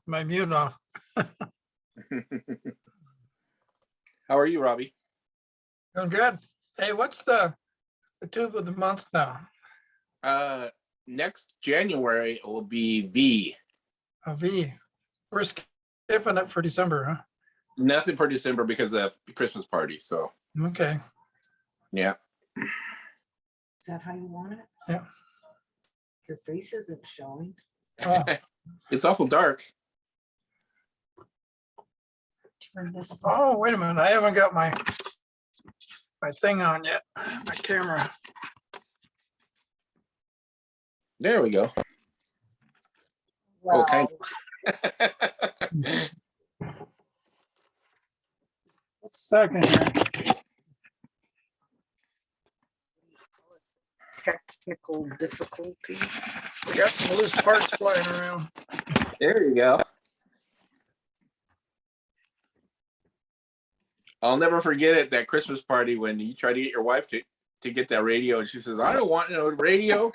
my mute off. How are you, Robbie? Doing good. Hey, what's the tube of the month now? Next January it will be V. A V. We're skipping it for December, huh? Nothing for December because of the Christmas party. So Okay. yeah. Is that how you want it? Yeah. Your face isn't showing. Oh, It's awful dark. Turn this. oh, wait a minute. I haven't got my thing on yet. My camera. There we go. Wow. Okay. Second here. Technical difficulties. We got some loose parts flying around. There you go. I'll never forget it, that Christmas party when you try to get your wife to get that radio and she says, I don't want no radio.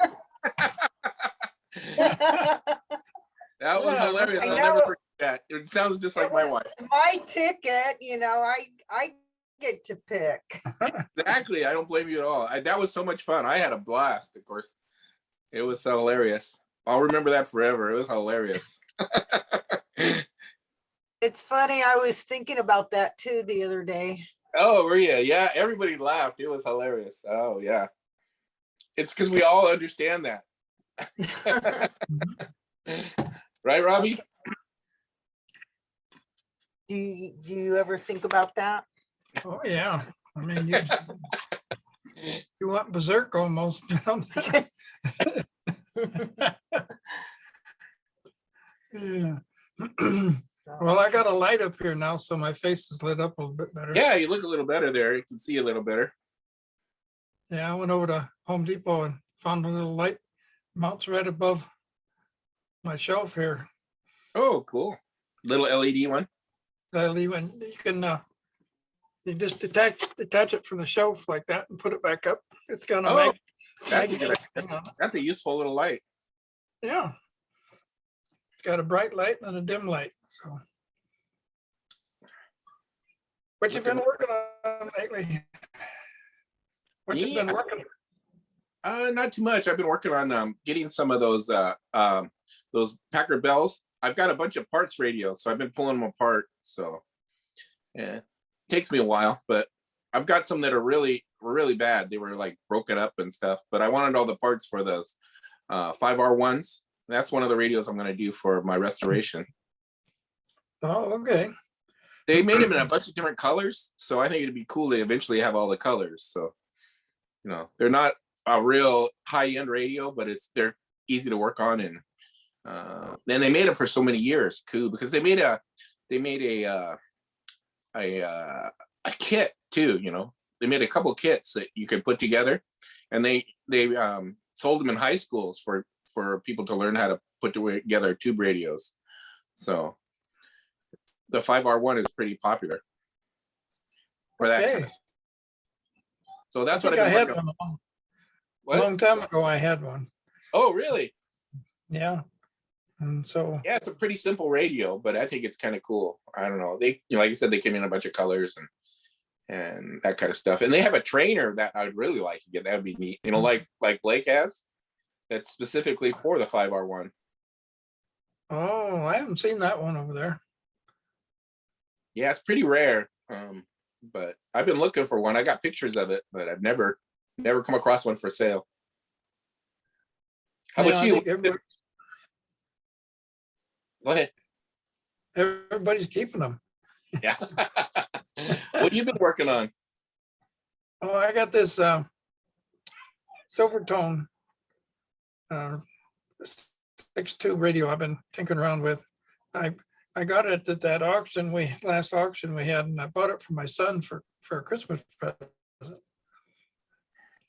That was hilarious. I'll never forget that. It sounds just like my wife. My ticket, I get to pick. Exactly. I don't blame you at all. That was so much fun. I had a blast, of course. It was so hilarious. I'll remember that forever. It was hilarious. It's funny. I was thinking about that too the other day. Oh, Maria. Yeah, everybody laughed. It was hilarious. Oh, yeah. It's because we all understand that. Right, Robbie? Do you ever think about that? Oh, yeah. I mean, you went berserk almost. Yeah. Well, I got a light up here now, so my face is lit up a little bit better. Yeah, you look a little better there. You can see a little better. Yeah, I went over to Home Depot and found a little light mounts right above my shelf here. Oh, cool. Little LED one. When you can you just detach it from the shelf like that and put it back up. It's got a Oh, magnetic thing on it. That's a useful little light. Yeah. It's got a bright light and a dim light. So what you been working on lately? What you been working on? Not too much. I've been working on getting some of those Packard bells. I've got a bunch of parts radios, so I've been pulling them apart. So yeah, it takes me a while, but I've got some that are really, really bad. They were like broken up and stuff, but I wanted all the parts for those 5R1s. That's one of the radios I'm going to do for my restoration. Oh, okay. They made them in a bunch of different colors, so I think it'd be cool to eventually have all the colors. So, they're not a real high-end radio, but they're easy to work on, and then they made them for so many years, too, because they made a kit too. They made a couple kits that you could put together, and they sold them in high schools for people to learn how to put together tube radios. So the 5R1 is pretty popular for that. Okay. Kind of. So that's I what think I I've been had working one. on. A long time ago, I had one. Oh, really? Yeah. And so Yeah, it's a pretty simple radio, but I think it's kind of cool. I don't know. They, like you said, they came in a bunch of colors and that kind of stuff. And they have a trainer that I'd really like to get. That would be neat. Like Blake has. That's specifically for the 5R1. oh, I haven't seen that one over there. Yeah, it's pretty rare. But I've been looking for one. I got pictures of it, but I've never come across one for sale. How about you? Go ahead. Everybody's keeping them. Yeah. What have you been working on? Oh, I got this Silvertone 6-tube radio I've been tinkering around with. I got it at that last auction we had, and I bought it for my son for a Christmas present.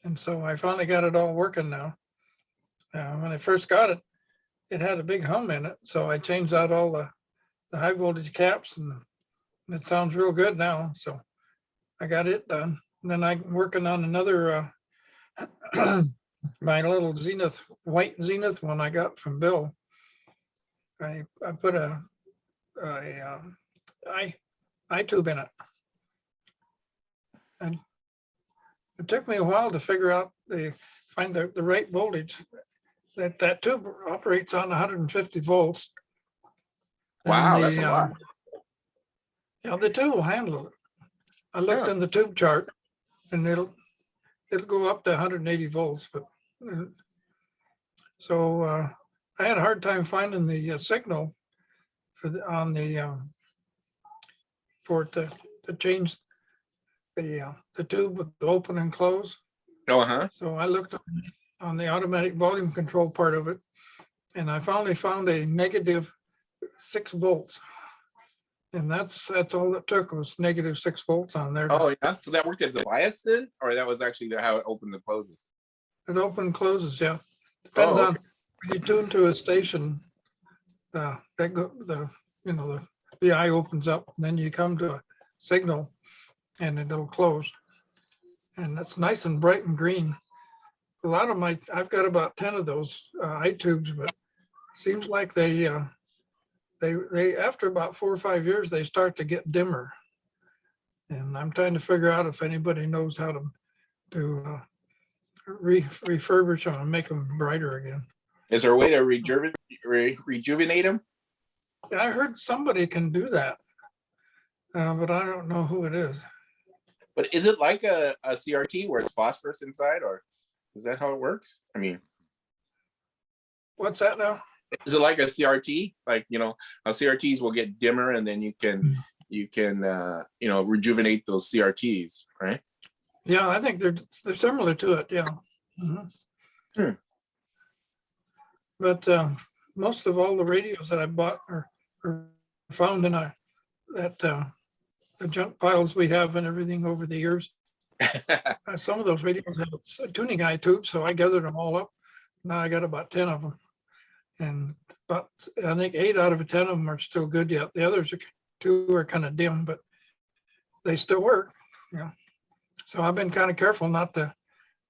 And so I finally got it all working now. When I first got it, it had a big hum in it. So I changed out all the high voltage caps, and it sounds real good now. So I got it done. And then I'm working on another, my little Zenith, white Zenith one I got from Bill. I put a eye tube in it. And it took me a while to figure out find the right voltage. That tube operates on 150 volts. Wow, And that's a lot. Yeah, the tube will handle it. I looked Huh. in the tube chart, and it'll go up to 180 volts. But so I had a hard time finding the signal for for it to change the tube with the open and close. Uh-huh. So I looked on the automatic volume control part of it, and I finally found a negative 6 volts. And that's all it took was negative 6 volts on there. Oh yeah. So that worked as a bias then, or that was actually how it opened and closes? It opens and closes, yeah. Depends Oh, on okay. when you tune to a station, the eye opens up, and then you come to a signal and it'll close. And it's nice and bright and green. A lot of I've got about 10 of those eye tubes, but it seems like they after about 4 or 5 years, they start to get dimmer. And I'm trying to figure out if anybody knows how to refurbish them and make them brighter again. Is there a way to rejuvenate them? I heard somebody can do that, but I don't know who it is. But is it like a CRT where it's phosphorus inside, or is that how it works? I mean, What's that now? is it like a CRT? Like, how CRTs will get dimmer and then you can rejuvenate those CRTs, right? Yeah, I think they're similar to it. Yeah. Hmm. But most of all the radios that I bought are found in the junk piles we have and everything over the years. Some of those radios have a tuning eye tube, so I gathered them all up. Now I got about 10 of them, and I think 8 out of 10 of them are still good yet. The others 2 are kind of dim, but they still work. Yeah. So I've been kind of careful not to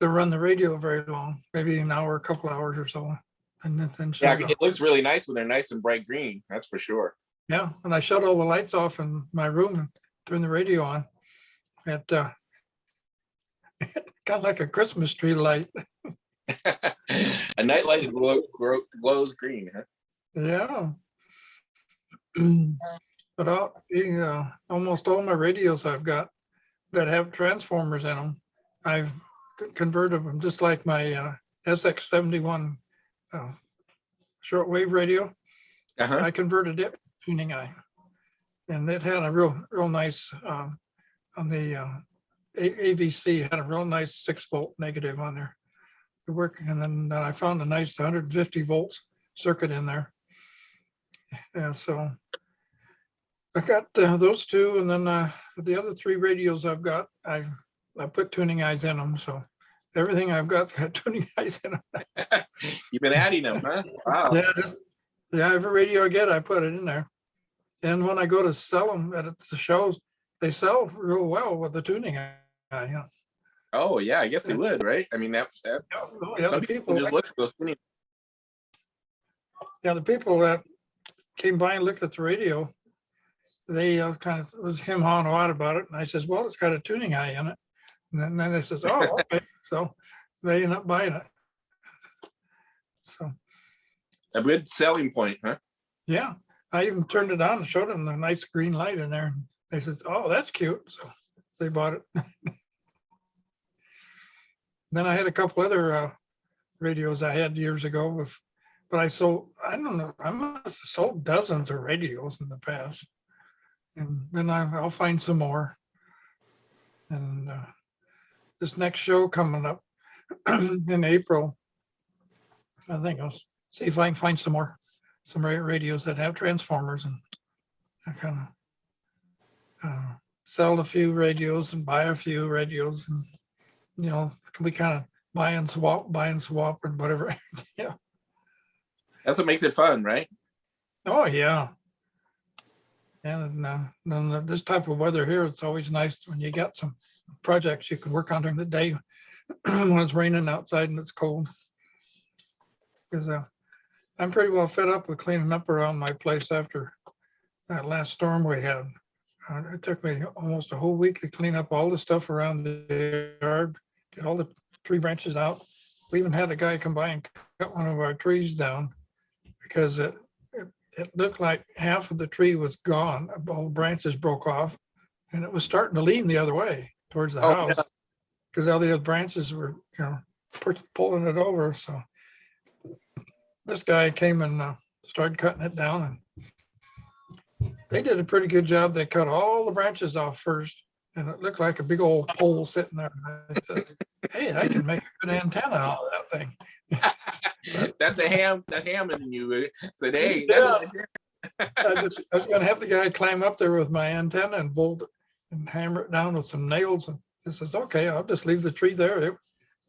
run the radio very long, maybe an hour, a couple hours or so, and then Yeah, shut it off. it looks really nice when they're nice and bright green. That's for sure. Yeah, and I shut all the lights off in my room and turn the radio on. It kind of like a Christmas tree light. A night light glows green, huh? Yeah. But almost all my radios I've got that have transformers in them, I've converted them, just like my SX71 shortwave radio. Uh-huh. I converted it to tuning eye, and it had a real nice on the AVC had a real nice 6 volt negative on there. It worked, and then I found a nice 150 volts circuit in there. And so I got those 2, and then the other 3 radios I've got, I put tuning eyes in them. So everything I've got tuning eyes in them. You've been adding them, huh? Wow. Yeah, every radio I get, I put it in there. And when I go to sell them at the shows, they sell real well with the tuning eye. Yeah. Oh yeah, I guess they would, right? I mean, that some the people just look at those tuning. Yeah, the people that came by and looked at the radio, they kind of was him hawing out about it. And I says, well, it's got a tuning eye in it. And then they says, oh, okay. So they end up buying it. So A good selling point, huh? yeah, I even turned it on and showed them the nice green light in there. And they says, oh, that's cute. So they bought it. Then I had a couple other radios I had years ago, but I don't know, I must have sold dozens of radios in the past. And then I'll find some more. And this next show coming up in April, I think I'll see if I can find some radios that have transformers, and I kind of sell a few radios and buy a few radios, and we kind of buy and swap and whatever. Yeah. That's what makes it fun, right? Oh yeah. And then this type of weather here, it's always nice when you got some projects you can work on during the day when it's raining outside and it's cold. Because I'm pretty well fed up with cleaning up around my place after that last storm we had. It took me almost a whole week to clean up all the stuff around the yard, get all the tree branches out. We even had a guy come by and cut one of our trees down because it looked like half of the tree was gone. All the branches broke off and it was starting to lean the other way towards the Oh, house yeah. because all the other branches were, pulling it over. So this guy came and started cutting it down, and they did a pretty good job. They cut all the branches off first, and it looked like a big old pole sitting there. And I said, hey, I can make a good antenna out of that thing. That's the ham in you said, hey, Yeah. that's I was going to have the guy climb up there with my antenna and bolt it and hammer it down with some nails. And he says, okay, I'll just leave the tree there.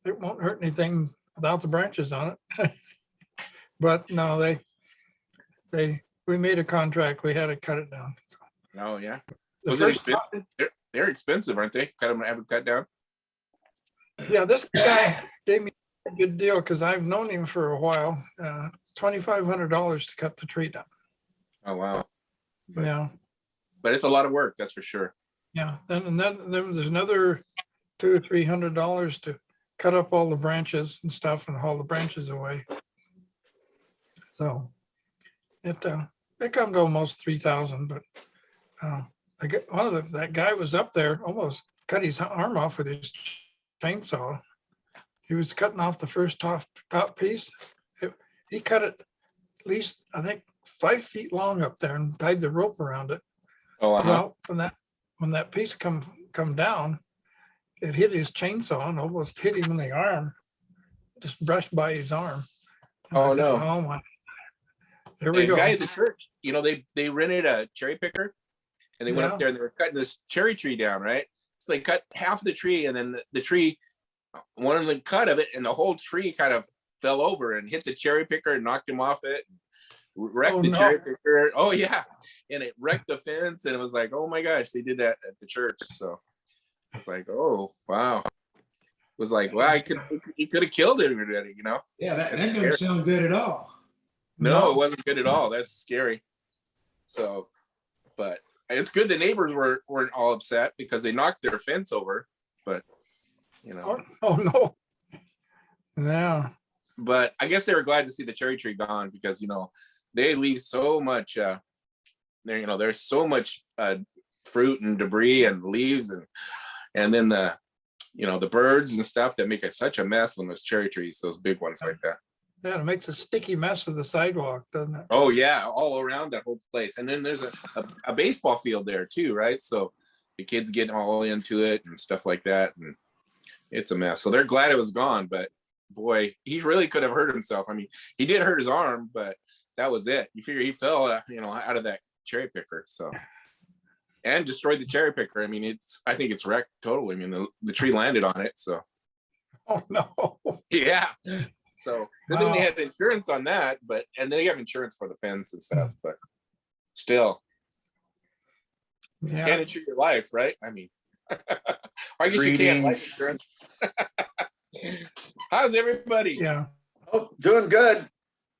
It won't hurt anything without the branches on it. But no, we made a contract. We had to cut it down. So oh yeah. the Was it first- expensive? They're expensive, aren't they? Have it cut down. Yeah, this guy gave me a good deal because I've known him for a while. $2,500 to cut the tree down. Oh wow. But- Yeah, But it's a lot of work, that's for sure. yeah. Then there's another $200 or $300 to cut up all the branches and stuff and haul the branches away. So it comes to almost 3,000. But I get that guy was up there, almost cut his arm off with his chainsaw. He was cutting off the first top piece. He cut it at least, I think, 5 feet long up there and tied the rope around it. Oh, Well, when that piece come down, it hit his chainsaw and almost hit him in the arm, just brushed by his arm. And I Oh, thought, no. oh my! There we the go. guy at the church, they rented a cherry picker and they went Yeah. up there and they were cutting this cherry tree down, right? So they cut half the tree and then the tree, one of the cut of it, and the whole tree kind of fell over and hit the cherry picker and knocked him off it. Wrecked Oh, the no. cherry picker. Oh yeah. And it wrecked the fence, and it was like, oh my gosh, they did that at the church. So it's like, oh wow. It was like, wow, he could have killed everybody, Yeah, that That's doesn't sound good at all. No, it wasn't good at all. That's scary. So, but it's good the neighbors weren't all upset because they knocked their fence over. But Oh no! Yeah. but I guess they were glad to see the cherry tree gone because they leave so much. There's so much fruit and debris and leaves and then the birds and stuff that make such a mess on those cherry trees, those big ones like that. Yeah, it makes a sticky mess of the sidewalk, doesn't it? Oh yeah, all around that whole place. And then there's a baseball field there too, right? So the kids getting all into it and stuff like that, and it's a mess. So they're glad it was gone, but boy, he really could have hurt himself. I mean, he did hurt his arm, but that was it. You figure he fell, out of that cherry picker, so and destroyed the cherry picker. I mean, I think it's wrecked totally. I mean, the tree landed on it, so Oh no! yeah. So good thing they Wow. had insurance on that, and they have insurance for the fence and stuff, but still, Yeah. can't insure your life, right? I mean, I guess you can't. Life Greetings. insurance. How's everybody? Yeah. Oh, doing good.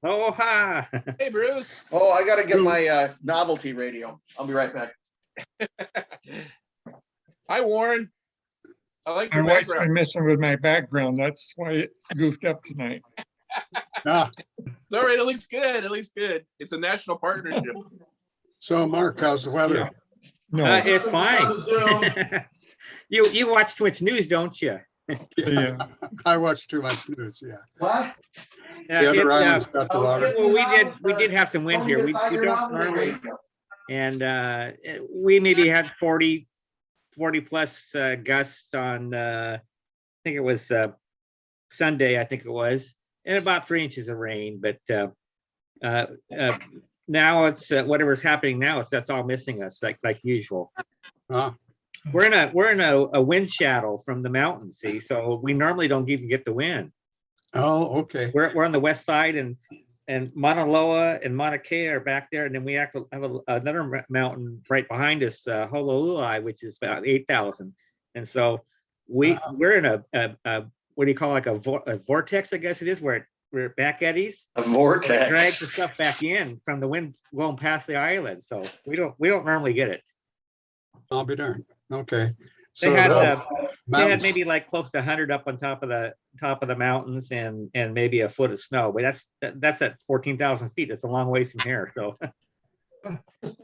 Oh, hi. Hey, Bruce. Oh, I got to get my novelty radio. I'll be right back. Hi, Warren. I like My your wife's background. been messing with my background. That's why it's goofed up tonight. It's all right. It looks good. It looks good. It's a national partnership. So Mark, how's the weather? No, It's fine. You watch too much news, don't you? yeah, I watch too much news, yeah. What? The other islands got the water. Well, we did have some wind here. We don't normally, and we maybe had 40 plus gusts on, I think it was Sunday, I think it was, and about 3 inches of rain. But now it's whatever's happening now. That's all missing us like usual. Huh? We're in a wind shadow from the mountains, see, so we normally don't even get the wind. Oh, okay. We're on the west side, and Mauna Loa and Mauna Kea are back there, and then we have another mountain right behind us, Honolulu, which is about 8,000. And so we're in a what do you call, like a vortex, I guess it is, where we're back eddies. A It drags the vortex. stuff back in from the wind going past the island. So we don't normally get it. I'll be darned. Okay. They So had, the they had mountains- maybe like close to 100 up on top of the mountains and maybe a foot of snow, but that's at 14,000 feet. It's a long ways from here. So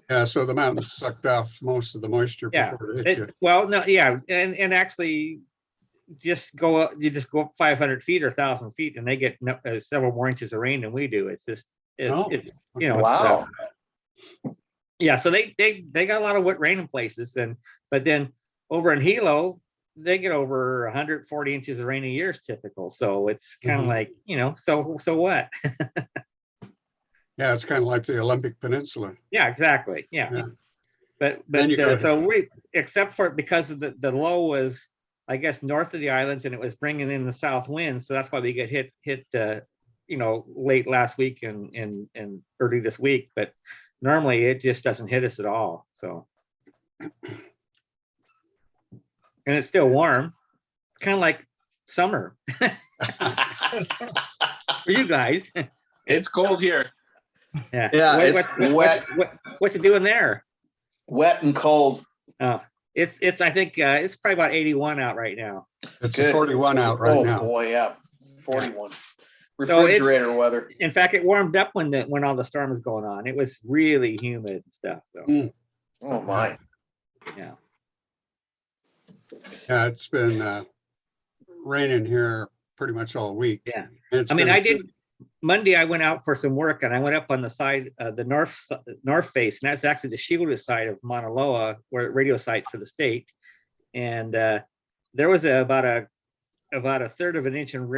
yeah, so the mountains sucked off most of the moisture Yeah, before it hit you. well, no, yeah, and actually just go up, you just go up 500 feet or 1,000 feet and they get several more inches of rain than we do. It's just, Oh, it's you know, Wow. yeah, so they got a lot of wet rain in places, but then over in Hilo, they get over 140 inches of rain a year is typical. So it's kind of Mhm. like, you know, so what? Yeah, it's kind of like the Olympic Peninsula. Yeah, exactly. Yeah. Yeah. But Then you go to- so we, except for because of the low was, I guess, north of the islands and it was bringing in the south wind. So that's why we get hit, you know, late last week and early this week. But normally it just doesn't hit us at all. So. And it's still warm. It's kind of like summer for you guys. It's cold here. Yeah. Yeah, it's wet. What's it doing there? Wet and cold. Oh, it's I think it's probably about 81 out right now. It's Good. a 41 out right Oh, now. boy, yeah. 41. So Refrigerator weather. In fact, it warmed up when all the storm was going on. It was really humid and stuff. So Mm. Oh, my. yeah. Yeah, it's been raining here pretty much all week. Yeah. It's I mean, been- I did Monday. I went out for some work and I went up on the side, the north face, and that's actually the shielded side of Mauna Loa, where radio site for the state. And there was about a third of an inch of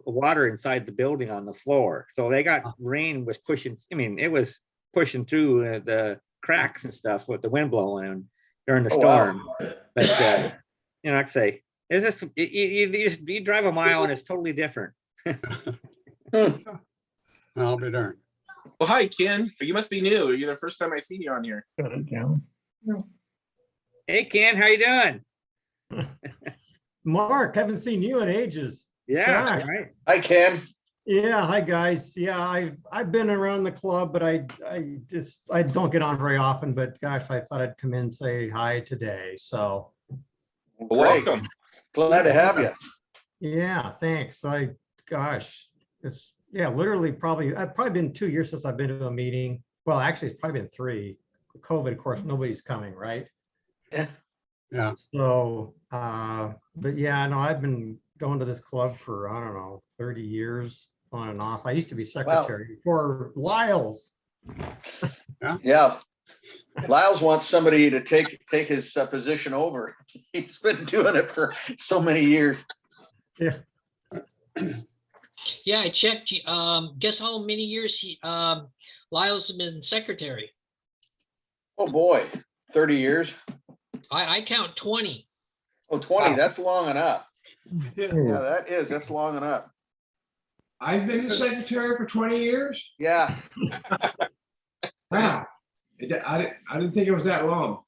water inside the building on the floor. So they got rain was pushing. I mean, it was pushing through the cracks and stuff with the wind blowing during the Oh, wow. storm. But you know, like I say, it's just you drive a mile and it's totally different. I'll be darned. Well, hi, Ken. You must be new. You're the first time I've seen you on here. Got it down. Hey, Ken, how you doing? Mark, haven't seen you in ages. Yeah, Gosh. right. Hi, Ken. Yeah, hi guys. Yeah, I've been around the club, but I don't get on very often. But gosh, I thought I'd come in and say hi today. So Well, welcome. Glad to have you. yeah, thanks. It's literally I've probably been 2 years since I've been to a meeting. Well, actually, it's probably been 3. COVID, of course, nobody's coming, right? Yeah. So, but yeah, no, I've been going to this club for, I don't know, 30 years on and off. I used to be secretary for Lyle's. Yeah. Lyles wants somebody to take his position over. He's been doing it for so many years. Yeah. Yeah, I checked. Guess how many years Lyle's been secretary? Oh, boy. 30 years. I count 20. Oh, 20. Wow. That's long enough. Yeah. Yeah, that's long enough. I've been the secretary for 20 years. Yeah. Wow. I didn't think it was that long.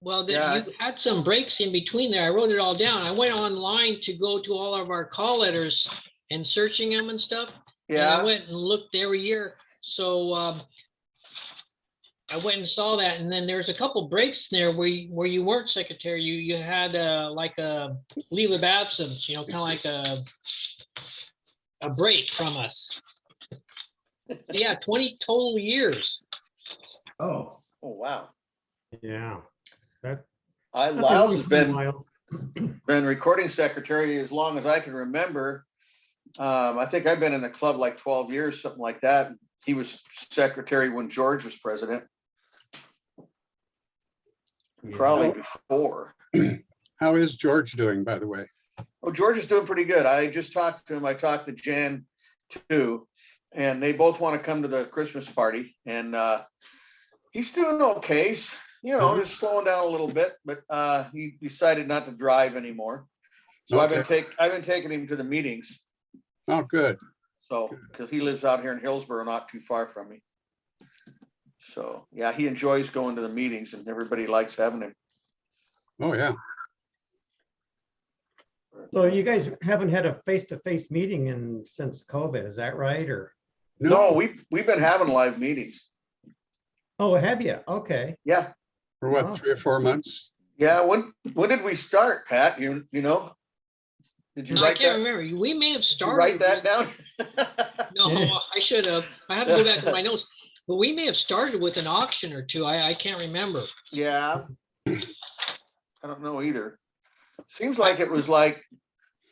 Well, then Yeah. you had some breaks in between there. I wrote it all down. I went online to go to all of our call letters and searching them and stuff. And I Yeah. went and looked every year. So I went and saw that, and then there's a couple breaks there where you weren't secretary. You had like a leave of absence, you know, kind of like a break from us. Yeah, 20 total years. Oh, Oh, wow. Yeah. That, Lyles has been Lyles. recording secretary as long as I can remember. I think I've been in the club like 12 years, something like that. He was secretary when George was president. Probably before. How is George doing, by the way? Oh, George is doing pretty good. I just talked to him. I talked to Jan too, and they both want to come to the Christmas party. And he's doing okay. You know, just slowing down a little bit, but he decided not to drive anymore. So I've been taking him to the meetings. Oh, good. So, because he lives out here in Hillsborough, not too far from me. So, yeah, he enjoys going to the meetings and everybody likes having him. Oh, yeah. So you guys haven't had a face-to-face meeting since COVID, is that right? Or, No, we've been having live meetings. oh, have you? Okay. Yeah, For what, Wow. 3 or 4 months? yeah. When did we start, Pat? You know? Did you No, I write can't that? remember. We may have Did you started. write that down? No, Yeah. I should have. I have to go back to my notes. But we may have started with an auction or two. I can't remember. Yeah. I don't know either. Seems like it was like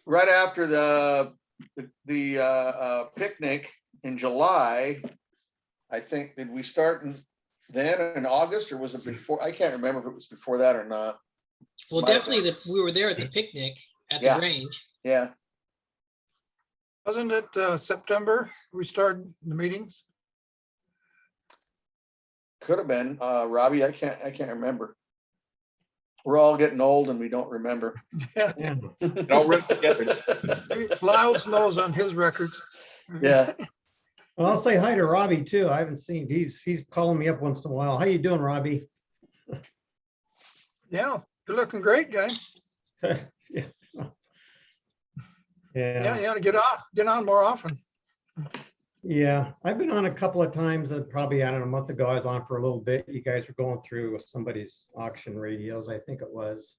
right after the picnic in July. I think, did we start then in August, or was it before? I can't remember if it was before that or not. Well, Might have definitely that we were there at the picnic at Yeah. the range. Yeah, Wasn't it September we started the meetings? could have been. Robbie, I can't remember. We're all getting old and we don't remember. Yeah, Yeah. It all runs together. Lyles knows on his records. Yeah, Well, I'll say hi to Robbie too. I haven't seen, he's calling me up once in a while. How you doing, Robbie? Yeah, you're looking great, guy. Yeah. Yeah, you ought to get on more often. Yeah, I've been on a couple of times, and probably, I don't know, a month ago, I was on for a little bit. You guys were going through somebody's auction radios, I think it was.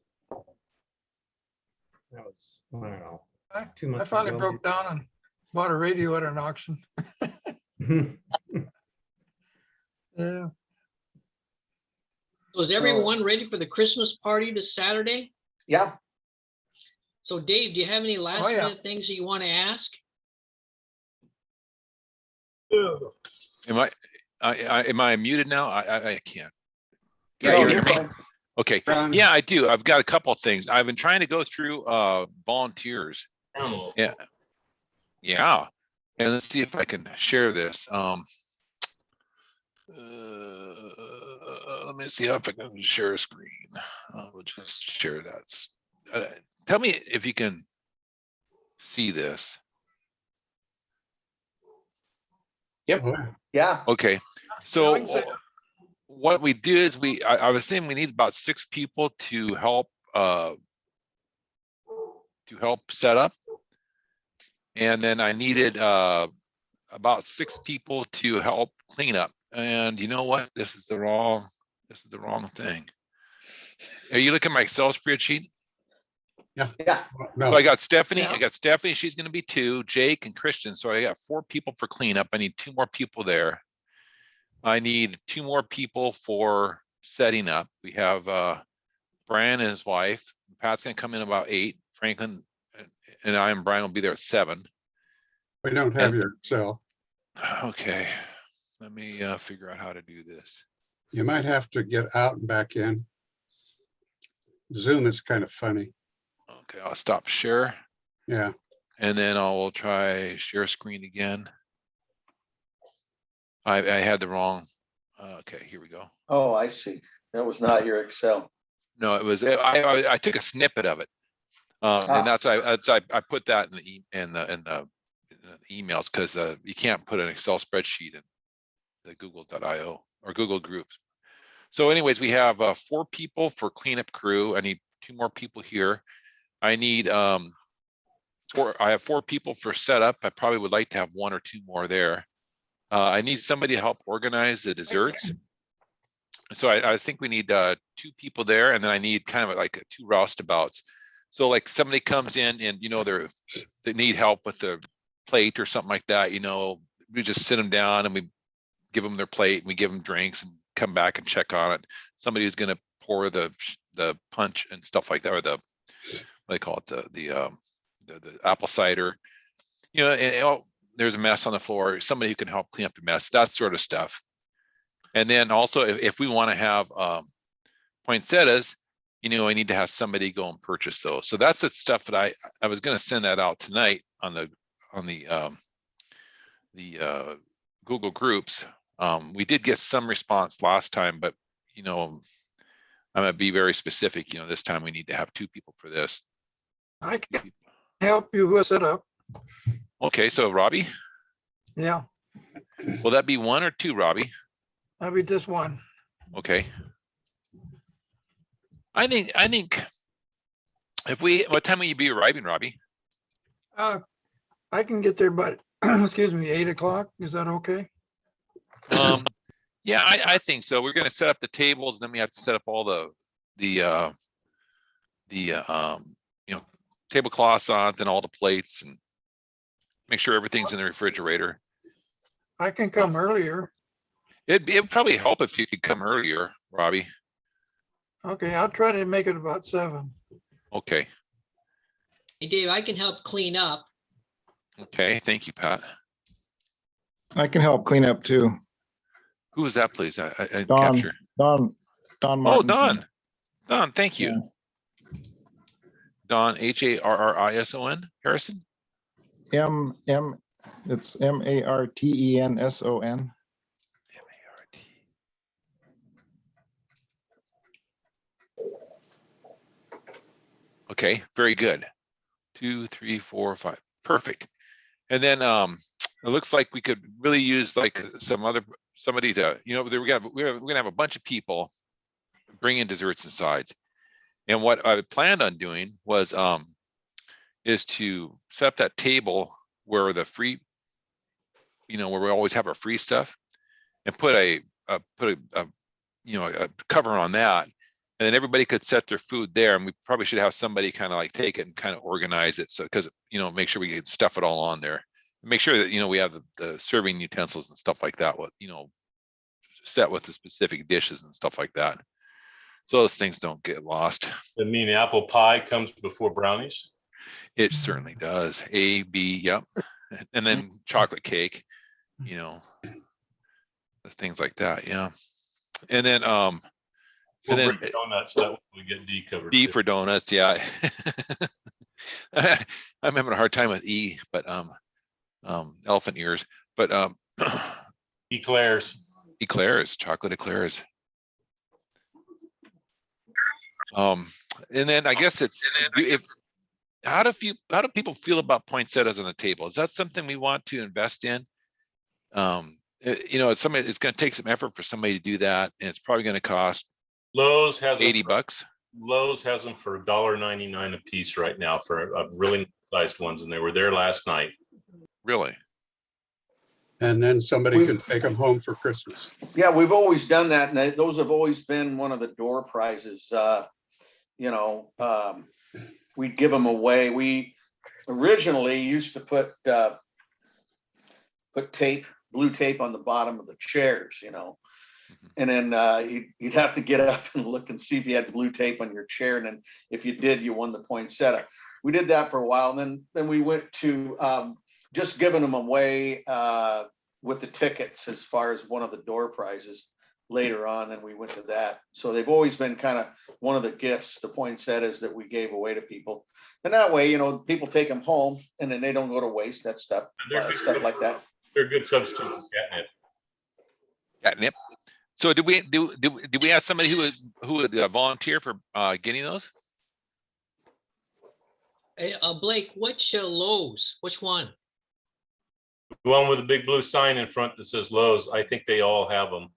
That was, I don't know, I 2 months I finally ago. broke down and bought a radio at an auction. Yeah, Was everyone ready for the Christmas party this Saturday? yeah. So Dave, do you have any last Oh, yeah. minute things that you want to ask? Am I muted now? I can't. Yeah, No, you you're hear me? fine. Okay. Ron? Yeah, I do. I've got a couple of things. I've been trying to go through volunteers. Yeah. Yeah. And let's see if I can share this. Let me see if I can share a screen. We'll just share that. Tell me if you can see this. Yep. Yeah, Okay. Yeah, So I can see it. what we do is I was saying we need about 6 people to help set up. And then I needed about 6 people to help clean up. And you know what? This is the wrong thing. Are you looking at my Excel spreadsheet? yeah. No, So I got Stephanie, Yeah. she's gonna be 2, Jake and Christian. So I got 4 people for cleanup. I need 2 more people there. I need 2 more people for setting up. We have Brian and his wife. Pat's gonna come in about 8. Franklin and I and Brian will be there at 7. we don't have And- your Excel. Okay, let me figure out how to do this. You might have to get out and back in. Zoom is kind of funny. Okay, I'll stop share Yeah, and then I will try share screen again. I had the wrong. Okay, here we go. Oh, I see. That was not your Excel. No, it was I took a snippet of it, and that's I put that in the emails because you can't put an Excel spreadsheet in the Google.io or Google Groups. So, anyways, we have 4 people for cleanup crew. I need 2 more people here. I need I have 4 people for setup. I probably would like to have 1 or 2 more there. I need somebody to help organize the desserts. So I think we need 2 people there, and then I need kind of like 2 roustabouts. So like somebody comes in and they need help with the plate or something like that. We just sit them down and we give them their plate and we give them drinks and come back and check on it. Somebody who's going to pour the punch and stuff like that, or what they call it, the apple cider. There's a mess on the floor. Somebody who can help clean up the mess. That sort of stuff. And then also, if we want to have poinsettias, I need to have somebody go and purchase those. So that's the stuff that I was going to send that out tonight on the Google Groups. We did get some response last time, but I'm gonna be very specific. This time we need to have 2 people for this. I can help you with it up. Okay, so Robbie, Yeah, will that be 1 or 2, Robbie? that'll be just 1. Okay. I think What time will you be arriving, Robbie? I can get there, but excuse me, 8 o'clock. Is that okay? Yeah, I think so. We're gonna set up the tables, then we have to set up all the tablecloths on, and all the plates, and make sure everything's in the refrigerator. I can come earlier. It'd probably help if you could come earlier, Robbie. Okay, I'll try to make it about 7. Okay, Hey, Dave, I can help clean up. okay, thank you, Pat. I can help clean up too. Who was that, please? I didn't Don, capture. Don Oh, Martinson. Don, thank you. Don, Harrison, Harrison? It's Martenson. Okay, very good. 2, 3, 4, 5. Perfect. And then it looks like we could really use like somebody to, we're gonna have a bunch of people bring in desserts and sides. And what I planned on doing was is to set up that table where the free, where we always have our free stuff, and put a cover on that, and then everybody could set their food there. And we probably should have somebody kind of like take it and kind of organize it, so because make sure we can stuff it all on there, make sure that we have the serving utensils and stuff like that, with set with the specific dishes and stuff like that, so those things don't get lost. I mean, apple pie comes before brownies. It certainly does. A, B, yep. And then chocolate cake, things like that. Yeah. And then, We'll bring donuts, that way we get D covered. D for donuts. Yeah. I'm having a hard time with E, but, elephant ears, but, Eclairs. Chocolate eclairs. And then I guess how do people feel about poinsettias on the table? Is that something we want to invest in? It's going to take some effort for somebody to do that, and it's probably going to cost Lowe's has $80. Lowe's has them for $1.99 a piece right now for really sized ones, and they were there last night. Really? And then somebody can take them home for Christmas. Yeah, we've always done that, and those have always been one of the door prizes. We'd give them away. We originally used to put blue tape on the bottom of the chairs, and then you'd have to get up and look and see if you had blue tape on your chair, and then if you did, you won the poinsettia. We did that for a while, and then we went to just giving them away with the tickets as far as one of the door prizes later on, and we went to that. So they've always been kind of one of the gifts, the poinsettias that we gave away to people. And that way, people take them home, and then they don't go to waste, that stuff, stuff like that. They're a good substitute for catnip. Catnip. So did we have somebody who would volunteer for getting those? Hey, Blake, which Lowe's? Which one? The one with the big blue sign in front that says Lowe's. I think they all have them.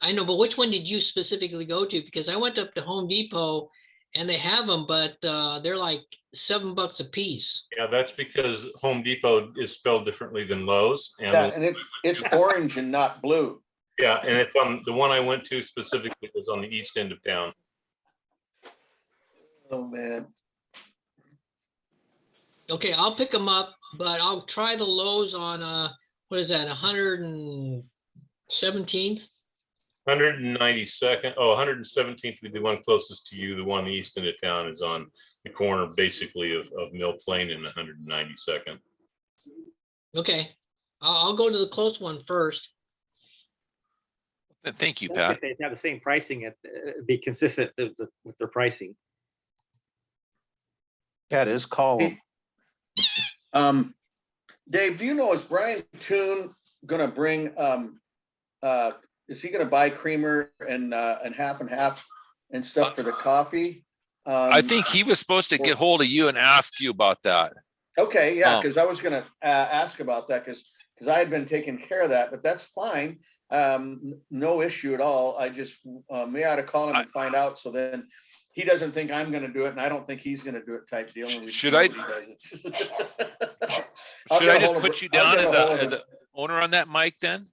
I know, but which one did you specifically go to? Because I went up to Home Depot and they have them, but they're like $7 a piece. Yeah, that's because Home Depot is spelled differently than Lowe's. And it's orange and not blue. Yeah, and it's on the one I went to specifically was on the east end of town. Oh, man. Okay, I'll pick them up, but I'll try the Lowe's on, what is that, 117th? 192nd. Oh, 117th would be the one closest to you. The one on the east end of town is on the corner basically of Mill Plain and 192nd. Okay, I'll go to the close one first. Thank you, Pat. If they have the same pricing, be consistent with their pricing. That is call. Dave, do you know, is Brian Toon gonna bring is he gonna buy creamer and half and stuff for the coffee? I think he was supposed to get hold of you and ask you about that. Okay, yeah, because I was gonna ask about that because I had been taking care of that, but that's fine. No issue at all. I just may ought to call him and find out. So then he doesn't think I'm gonna do it, and I don't think he's gonna do it type deal. And we Should I- nobody does it. Should I just hold of- put you I'll down get as a hold a, of as him. a owner on that, Mike, then?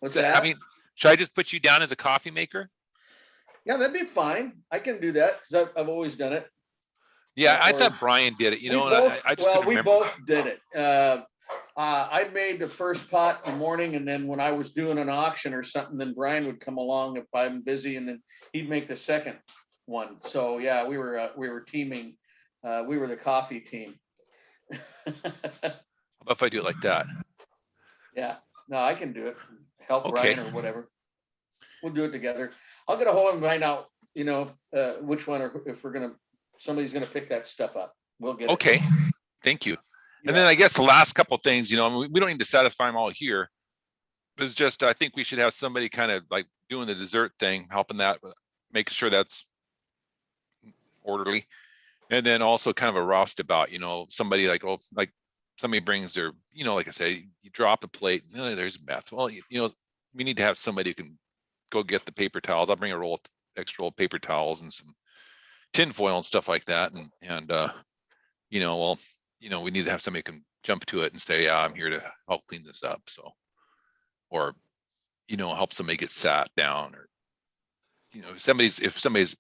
What's I that? mean, should I just put you down as a coffee maker? Yeah, that'd be fine. I can do that, because I've always done it. Yeah, I Or- thought Brian did it, you We know, and both- I just well, couldn't we remember. both did it. I made the first pot in the morning, and then when I was doing an auction or something, then Brian would come along if I'm busy, and then he'd make the second one. So yeah, we were teaming. We were the coffee team. How about if I do it like that? Yeah, no, I can do it. Help Okay. Brian or whatever. We'll do it together. I'll get a hold of him and find out, which one, or if somebody's gonna pick that stuff up. We'll get it. Okay, thank you. And Yeah. then I guess the last couple of things, I mean, we don't need to satisfy them all here. It's just, I think we should have somebody kind of like doing the dessert thing, helping that, making sure that's orderly. And then also kind of a roustabout, somebody like, like somebody brings their, like I say, you drop a plate, there's a bath. Well, we need to have somebody who can go get the paper towels. I'll bring a extra roll of paper towels and some tin foil and stuff like that. And we need to have somebody who can jump to it and say, yeah, I'm here to help clean this up. So, or, help somebody get sat down, or, if somebody's,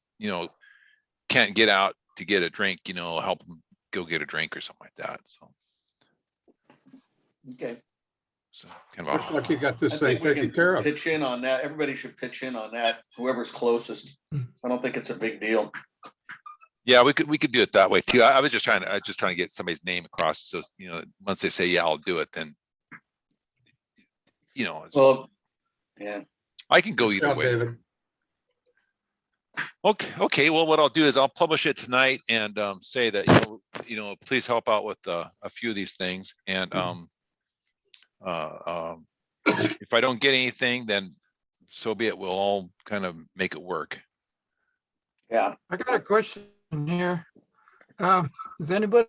can't get out to get a drink, help them go get a drink or something like that. So, Okay. so kind of Looks like you got I this thing think we taken can care of. pitch in on that. Everybody should pitch in on that, whoever's closest. I don't think it's a big deal. yeah, we could do it that way too. I was just trying to get somebody's name across. So, once they say, yeah, I'll do it, then, Well, yeah. I can go Good either job, way. David. Okay. Well, what I'll do is I'll publish it tonight and say that, please help out with a few of these things. And if I don't get anything, then so be it. We'll all kind of make it work. Yeah. I got a question here. Has anybody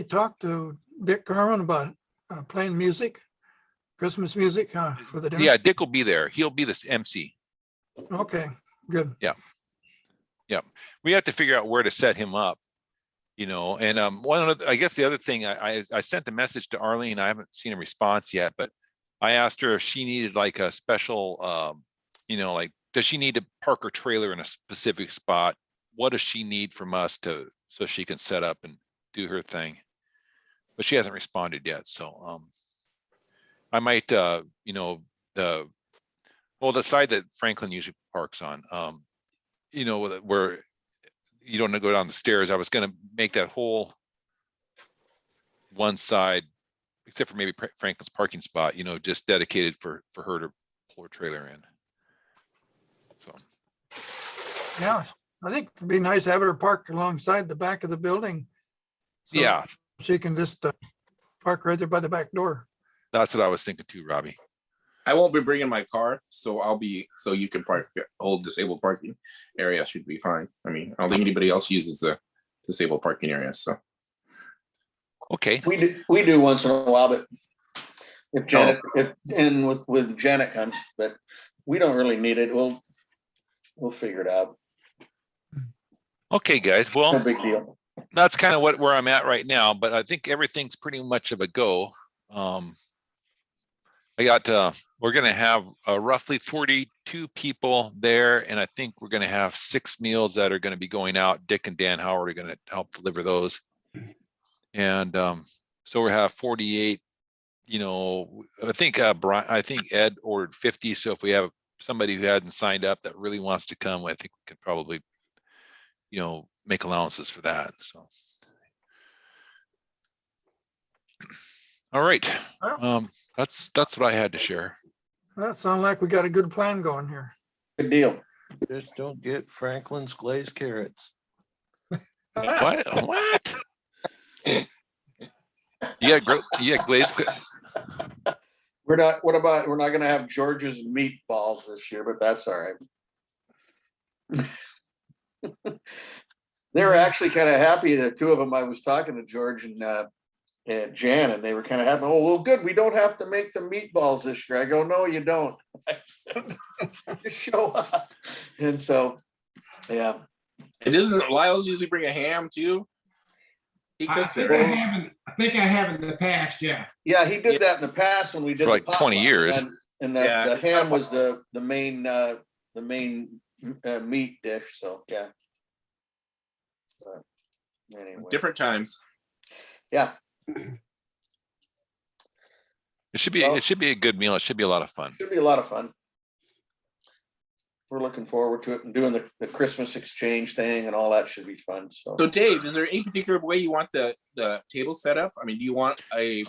talked to Dick Carmen about playing music, Christmas music for the dinner? Yeah, Dick will be there. He'll be this MC. Okay, good. Yeah. We have to figure out where to set him up, and I guess the other thing, I sent a message to Arlene. I haven't seen a response yet, but I asked her if she needed like a special, like, does she need to park her trailer in a specific spot? What does she need from us so she can set up and do her thing? But she hasn't responded yet. So I might, the side that Franklin usually parks on, where you don't go down the stairs. I was going to make that whole one side, except for maybe Franklin's parking spot, just dedicated for her to pull her trailer in. So, Yeah, I think it'd be nice to have her park alongside the back of the building. So yeah, she can just park right there by the back door. that's what I was thinking too, Robbie. I won't be bringing my car, so you can park the whole disabled parking area should be fine. I mean, I don't think anybody else uses the disabled parking area, so. Okay. We do once in a while, but if Janet, with Janet comes, but we don't really need it. We'll figure it out. Okay, guys. No Well, big deal. that's kind of where I'm at right now, but I think everything's pretty much of a go. We're going to have roughly 42 people there, and I think we're going to have 6 meals that are going to be going out. Dick and Dan Howard are going to help deliver those. And so we have 48, I think Ed ordered 50. So if we have somebody who hadn't signed up that really wants to come, I think we can probably, make allowances for that. So. All right. That's what I had to share. That sounds like we got a good plan going here. Good deal. Just don't get Franklin's glazed carrots. What? Yeah, glazed. We're not gonna have George's meatballs this year, but that's all right. They were actually kind of happy. The two of them, I was talking to George and Jan, and they were kind of happy. Oh, well, good. We don't have to make the meatballs this year. I go, no, you don't. Just show up. And so, yeah. And doesn't Lyle's usually bring a ham too? He I cooks it, think I right? haven't, I think I have in the past, yeah. Yeah, he did that in the past when we did For like the 20 potluck, years. And Yeah, the it's ham not- was the main meat dish. So yeah. But anyway, Different times. yeah. It should be, Well- it should be a good meal. It should be a lot of fun. Should be a lot of fun. We're looking forward to it, and doing the Christmas exchange thing and all that should be fun. So So Dave, is there any particular way you want the table set up? I mean, do you want a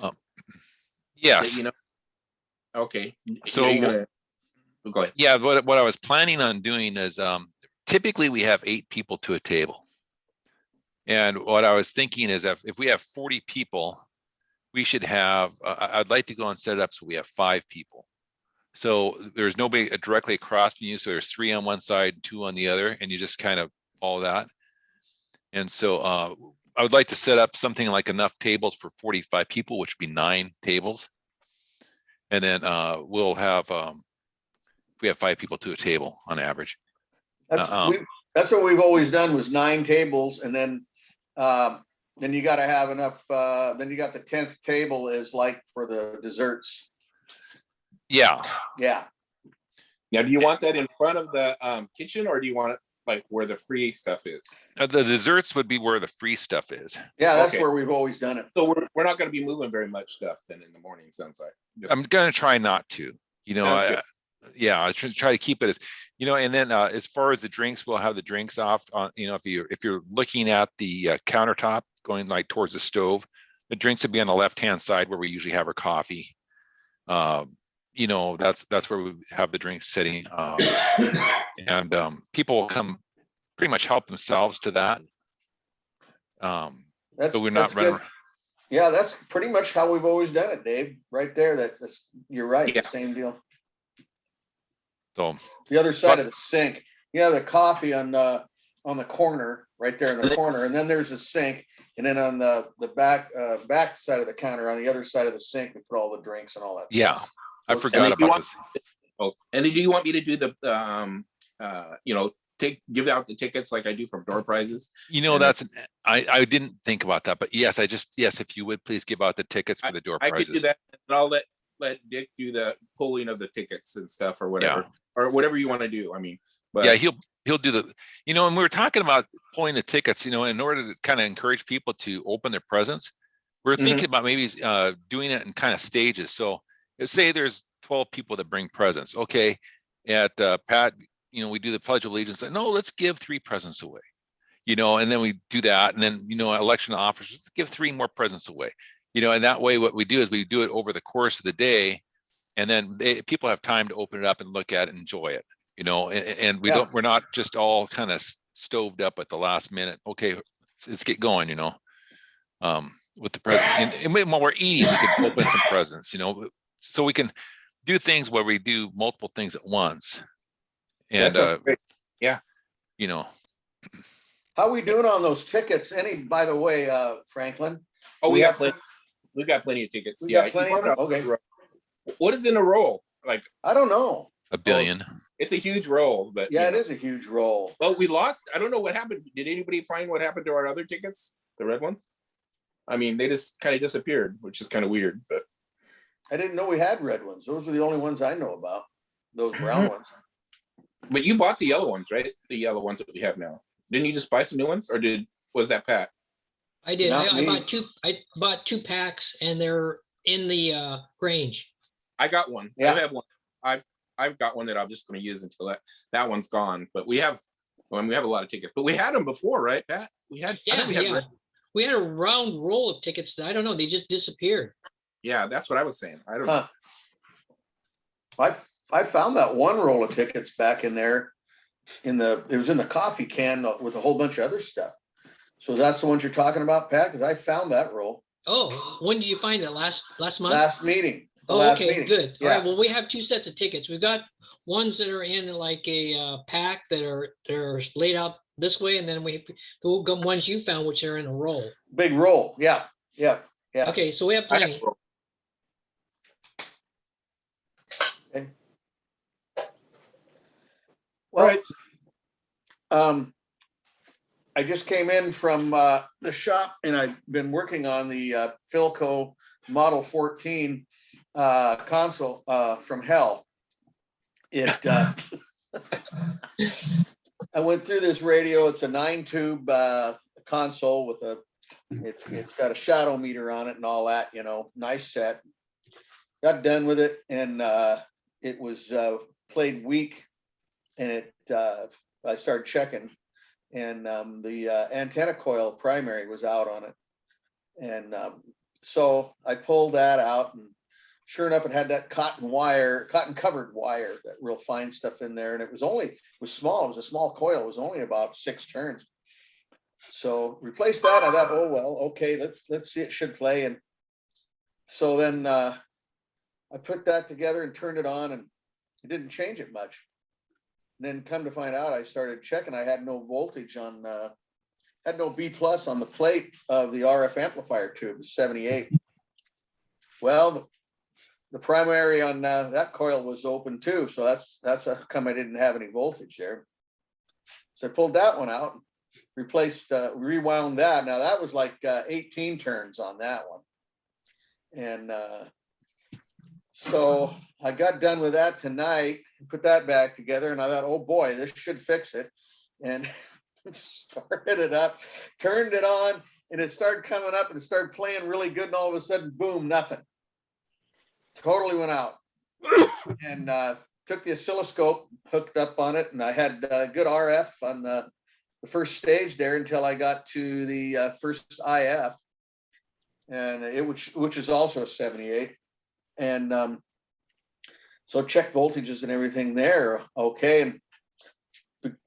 Yes. you know? Okay. So you're gonna go ahead. yeah, what I was planning on doing is typically we have 8 people to a table. And what I was thinking is if we have 40 people, we should have, I'd like to go and set it up so we have 5 people. So there's nobody directly across from you. So there's 3 on one side, 2 on the other, and you just kind of follow that. And so I would like to set up something like enough tables for 45 people, which would be 9 tables. And then we'll have, we have 5 people to a table on average. that's what we've always done, was 9 tables, and then you got to have enough. Then you got the 10th table is like for the desserts. Yeah. Yeah. Now, do you want that in front of the kitchen, or do you want it like where the free stuff is? The desserts would be where the free stuff is. Yeah, that's Okay. where we've always done it. So we're not going to be moving very much stuff then in the morning. Sounds like. Just- I'm gonna try not to, you know, Sounds good. yeah, I try to keep it as, you know, and then as far as the drinks, we'll have the drinks off on, you know, if you're looking at the countertop going like towards the stove, the drinks would be on the left-hand side where we usually have our coffee. You know, that's where we have the drinks sitting. And people will come pretty much help themselves to that. That's, but we're that's not running. good. Yeah, that's pretty much how we've always done it, Dave. Right there. That's, you're right. Yeah. The same deal. So The other side of the sink. You have the coffee on the corner, right there in the corner, and then there's a sink, and then on the back side of the counter, on the other side of the sink, we put all the drinks and all that. Yeah, I Okay. forgot And then you about want- this. Oh, and then do you want me to do the you know, give out the tickets like I do from door prizes? You know, And that's, I didn't think about that, but yes, yes, if you would please give out the tickets for the door I could do prizes. that, and I'll let Dick do the pulling of the tickets and stuff or whatever, or whatever you want to do. I mean, but Yeah, he'll do the, you know, and we were talking about pulling the tickets, you know, in order to kind of encourage people to open their presents. We're thinking about maybe doing it in kind of stages. So let's say there's 12 people that bring presents. Okay, at Pat, you know, we do the Pledge of Allegiance. No, let's give 3 presents away. You know, and then we do that, and then, you know, election officers, let's give 3 more presents away. You know, and that way what we do is we do it over the course of the day, and then people have time to open it up and look at it and enjoy it. You know, and we're not just all kind of stoved up at the last minute. Okay, let's get going, you know, with the present. And while we're eating, we can open some presents, you know, so we can do things where we do multiple things at once. And, yeah, you know. How we doing on those tickets? By the way, Franklin? Oh, we've got plenty of tickets. We Yeah, got plenty of them? Okay. What is in a roll? Like, I don't know. A billion. It's a huge roll, but yeah, it is a huge roll. Well, we lost. I don't know what happened. Did anybody find what happened to our other tickets, the red ones? I mean, they just kind of disappeared, which is kind of weird. But I didn't know we had red ones. Those are the only ones I know about. Those brown ones. But you bought the yellow ones, right? The yellow ones that we have now. Didn't you just buy some new ones, or was that Pat? I did. Not I me. bought 2. I bought 2 packs, and they're in the Grange. I got one. Yeah. I have one. I've got one that I'm just going to use until that one's gone. But we have a lot of tickets. But we had them before, right, Pat? We had. I Yeah, think we had yeah. We had a round roll of tickets that I don't know. They just disappeared. Yeah, that's what I was saying. I don't know. I found that one roll of tickets back in there. It was in the coffee can with a whole bunch of other stuff. So that's the ones you're talking about, Pat? Because I found that roll Oh, when did you find it? Last month? last meeting. the Oh, last okay, meeting. good. All Yeah. right, well, we have 2 sets of tickets. We've got ones that are in like a pack they're laid out this way, and then we the ones you found, which are in a roll. Big roll. Yeah. Yeah. Yeah. Okay, so we have I have plenty. Well, right. I just came in from the shop and I've been working on the Philco Model 14 console from hell. It I went through this radio. It's a 9-tube console with it's got a shadow meter on it and all that, you know, nice set. Got done with it and it was played weak, and I started checking, and the antenna coil primary was out on it, and so I pulled that out, and sure enough, it had that cotton covered wire, that real fine stuff in there, and it was small. It was a small coil. It was only about 6 turns. So replaced that. I thought, oh well, okay, let's see. It should play, and so then I put that together and turned it on, and it didn't change it much. And then come to find out, I started checking. I had no voltage on, had no B+ on the plate of the RF amplifier tube, 78. Well, the primary on that coil was open too, so that's how come I didn't have any voltage there. So I pulled that one out, replaced, rewound that. Now that was like 18 turns on that one, and so I got done with that tonight, put that back together, and I thought, oh boy, this should fix it. And started it up, turned it on, and it started coming up and it started playing really good. And all of a sudden, boom, nothing. Totally went out. And took the oscilloscope, hooked up on it, and I had good RF on the first stage there until I got to the first IF, and which is also a 78. And so check voltages and everything there, okay, and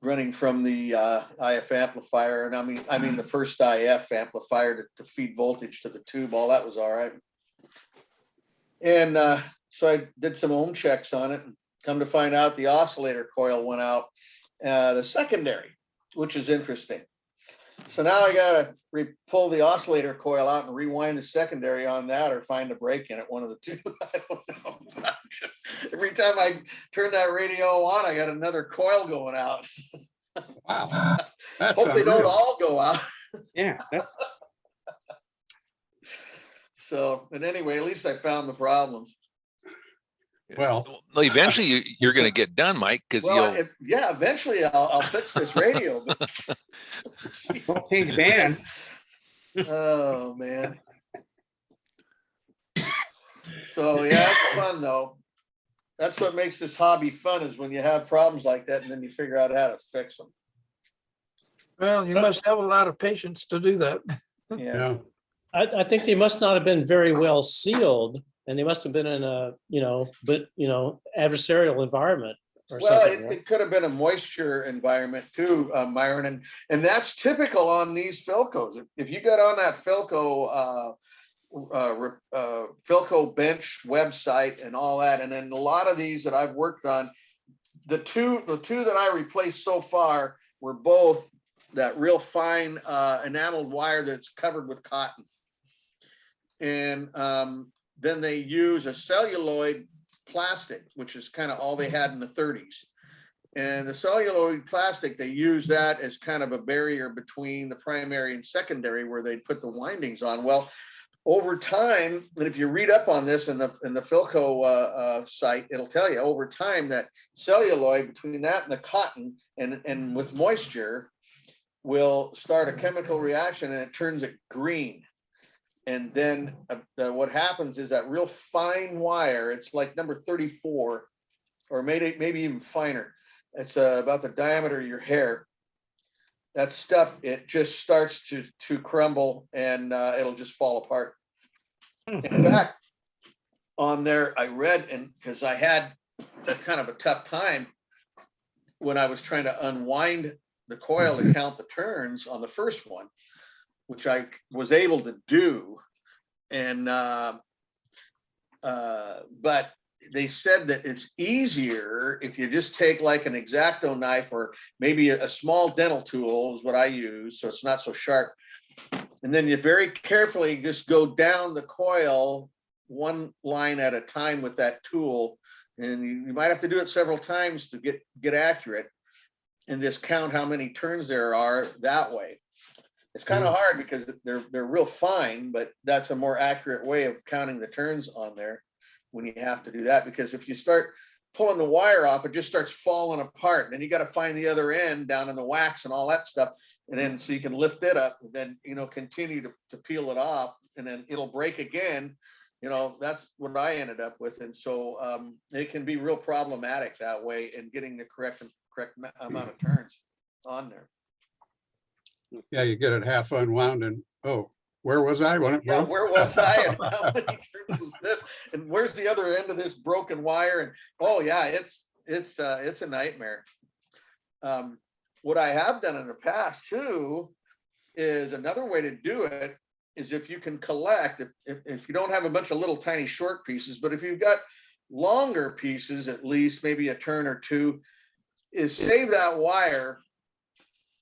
running from the IF amplifier, and I mean the first IF amplifier to feed voltage to the tube, all that was all right. And so I did some ohm checks on it, and come to find out the oscillator coil went out, the secondary, which is interesting. So now I gotta pull the oscillator coil out and rewind the secondary on that, or find a break in it, one of the two. I don't know. Every time I turn that radio on, I got another coil going out. Wow. That's Hope they don't unreal. all go out. Yeah, that's, So, but anyway, at least I found the problems. Well, Eventually you're going to get done, Mike, because Well, you'll. yeah, eventually I'll fix this radio. But don't change bands. oh man. So yeah, it's fun though. That's what makes this hobby fun, is when you have problems like that and then you figure out how to fix them. Well, you must have a lot of patience to do that. Yeah. yeah. I think they must not have been very well sealed, and they must have been in a, adversarial environment or Well, something. it could have been a moisture environment too, Myron, and that's typical on these Philcos. If you get on that Philco Philco bench website and all that, and then a lot of these that I've worked on, the two that I replaced so far were both that real fine enameled wire that's covered with cotton, and then they use a celluloid plastic, which is kind of all they had in the 30s. And the celluloid plastic, they use that as kind of a barrier between the primary and secondary, where they put the windings on. Well, over time, and if you read up on this in the Philco site, it'll tell you over time that celluloid, between that and the cotton and with moisture, will start a chemical reaction, and it turns it green. And then what happens is that real fine wire, it's like number 34, or maybe even finer. It's about the diameter of your hair. That stuff, it just starts to crumble, and it'll just fall apart. In fact, on there, I read, and because I had a kind of a tough time when I was trying to unwind the coil to count the turns on the first one, which I was able to do. And but they said that it's easier if you just take like an X-Acto knife, or maybe a small dental tool is what I use, so it's not so sharp. And then you very carefully just go down the coil one line at a time with that tool, and you might have to do it several times to get accurate, and just count how many turns there are that way. It's kind of hard because they're real fine, but that's a more accurate way of counting the turns on there when you have to do that. Because if you start pulling the wire off, it just starts falling apart. And then you got to find the other end down in the wax and all that stuff. And then so you can lift it up and then, continue to peel it off, and then it'll break again. That's what I ended up with. And so it can be real problematic that way in getting the correct amount of turns on there. Yeah, you get it half unwound and, oh, where was I when it Yeah, broke? where was I and how many turns was this? And where's the other end of this broken wire? And oh yeah, it's a nightmare. What I have done in the past too is another way to do it is if you can collect, if you don't have a bunch of little tiny short pieces, but if you've got longer pieces, at least maybe a turn or two, is save that wire.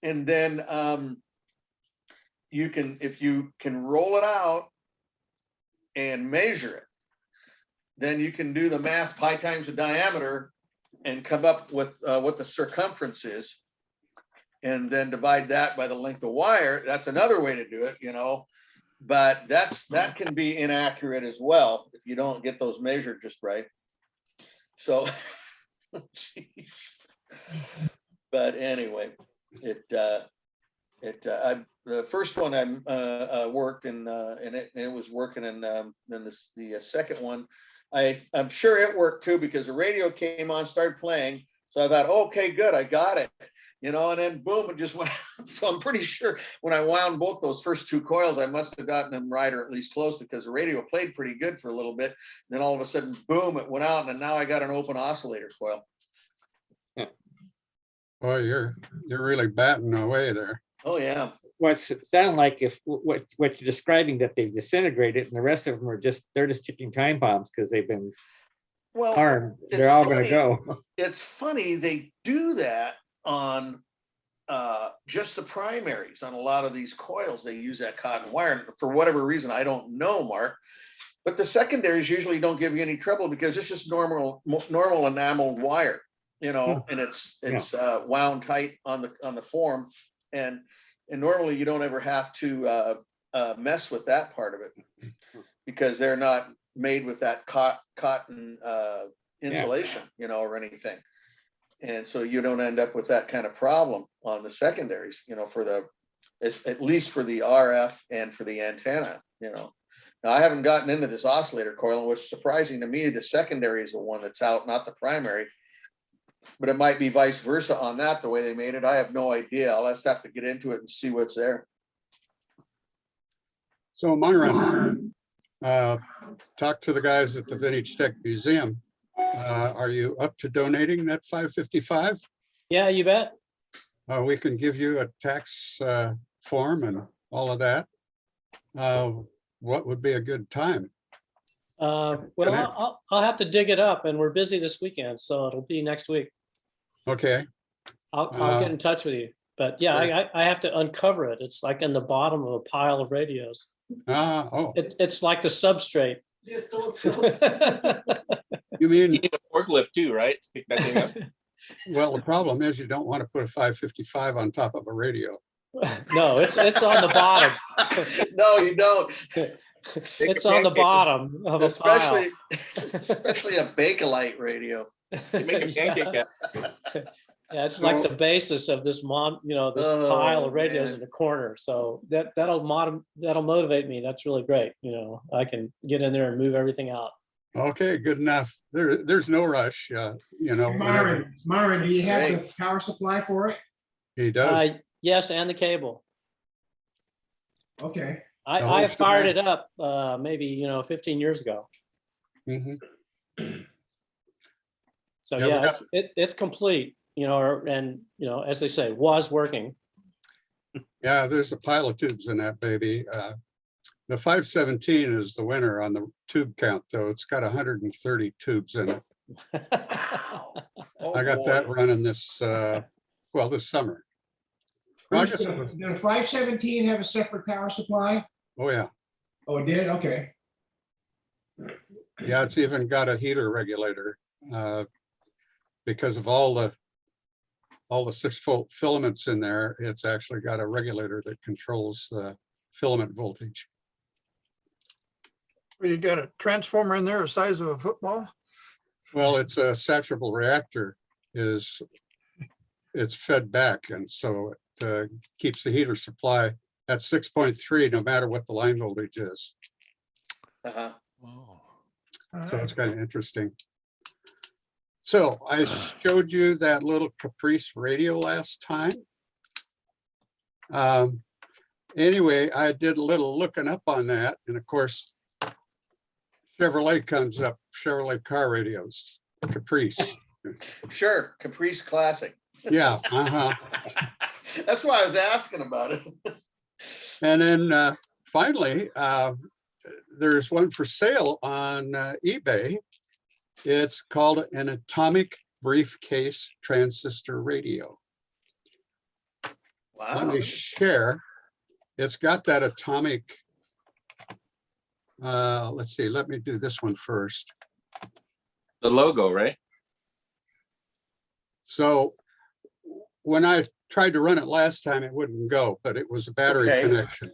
And then if you can roll it out and measure it, then you can do the math, pi times the diameter, and come up with what the circumference is, and then divide that by the length of wire. That's another way to do it, but that can be inaccurate as well if you don't get those measured just right. So, geez. But anyway, the first one I worked in, and it was working, and then the second one, I'm sure it worked too, because the radio came on, started playing. So I thought, okay, good, I got it, and then boom, it just went out. So I'm pretty sure when I wound both those first two coils, I must have gotten them right, or at least close, because the radio played pretty good for a little bit. Then all of a sudden, boom, it went out, and now I got an open oscillator coil. Boy, you're really batting away there. Oh yeah. What sound like if what you're describing, that they've disintegrated and the rest of them they're just ticking time bombs because they've been armed. They're all going to go. It's funny they do that on just the primaries. On a lot of these coils, they use that cotton wire for whatever reason. I don't know, Mark. But the secondaries usually don't give you any trouble because it's just normal enameled wire, and it's wound tight on the form, and normally you don't ever have to mess with that part of it because they're not made with that cotton insulation, or anything. And so you don't end up with that kind of problem on the secondaries, at least for the RF and for the antenna, Now, I haven't gotten into this oscillator coil, and what's surprising to me, the secondary is the one that's out, not the primary. But it might be vice versa on that, the way they made it. I have no idea. I'll just have to get into it and see what's there. So Myron, talk to the guys at the Vintage Tech Museum. Are you up to donating that $555? Yeah, you bet. We can give you a tax form and all of that. What would be a good time? Well, I'll have to dig it up, and we're busy this weekend, so it'll be next week. Okay. I'll get in touch with you. But yeah, I have to uncover it. It's like in the bottom of a pile of radios. It's like the substrate. You mean you need a forklift too, right? To pick that thing up. Well, the problem is you don't want to put a 555 on top of a radio. No, it's on the bottom. No, you don't. It's on the bottom of a pile. Especially a Bakelite radio. You make a pancake out. Yeah, it's like the basis of this pile of radios in the corner. So that'll motivate me. That's really great. I can get in there and move everything out. Okay, good enough. There's no rush. Myron, do you have the power supply for it? He does. Yes, and the cable. Okay. I fired it up maybe 15 years ago. Mm-hmm. So yeah, it's complete. As they say, was working. Yeah, there's a pile of tubes in that baby. The 517 is the winner on the tube count, though. It's got 130 tubes in it. I got that running this summer. Did the 517 have a separate power supply? Oh yeah. Oh, it did? Okay. Yeah, it's even got a heater regulator because of all all the 6-volt filaments in there, it's actually got a regulator that controls the filament voltage. You got a transformer in there the size of a football? Well, it's a saturable reactor it's fed back, and so it keeps the heater supply at 6.3 no matter what the line voltage is. Uh-huh. Oh. So it's kind of interesting. So I showed you that little Caprice radio last time. Anyway, I did a little looking up on that, and of course, Chevrolet comes up, Chevrolet car radios, Caprice. Sure, Caprice Classic. Yeah, uh-huh. That's why I was asking about it. And then finally, there's one for sale on eBay. It's called an atomic briefcase transistor radio. Let Wow. me share. It's got that atomic. Let's see, let me do this one first. The logo, right? So when I tried to run it last time, it wouldn't go, but it was a battery Okay. connection.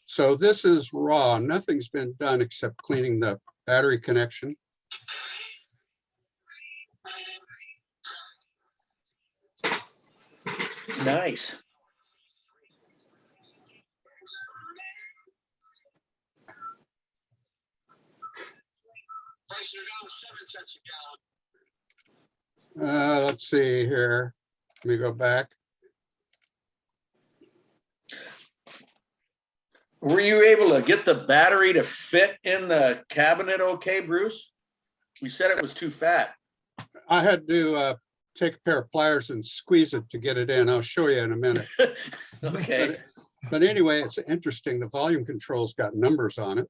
So this is raw. Nothing's been done except cleaning the battery connection. Nice. Let's see here. Let me go back. Were you able to get the battery to fit in the cabinet okay, Bruce? You said it was too fat. I had to take a pair of pliers and squeeze it to get it in. I'll show you in a minute. Okay. But anyway, it's interesting. The volume control's got numbers on it.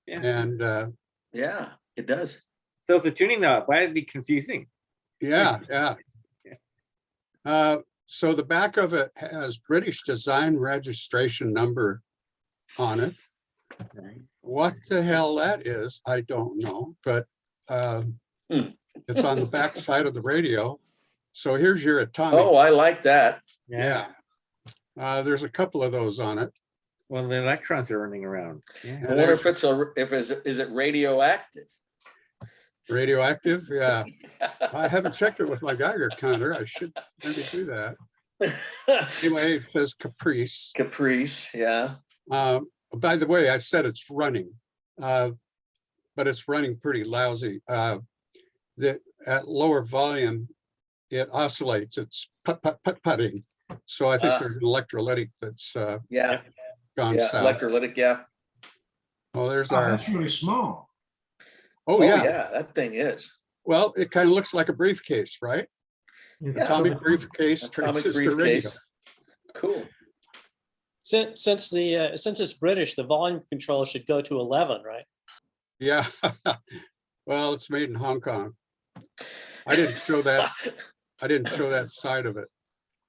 Yeah. And Yeah, it does. So it's a tuning knob. Why would it be confusing? yeah. So the back of it has British design registration number on it. What the hell that is, I don't know, but it's on the back side of the radio. So here's your atomic. Oh, I like that. Yeah. There's a couple of those on it. Well, the electrons are running around. Yeah. I wonder if is it radioactive? Radioactive, yeah. I haven't checked it with my Geiger counter. I should maybe do that. Anyway, it says Caprice. Caprice, yeah. By the way, I said it's running, but it's running pretty lousy. At lower volume, it oscillates. It's putting. So I think there's an electrolytic that's Yeah. gone Yeah, south. electrolytic, yeah. Well, there's Oh, our. that's really small. Oh Oh, yeah. yeah, that thing is. Well, it kind of looks like a briefcase, right? Yeah. Atomic briefcase, Atomic transistor radio. briefcase. Cool. Since it's British, the volume control should go to 11, right? Yeah. Well, it's made in Hong Kong. I didn't show that. I didn't show that side of it.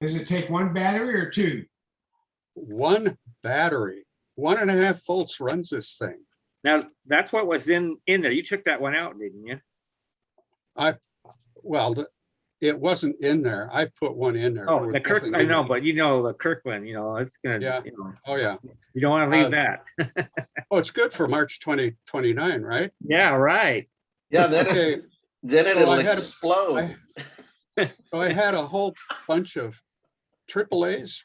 Does it take one battery or two? One battery, 1.5 volts runs this thing. Now, that's what was in there. You took that one out, didn't you? It wasn't in there. I put one in there. There Oh, was the Kirk, nothing I in know, it. but you know, the Kirkland, it's gonna, Yeah. Oh, yeah. you don't want to leave that. Oh, it's good for March 2029, right? Yeah, right. Yeah, then Okay. then So it'll I had explode. So I had a whole bunch of AAAs,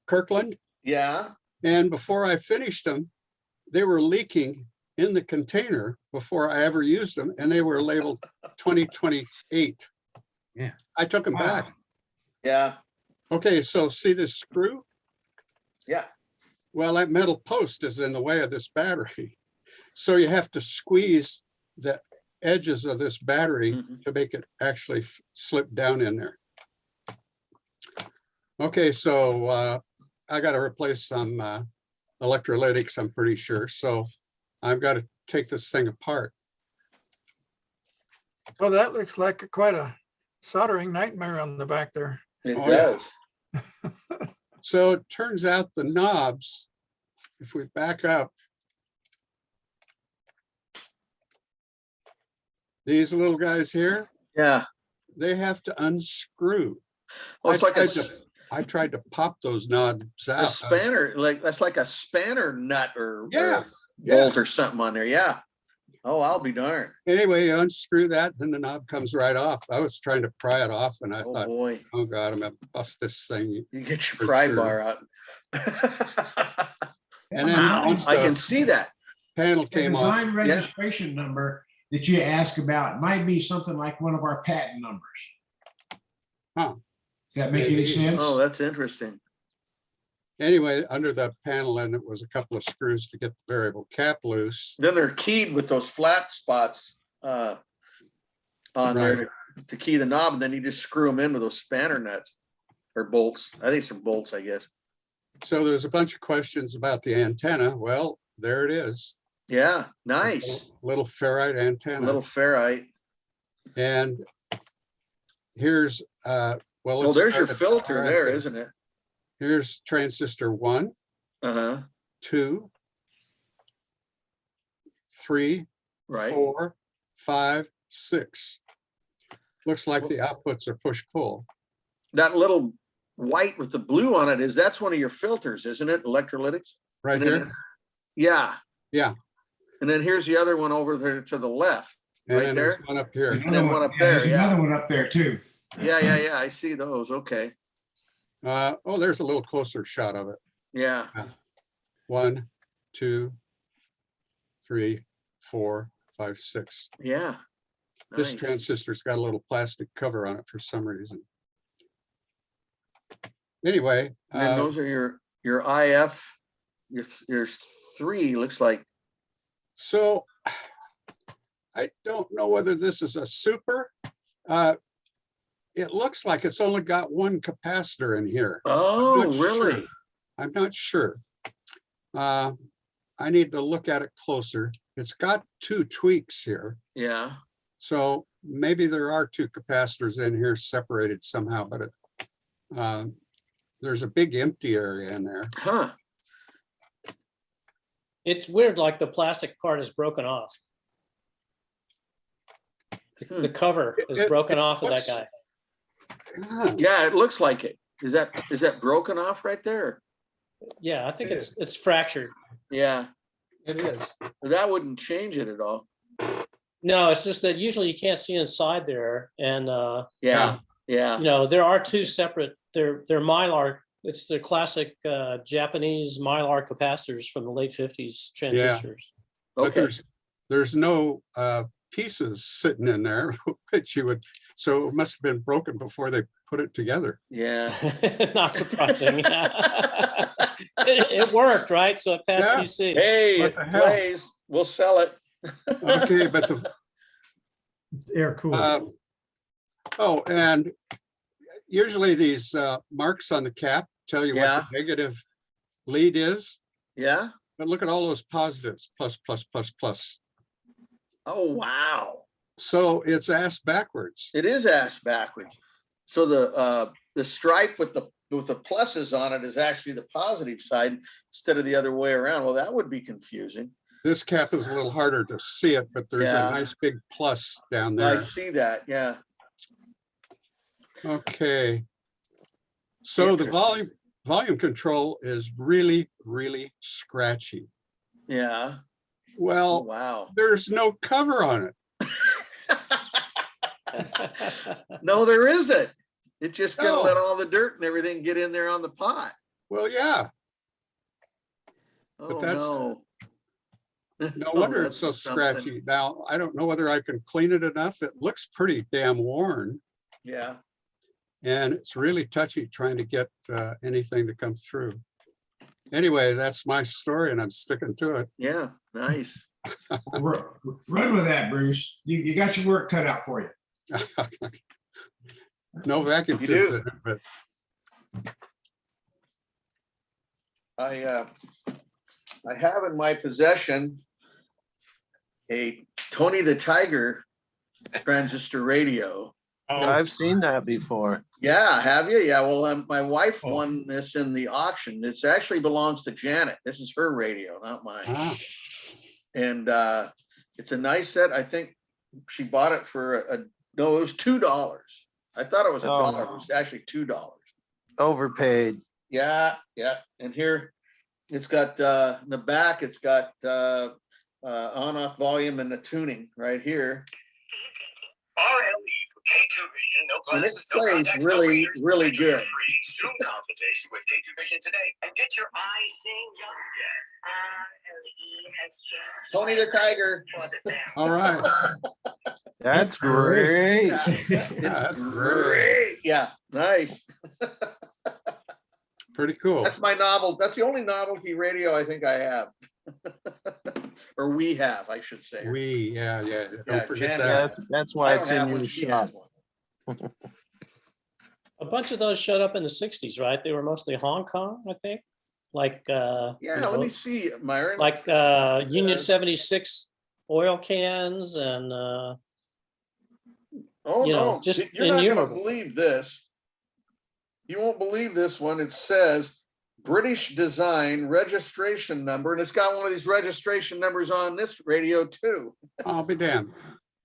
Kirkland, Yeah. and before I finished them, they were leaking in the container before I ever used them, and they were labeled 2028. Yeah. I took them back. Wow. Yeah. Okay, so see this screw? Yeah. Well, that metal post is in the way of this battery. So you have to squeeze the edges of this battery Mhm. to make it actually slip down in there. Okay, so I got to replace some electrolytics, I'm pretty sure. So I've got to take this thing apart. Well, that looks like quite a soldering nightmare on the back there. It Oh, yeah. does. So it turns out the knobs, if we back up, these little guys here, Yeah. they have to unscrew. Oh, it's like a, I tried to pop those knobs out. spanner, like that's like a spanner nut or Yeah, bolt or something on there. Yeah. Oh, I'll be darned. Anyway, you unscrew that, then the knob comes right off. I was trying to pry it off and I Oh thought, boy, oh God, I'm gonna bust this thing. you get your For pry sure. bar out. And then once I can the see that. panel The came off, design registration number that you ask about might be something like one of our patent numbers. Huh. Does that make any Maybe. sense? Oh, that's interesting. anyway, under the panel, and it was a couple of screws to get the variable cap loose. Then they're keyed with those flat spots on there to key the knob, and then you just screw them in with those spanner nuts or bolts. I think some bolts, I guess. So there's a bunch of questions about the antenna. Well, there it is. Yeah, nice. Little ferrite antenna. Little ferrite. And here's well, Oh, there's your filter there, isn't it? Here's transistor 1, 2, 3, Right. 4, 5, 6. Looks like the outputs are push-pull. That little white with the blue on it that's one of your filters, isn't it? Electrolytics. Right And then- here? Yeah. Yeah. And then here's the other one over there to the left. And right then there. there's one up here. And then one up there. There's Yeah. another one up there too. Yeah. I see those. Okay. Oh, there's a little closer shot of it. Yeah. 1, 2, 3, 4, 5, 6. Yeah. This Nice. transistor's got a little plastic cover on it for some reason. Anyway, And then those are your IF, your 3 looks like. so I don't know whether this is a super. It looks like it's only got one capacitor in here. Oh, I'm not really? sure. I'm not sure. I need to look at it closer. It's got 2 tweaks here. Yeah. So maybe there are 2 capacitors in here separated somehow, but there's a big empty area in there. Huh. It's weird, like the plastic part is broken off. The cover is broken off of that guy. Yeah, it looks like it. Is that broken off right there? Yeah, I think it's fractured. Yeah. It is. That wouldn't change it at all. No, it's just that usually you can't see inside there, and Yeah. you know, there are 2 separate. They're Mylar. It's the classic Japanese Mylar capacitors from the late 50s transistors. But there's no pieces sitting in there, which you would, so it must have been broken before they put it together. Yeah. Not surprising. It worked, right? So it passed QC. Hey, What it the hell? plays. We'll sell it. Okay, but the Air cool. oh, and usually these marks on the cap tell you what the negative lead is. Yeah. But look at all those positives, plus, plus, plus, plus. Oh, wow. So it's ass backwards. It is ass backwards. So the stripe with the pluses on it is actually the positive side instead of the other way around. Well, that would be confusing. This cap is a little harder to see it, but there's a nice big plus down I there. see that. Yeah. Okay. So the volume control is really, really scratchy. Yeah. Well, wow. There's no cover on it. No, there isn't. It's just gonna let all the dirt and everything get in there on the pot. Well, yeah. Oh, that's no. No Oh, wonder that's it's so something. scratchy. Now, I don't know whether I can clean it enough. It looks pretty damn worn. Yeah. And it's really touchy trying to get anything to come through. Anyway, that's my story and I'm sticking to it. Yeah. Nice. Run with that, Bruce. You got your work cut out for you. No vacuum You tube do. in it, but I have in my possession a Tony the Tiger transistor radio. I've seen that before. Yeah, have you? Yeah, well, my wife won this in the auction. This actually belongs to Janet. This is her radio, not mine. And it's a nice set. I think she bought it for No, it was $2. I thought it was Oh. $1. It was actually $2. Overpaid. Yeah, yeah. And here it's got in the back, it's got on off volume and the tuning right here. And it plays really, really good. Tony the Tiger. All right. That's great. Yeah, it's great. Yeah, nice. Pretty cool. That's my novel. That's the only novelty radio I think I have. Or we have, I should say. Yeah. Yeah, Don't forget Jen that. has- That's I why don't it's in have your one, she shop. has one. A bunch of those showed up in the 60s, right? They were mostly Hong Kong, I think. Like Yeah, let me see, Myron. like Union 76 oil cans and Oh, you know, no, just you're not gonna innumerable. believe this. You won't believe this one. It says British design registration number, and it's got one of these registration numbers on this radio too. I'll be damned.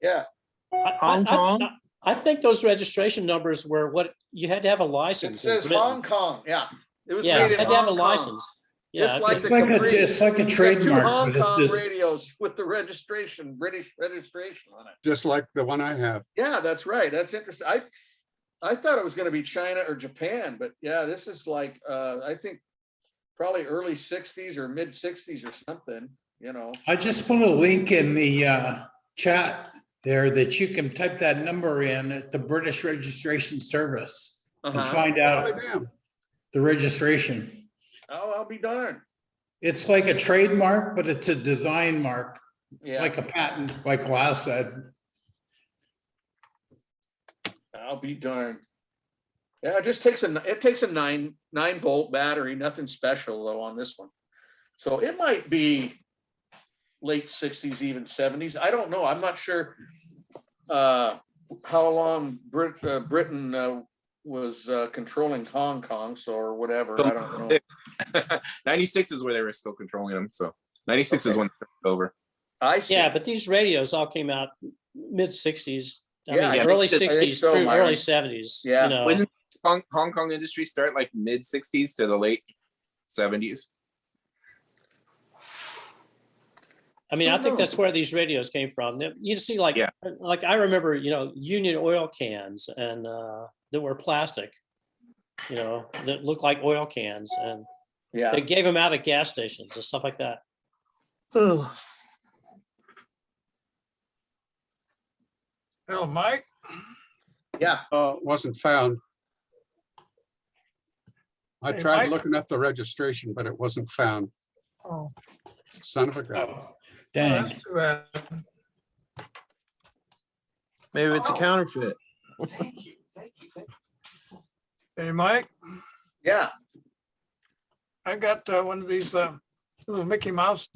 Yeah, Hong Kong? I think those registration numbers were what you had to have a it license. in says Britain. Hong Kong. Yeah, it was Yeah, made you in had to have a Hong Kong. license. Yeah, Just like it's the Caprice. it's like a It's got two trademark, Hong but it's Kong just- radios with the registration, British registration on it. Just like the one I have. Yeah, that's right. That's interesting. I thought it was gonna be China or Japan, but yeah, this is like, I think probably early 60s or mid 60s or something, you know. I just put a link in the chat there that you can type that number in at the British Registration Service and Uh-huh. find I'll be out damned. the registration. Oh, I'll be darned. It's like a trademark, but it's a design mark, Yeah, like a patent, like Lyle said. I'll be darned. Yeah, it just takes a 9 volt battery, nothing special though on this one. So it might be late 60s, even 70s. I don't know. I'm not sure how long Britain was controlling Hong Kong, so or whatever. I don't know. 96 is where they were still controlling them. So 96 is Okay. when it took over. I see. Yeah, but these radios all came out mid 60s. I Yeah, mean, I early think 60s so, through Myron. early 70s. Yeah. You know, When did Hong Kong industry start? Like mid 60s to the late 70s. I mean, I Who think that's knows? where these radios came from. You see, like, Yeah. like I remember, you know, Union oil cans and that were plastic, you know, that looked like oil cans, and Yeah. they gave them out at gas stations and stuff like that. Ugh. Oh, Mike, Yeah. Wasn't found. I Hey, tried Mike? looking up the registration, but it wasn't found. oh, Son of a gun. Oh, that's dang. too bad. Maybe it's a counterfeit. Hey, Mike, Yeah. I got one of these little Mickey Mouse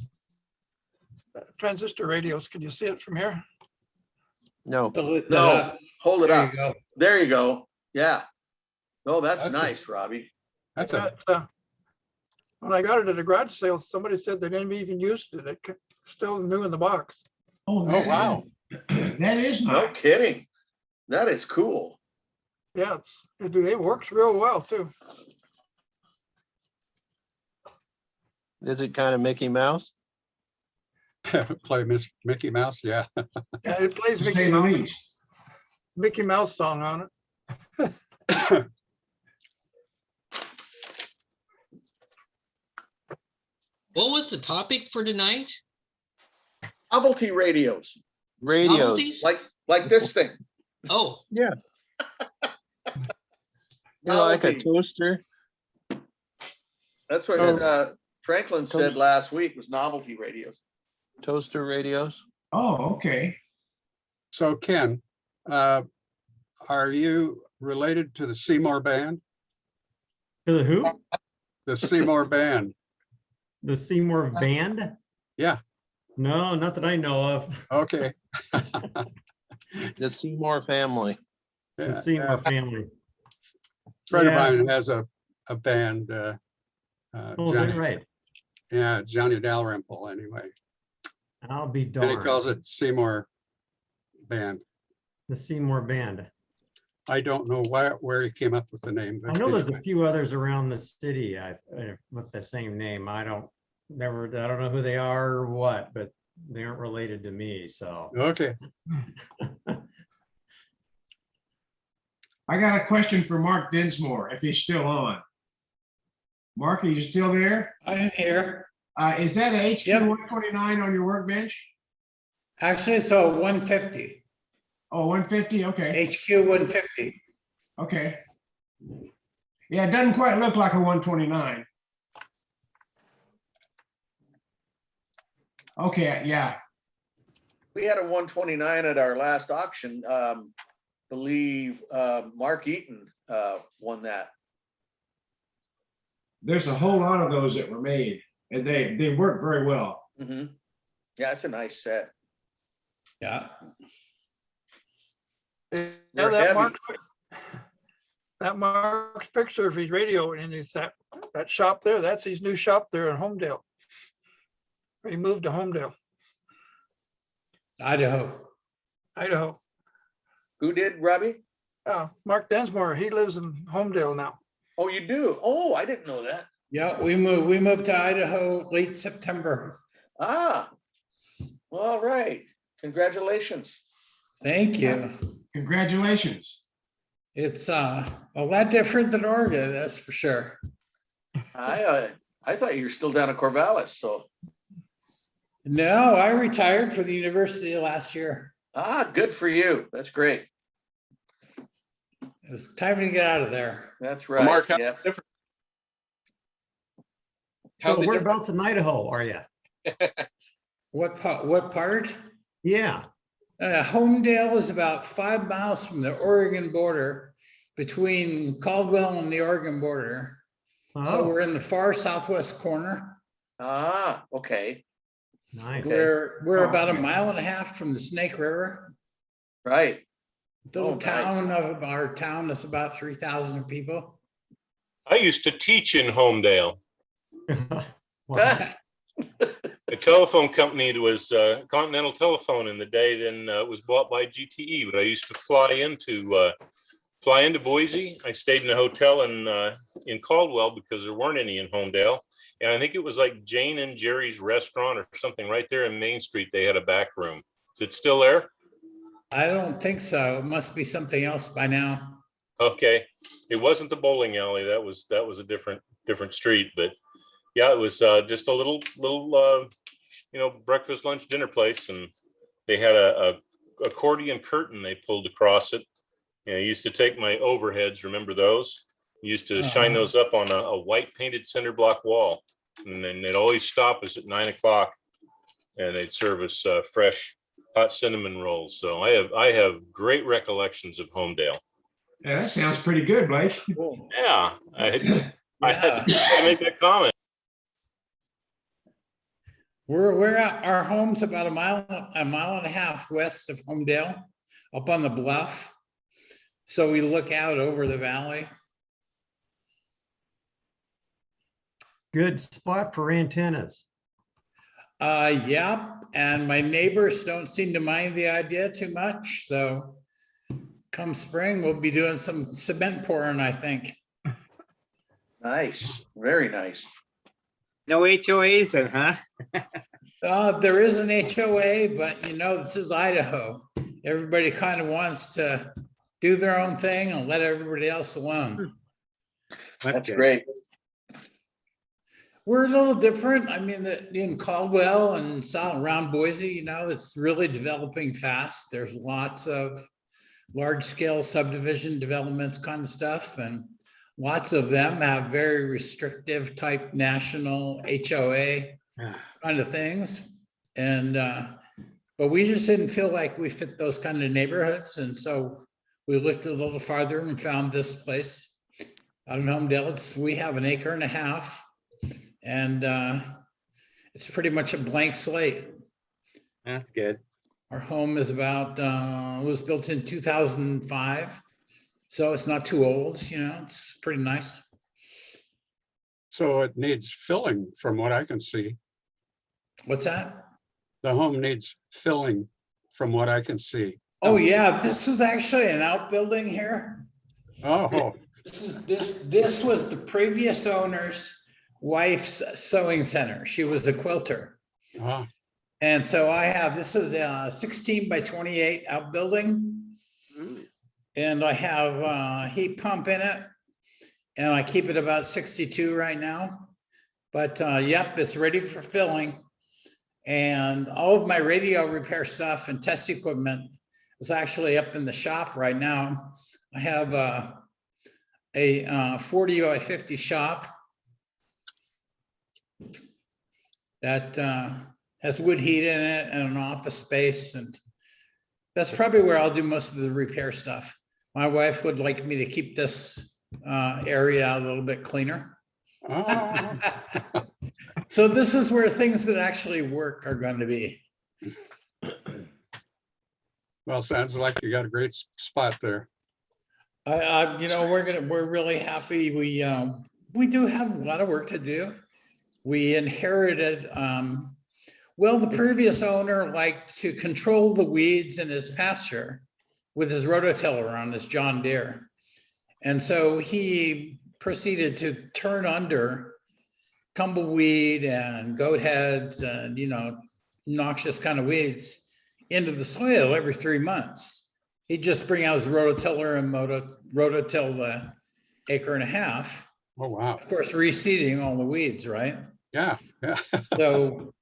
transistor radios. Can you see it from here? No. No, hold it There up. you go. There you go. Yeah. Oh, that's That's a- nice, Robbie. That's a, When I got it at a garage sale, somebody said they didn't even used it. It's still new in the box. Oh, oh, wow. That is No nice. kidding. That is cool. Yeah, it works real well too. Is it kind of Mickey Mouse? Play Mickey Mouse, yeah. Yeah, it plays To say Mickey the Mouse, least. Mickey Mouse song on it. What was the topic for tonight? Novelty radios, Radios. Novelties? like this thing. Oh, You know, like a Novelties. toaster. That's what Franklin said last week was novelty radios. Toaster radios. Oh, okay. So Ken, are you related to the Seymour Band? To the who? The Seymour Band? The Seymour Band? Yeah. No, not that I know of. Okay. The Seymour family. The Yeah, Seymour family. friend of Yeah. mine has a band. Oh, is Johnny, that right? yeah, Johnny Dalrymple anyway. I'll be And he darned. calls it Seymour Band. the Seymour Band. I don't know where he came up with the name. I but know there's a anyway. few others around the city with the same name. I don't know who they are or what, but they aren't related to me, so. Okay. I got a question for Mark Dinsmore, if he's still on. Mark, are you still there? I'm here. Is that a HQ Yep. 129 on your workbench? Actually, it's a 150, Oh, 150, okay, HQ 150. okay. Yeah, it doesn't quite look like a 129. Okay, yeah, We had a 129 at our last auction. Believe Mark Eaton won that. there's a whole lot of those that were made, and they work very well. Mhm. Yeah, it's a nice set. Yeah. Yeah, They're that heavy. Mark's picture of his radio and it's that shop there, that's his new shop there in Homedale. He moved to Homedale, Idaho. Idaho. Who did, Robbie? Mark Densmore, he lives in Homedale now. Oh, you do? Oh, I didn't know that. Yeah, we moved to Idaho late September. Ah, all right. Congratulations. Thank you. Congratulations. It's a lot different than Oregon, that's for sure. I thought you were still down at Corvallis, so. No, I retired for the university last year. Good for you. That's great. It was time to get out of there. That's right. Mark, how's Yeah. it different? So How's it different? whereabouts in Idaho are you? What part? Yeah. Homedale is about 5 miles from the Oregon border, between Caldwell and the Oregon border. So Oh, we're in the far southwest corner. Okay. nice. We're about a okay. mile and a half from the Snake River. Right. Little Oh, town nice. of our town is about 3,000 people. I used to teach in Homedale. Wow. A telephone company that was Continental Telephone in the day, then it was bought by GTE, but I used to fly into Boise. I stayed in a hotel in Caldwell because there weren't any in Homedale. And I think it was like Jane and Jerry's restaurant or something right there in Main Street. They had a back room. Is it still there? I don't think so. It must be something else by now. Okay. It wasn't the bowling alley. That was a different street, but yeah, it was just a little breakfast, lunch, dinner place. And they had a accordion curtain they pulled across it. I used to take my overheads. Remember those? Used to shine those up on a white painted cinder block wall. And then they'd always stop us at 9 o'clock and they'd serve us fresh hot cinnamon rolls. So I have great recollections of Homedale. Yeah, that sounds pretty good, Blake. Yeah, I had to make that comment. We're at our home's about a mile and a half west of Homedale, up on the bluff. So we look out over the valley. Good spot for antennas. Yeah, and my neighbors don't seem to mind the idea too much. So come spring, we'll be doing some cement pouring, I think. Nice. Very nice. No HOAs then, huh? There is an HOA, but this is Idaho. Everybody kind of wants to do their own thing and let everybody else alone. That's great. We're a little different. I mean, in Caldwell and south around Boise, it's really developing fast. There's lots of large scale subdivision developments kind of stuff. And lots of them have very restrictive type national HOA kind of things. And, but we just didn't feel like we fit those kind of neighborhoods. And so we looked a little farther and found this place out in Homedale. We have 1.5 acres. And it's pretty much a blank slate. That's good. Our home is was built in 2005. So it's not too old, it's pretty nice. So it needs filling from what I can see. What's that? The home needs filling from what I can see. Oh, yeah, this is actually an outbuilding here. Oh, This was the previous owner's wife's sewing center. She was a quilter. ah, And so I have, this is a 16 by 28 outbuilding. And I have a heat pump in it. And I keep it about 62 right now. But yep, it's ready for filling. And all of my radio repair stuff and test equipment is actually up in the shop right now. I have a 40 by 50 shop that has wood heat in it and an office space. And that's probably where I'll do most of the repair stuff. My wife would like me to keep this area a little bit cleaner. oh. So this is where things that actually work are going to be. Well, sounds like you got a great spot there. You know, we're really happy. We do have a lot of work to do. We inherited, well, the previous owner liked to control the weeds in his pasture with his rototiller on his John Deere. And so he proceeded to turn under tumbleweed and goat heads and, you know, noxious kind of weeds into the soil every 3 months. He'd just bring out his rototiller and rototill the acre and a half. Oh, wow. Of course, reseeding all the weeds, right? Yeah, yeah. So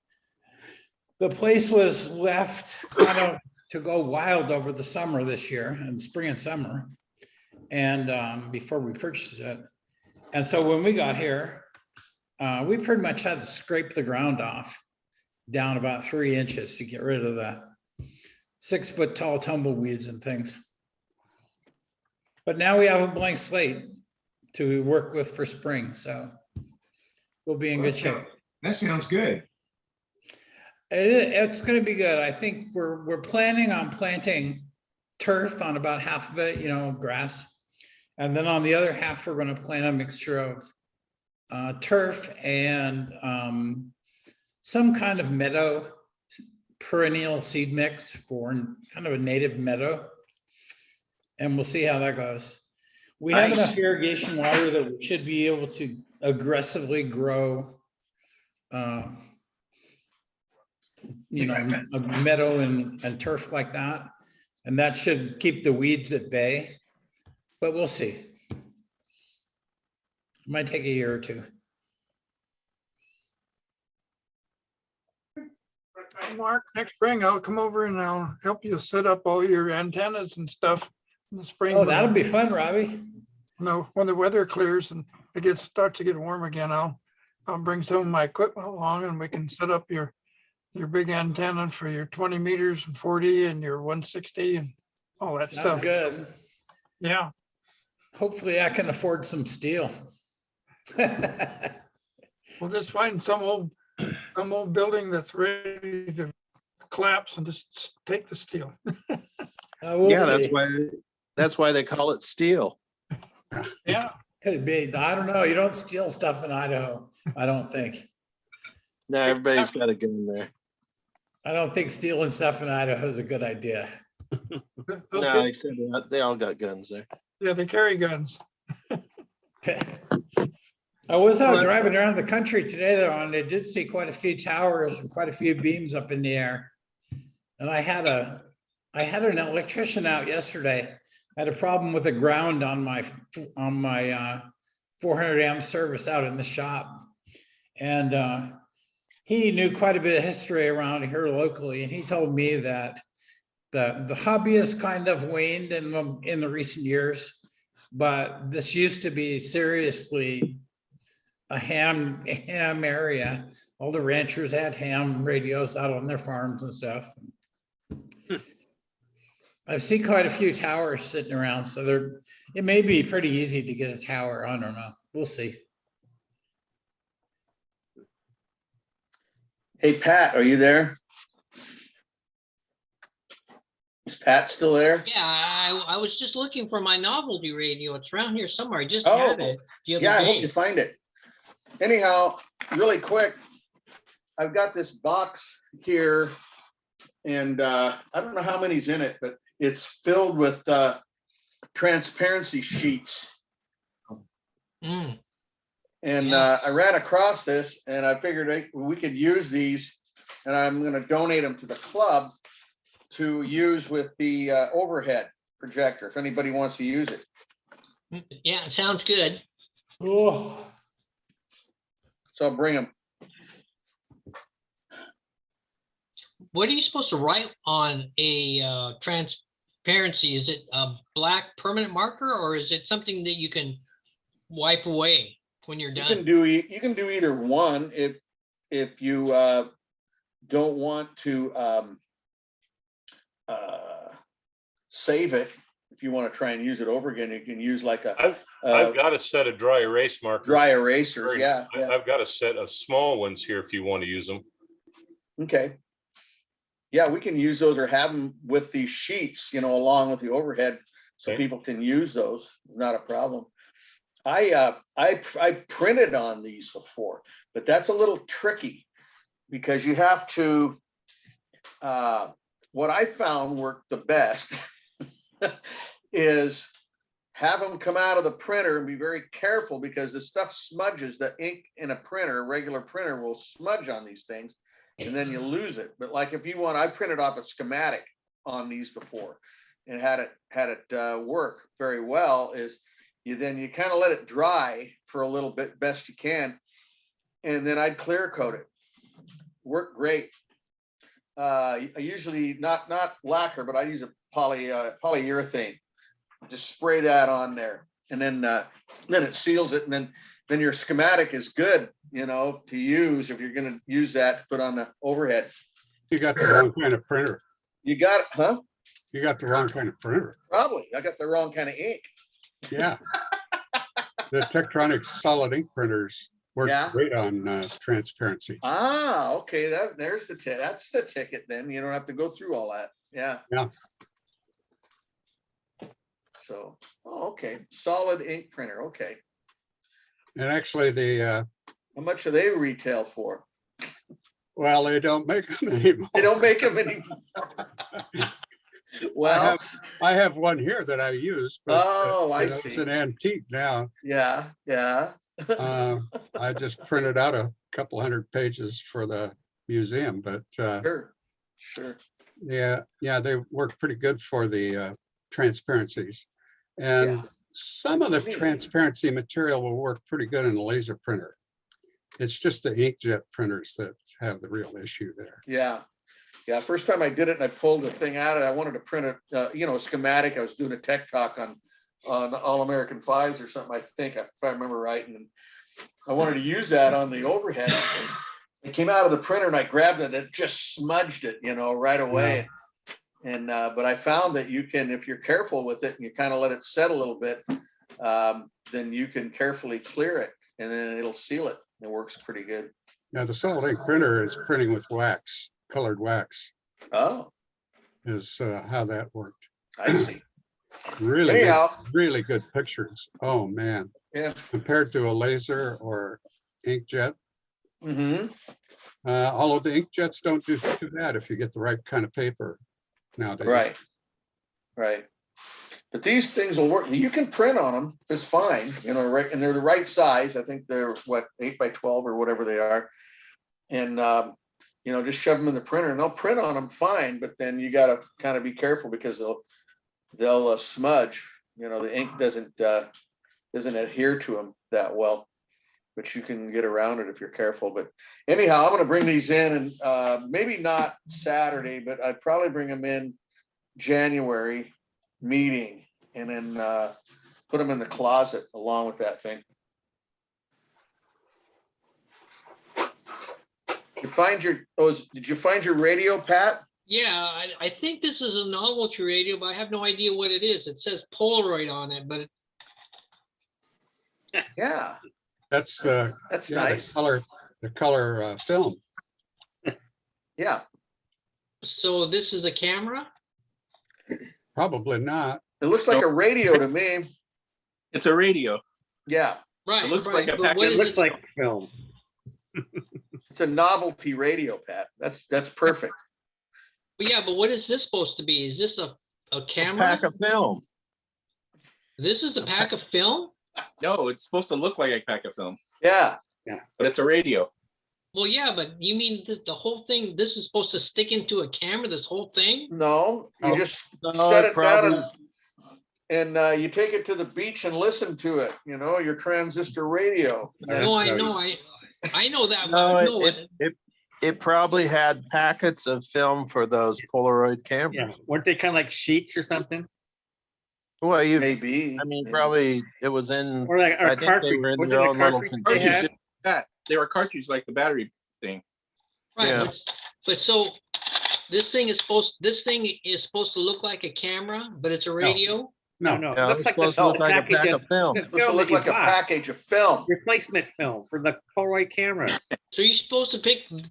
the place was left kind of to go wild over the summer this year, and spring and summer, and before we purchased it. And so when we got here, we pretty much had to scrape the ground off down about 3 inches to get rid of the 6 foot tall tumbleweeds and things. But now we have a blank slate to work with for spring, so we'll be in good shape. That sounds good. It's going to be good. I think we're planning on planting turf on about half of it, you know, grass. And then on the other half, we're going to plant a mixture of turf and some kind of meadow perennial seed mix for kind of a native meadow. And we'll see how that goes. We have enough irrigation water that we should be able to aggressively grow you know, a meadow and turf like that. And that should keep the weeds at bay, but we'll see. It might take a year or two. Mark, next spring I'll come over and I'll help you set up all your antennas and stuff in the spring. Oh, that'll be fun, Robbie. No, when the weather clears and it starts to get warm again, I'll bring some of my equipment along and we can set up your big antenna for your 20 meters and 40 and your 160 and all that Sounds stuff. good. Yeah. Hopefully I can afford some steel. We'll just find some old building that's ready to collapse and just take the steel. We'll Yeah, see. that's why they call it steel. Yeah. Could be. I don't know. You don't steal stuff in Idaho, I don't think. Now everybody's got a gun there. I don't think stealing stuff in Idaho is a good idea. No, except they all got guns there. Yeah, they carry guns. I was out Well, that's driving around the country today though, and I did see quite a few towers and quite a few beams up in the air. And I had an electrician out yesterday. I had a problem with the ground on my 400 amp service out in the shop. And he knew quite a bit of history around here locally. And he told me that the hobby has kind of waned in the recent years, but this used to be seriously a ham area. All the ranchers had ham radios out on their farms and stuff. I've seen quite a few towers sitting around, so it may be pretty easy to get a tower. I don't know. We'll see. Hey, Pat, are you there? Is Pat still there? Yeah, I was just looking for my novelty radio. It's around here somewhere. I just Oh, had it the other yeah, I hope day. you find it. Anyhow, really quick, I've got this box here and I don't know how many's in it, but it's filled with transparency sheets. Mm. And I ran across this and I figured we could use these, and I'm going to donate them to the club to use with the overhead projector if anybody wants to use it. Yeah, it sounds good. Oh. So I'll bring them. What are you supposed to write on a transparency? Is it a black permanent marker, or is it something that you can wipe away when you're You done? can do either one if you don't want to save it. If you want to try and use it over again, you can use like I've got a set of dry erase markers. dry erasers. Very- Yeah. I've got a set of small ones here if you want to use them. Okay. Yeah, we can use those or have them with these sheets, along with the overhead, so Okay. people can use those. Not a problem. I've printed on these before, but that's a little tricky because you have to. What I found worked the best is have them come out of the printer and be very careful because the stuff smudges. The ink in a printer, a regular printer, will smudge on these things, and then you lose it. But like if you want, I printed off a schematic on these before and had it work very well. Is you kind of let it dry for a little bit, best you can, and then I'd clear coat it. Worked great. I usually not lacquer, but I use a polyurethane. Just spray that on there, and then it seals it, and then your schematic is good, to use if you're going to use that to put on the overhead. You got the wrong kind of printer. You got it, huh? You got the wrong kind of printer. Probably. I got the wrong kind of ink. Yeah. The Tektronix solid ink printers work Yeah. great on transparencies. Ah, okay. There's that's the ticket. Then you don't have to go through all that. Yeah. Yeah. So, okay. Solid ink printer. Okay. And actually How much do they retail for? well, they don't make them anymore. They don't make them anymore. Well, I have one here that I use, but I it's see. an antique now. Yeah. I just printed out a couple hundred pages for the museum, but Sure. yeah, they work pretty good for the transparencies. And some of the transparency material will work pretty good in a laser printer. It's just the inkjet printers that have the real issue there. Yeah. First time I did it and I pulled the thing out, I wanted to print a schematic. I was doing a tech talk on All American Fives or something, I think, if I remember right. And I wanted to use that on the overhead. It came out of the printer and I grabbed it and it just smudged it, right away. And but I found that you can, if you're careful with it and you kind of let it set a little bit, then you can carefully clear it and then it'll seal it. It works pretty good. Now the solid ink printer is printing with wax, colored wax. Oh, is how that worked. I see. Really good pictures. Oh man. Yeah. Compared to a laser or inkjet. Mm-hmm. Although the inkjets don't do too bad if you get the right kind of paper nowadays. Right. But these things will work. You can print on them. It's fine, right? And they're the right size. I think they're 8 by 12 or whatever they are. And just shove them in the printer and they'll print on them fine. But then you got to kind of be careful because they'll smudge. The ink doesn't adhere to them that well. But you can get around it if you're careful. But anyhow, I'm going to bring these in and maybe not Saturday, but I'd probably bring them in January meeting and then put them in the closet along with that thing. Did you find your radio, Pat? Yeah, I think this is a novelty radio, but I have no idea what it is. It says Polaroid on it, but yeah. That's nice. The color film. Yeah. So this is a camera? Probably not. It looks like a radio to me. It's a radio. Yeah. Right. It looks right. like a But packet. what It is looks it? like film. It's a novelty radio, Pat. That's perfect. Yeah, but what is this supposed to be? Is this a A A camera? pack of film. This is a pack of film? No, it's supposed to look like a pack of film, Yeah, but it's a radio. Well, yeah, but you mean this, the whole thing, this is supposed to stick into a camera, this whole thing? no, you Oh. just No, set it it down probably- and you take it to the beach and listen to it, you know, your transistor radio. No, I know, I know that. No, I know it probably had packets of film for those Polaroid Yeah, cameras. weren't they kind of like sheets or something? Well, you, Maybe. I mean, maybe. probably it was in, Or like, I or think they cartridge, were in was it their a own little cartridge they Cartridges, had? just that. They were cartridges like the battery thing. Right, Yeah. but so this thing is supposed to look like a camera, but it's a radio? No, No, no, it Yeah, it looks was like supposed the to look like a package pack of film. the Supposed to film look that you like a bought. package of film. Replacement film for the Polaroid cameras. So you're supposed to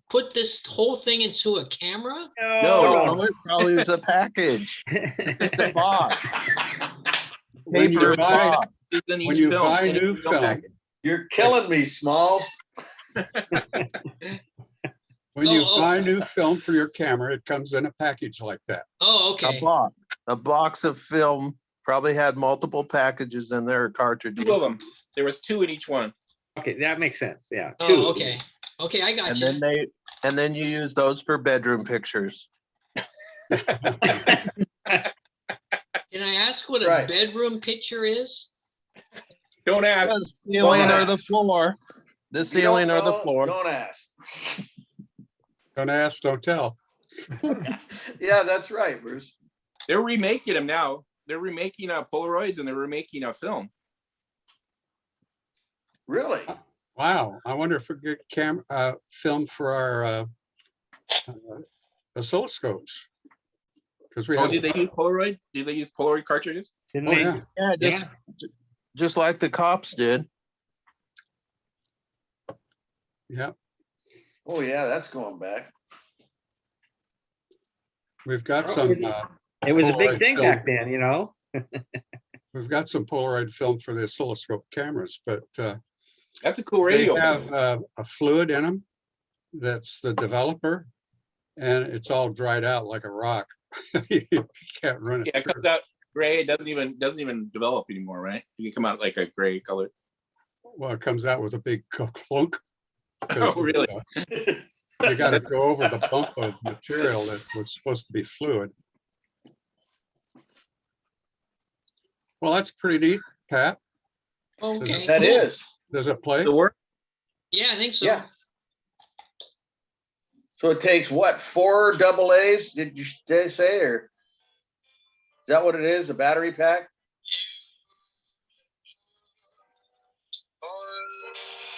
put this whole thing into a camera? No, it probably was a package. The box. When you Paper buy, box. In when each you film, buy in each new film, package. You're killing me, Smalls. when you Oh, buy new film for your camera, it comes in a package like that. Oh, A okay. box. A box of film probably had multiple packages in there, or cartridges. 2 of them. There was 2 in each one. Okay, that makes sense, yeah. Oh, Two. okay. Okay, I got And you. then you use those for bedroom pictures. Can I ask what a Right. bedroom picture is? Don't ask. The ceiling or ask. the floor. The You ceiling don't or the know, floor. Don't ask. Don't ask, don't tell. Yeah, that's right, Bruce. They're remaking them now. They're remaking Polaroids and they're remaking film. Really? Wow, I wonder if we get film for our oscilloscopes. Because we Oh, have, did they use Polaroid? Did they use Polaroid cartridges? Didn't oh they? yeah, Yeah, just like the cops did. yeah, Oh, yeah, that's going back. we've got Oh, some, It was a big Polaroid thing film. back then, you know? we've got some Polaroid film for the oscilloscope cameras, but That's a cool they radio. have a fluid in them. That's the developer, and it's all dried out like a rock. You can't run Yeah, it it through. comes out gray. It doesn't even develop anymore, right? You can come out like a gray color. Well, it comes out with a big clunk. Oh, really? You got to go over the bump of material that was supposed to be fluid. Well, that's pretty neat, Pat. Okay. That cool. is. Does it play? The work. Yeah, I think so. Yeah. So it takes what, 4 AA's, did you say, or is that what it is, a battery pack?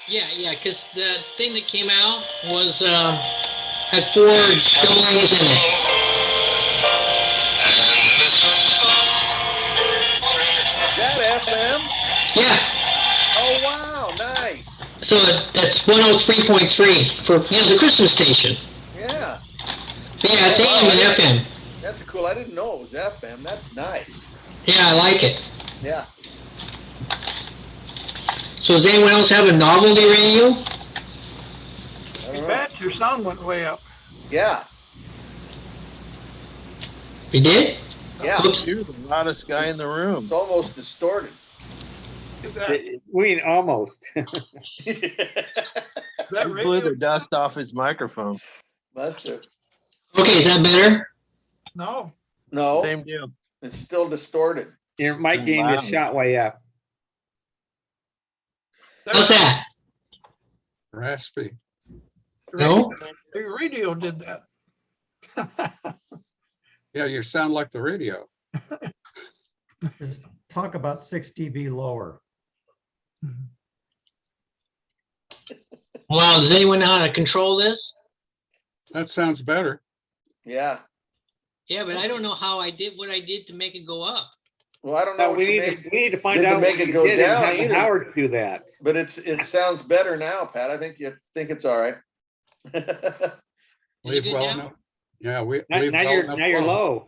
Yeah, because the thing that came out was had 4 AA's in it. Is that FM? Yeah, Oh, wow, nice. so that's 103.3 for the Christmas station. Yeah, But yeah, it's AM and FM. that's cool. I didn't know it was FM. That's nice. Yeah, I like it. Yeah. So does anyone else have a novelty radio? I Hey, don't know. Pat, your sound went way up. Yeah, You did? yeah. Oops. You're the loudest guy in the room. It's almost distorted. We mean almost. That He blew radio, the dust off his microphone. Must have. Okay, is that better? no, No, Same deal. it's still distorted. Your mic game is Wow. shot way up. How's that? Raspy. No? the radio did that. Yeah, you sound like the radio. Just talk about 6 dB lower. Wow, does anyone know how to control this? That sounds better. Yeah. Yeah, but I don't know how I did what I did to make it go up. Well, I don't know No, what we you need made, to, we need to find did to out make what it you go did and down have either. Howard do that. but it sounds better now, Pat. I think it's all right. Is it Leave good well now? enough. Yeah, we. Now, leave now well you're enough now you're alone.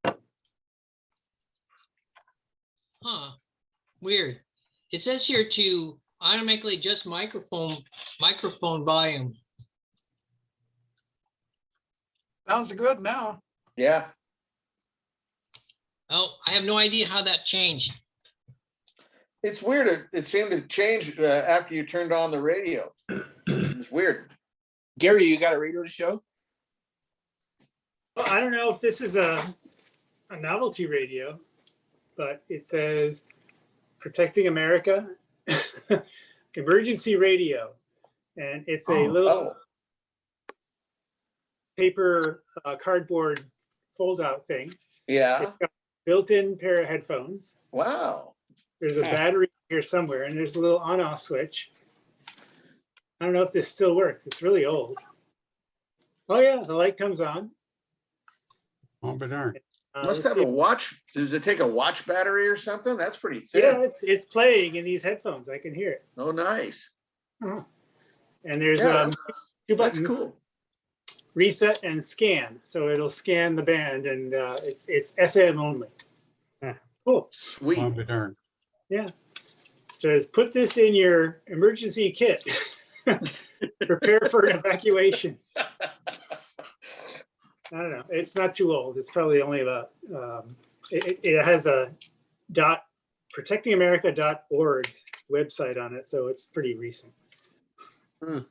low. Huh. Weird. It says here to automatically adjust microphone volume. Sounds good now. Yeah. Oh, I have no idea how that changed. It's weird. It seemed to change after you turned on the radio. It's weird. Gary, you got a radio to show? Well, I don't know if this is a novelty radio, but it says Protecting America emergency radio. And it's a little paper cardboard fold out thing. Yeah. It's got a built-in pair of headphones. Wow. There's a battery here somewhere and there's a little on-off switch. I don't know if this still works. It's really old. Oh yeah, the light comes on. Oh, but darn. Must have a watch. Does it take a watch battery or something? That's pretty thin. Yeah, it's playing in these headphones. I can hear it. Oh, nice. And there's Yeah, two that's buttons, cool. reset and scan. So it'll scan the band and it's FM only. Cool. Sweet. Oh, but darn. Yeah. It says, put this in your emergency kit. Prepare for an evacuation. I don't know. It's not too old. It's probably only about, it has a protectingamerica.org website on it. So it's pretty recent. But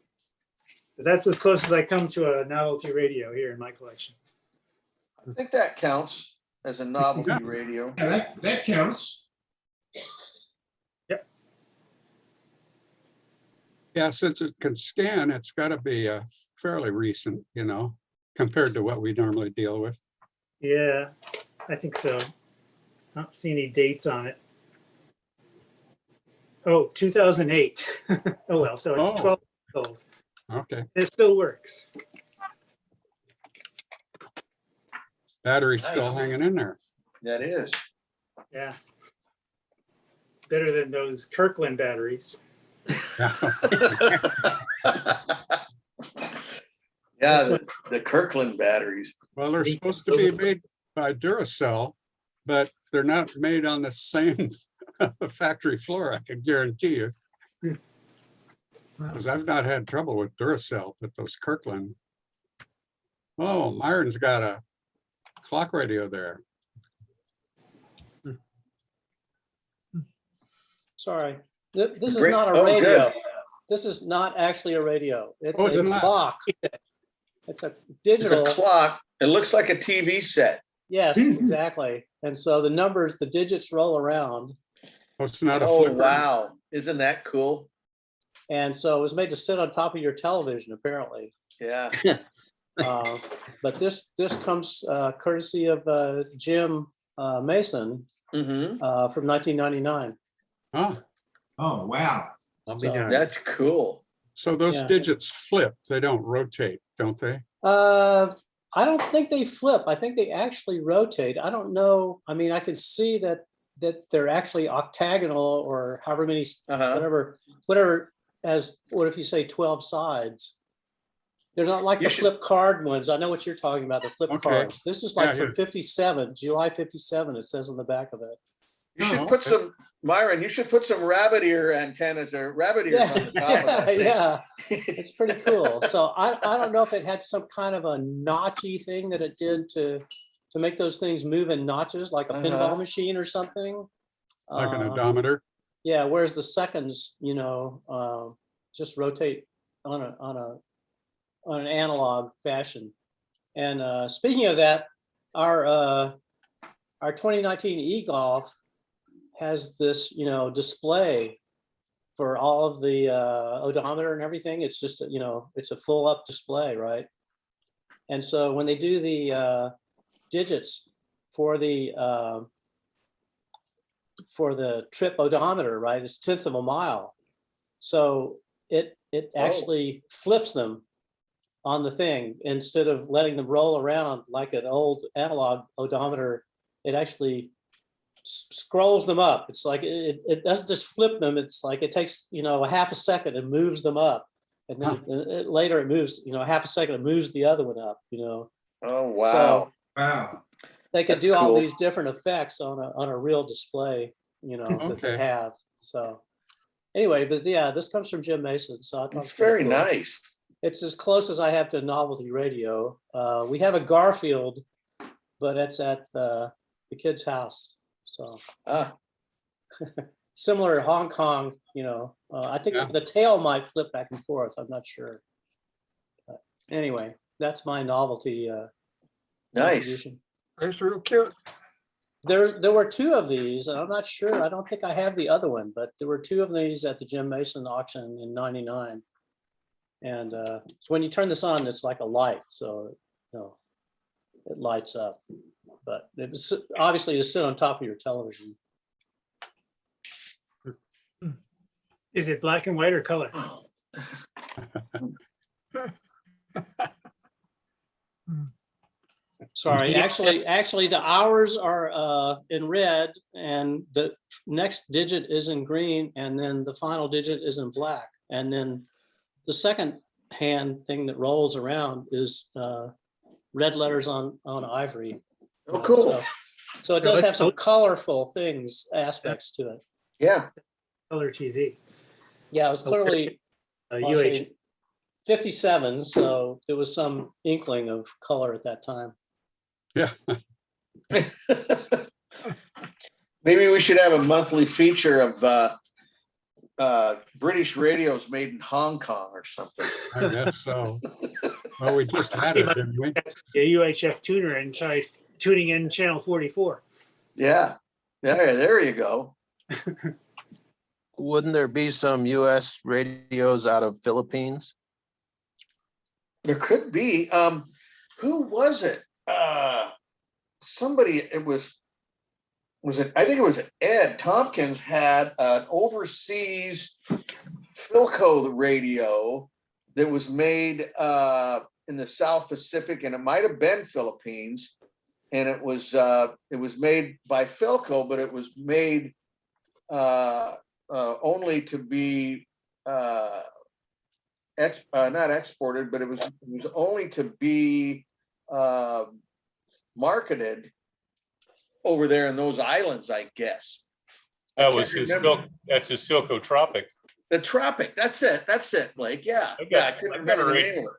that's as close as I come to a novelty radio here in my collection. I think that counts as a novelty radio. Yeah, that counts. Yeah, since it can scan, it's got to be fairly recent, you know, compared to what we normally deal with. Yeah, I think so. I don't see any dates on it. Oh, 2008. Oh, well, so it's 12 years old. Okay. It still works. Battery's still Nice. hanging in there. That is. Yeah. It's better than those Kirkland batteries. Yeah. Yeah, the Kirkland batteries. Well, they're supposed to be made by Duracell, but they're not made on the same factory floor, I can guarantee you. Because I've not had trouble with Duracell, but those Kirkland. Oh, Myron's got a clock radio there. Sorry, this is Great. not a Oh, radio. good. This is not actually a radio. It's Oh, it's a not. clock. It's a It's digital. a clock. It looks like a TV set. Yes, exactly. And so the numbers, the digits roll around. Oh, it's not a Oh, flipper. wow. Isn't that cool? And so it was made to sit on top of your television, apparently. Yeah. But this comes courtesy of Jim Mason Mm-hmm. from 1999. Huh. Oh, wow. I'll be So- darned. That's cool. So those Yeah. digits flip, they don't rotate, don't they? I don't think they flip. I think they actually rotate. I don't know. I mean, I can see that they're actually octagonal or however many, whatever. As what if you say 12 sides? They're not like You the should- flip card ones. I know what you're talking about, the flip Okay. cards. This is like Yeah, for yeah. 57, July 57. It says on the back of it. You should Oh, put okay. some, Myron, you should put some rabbit ear antennas or rabbit ears on the top of that thing. Yeah, it's pretty cool. So I don't know if it had some kind of a notchy thing that it did to make those things move in notches, like a pinball machine or something. Like an odometer? Yeah, whereas the seconds, just rotate on an analog fashion. And speaking of that, our 2019 e-golf has this, display for all of the odometer and everything. It's just, it's a full up display, right? And so when they do the digits for the trip odometer, right, it's 1/10 of a mile. So it actually flips them on the thing instead of letting them roll around like an old analog odometer. It actually scrolls them up. It's like it doesn't just flip them. It's like it takes a half a second and moves them up, and then later it moves a half a second and moves the other one up. Oh, wow. So Wow. they could That's do all cool. these different effects on a real display. That they Okay. have. So anyway, but yeah, this comes from Jim Mason. So I thought It's it was pretty very cool. nice. It's as close as I have to novelty radio. We have a Garfield but it's at the kid's house. So Ah, similar to Hong Kong, you know, I think Yeah. the tail might flip back and forth. I'm not sure. But anyway, that's my novelty. nice. contribution. It's real cute. There were two of these, and I'm not sure. I don't think I have the other one, but there were two of these at the Jim Mason auction in '99. And so when you turn this on, it's like a light, so you know, it lights up. But it was obviously to sit on top of your television. Is it black and white or color? Sorry, actually, the hours are in red, and the next digit is in green, and then the final digit is in black, and then the second hand thing that rolls around is red letters on ivory. Oh, cool. So it does have some colorful things, aspects to it. Yeah. Color TV. Yeah, it was clearly I'll say 57, so there was some inkling of color at that time. Yeah. Maybe we should have a monthly feature of British radios made in Hong Kong or something. I guess so. Well, we just had it, didn't we? That's the UHF tuner and try tuning in channel 44. Yeah. There you go. Wouldn't there be some US radios out of Philippines? There could be. Who was it? Somebody, I think it was Ed Tompkins had an overseas Philco radio that was made in the South Pacific, and it might have been Philippines. And it was made by Philco, but it was made only to be not exported, but it was only to be marketed over there in those islands, I guess. That was his that's his Philco Tropic. The Tropic. That's it, Blake. Yeah. I couldn't remember the name of it.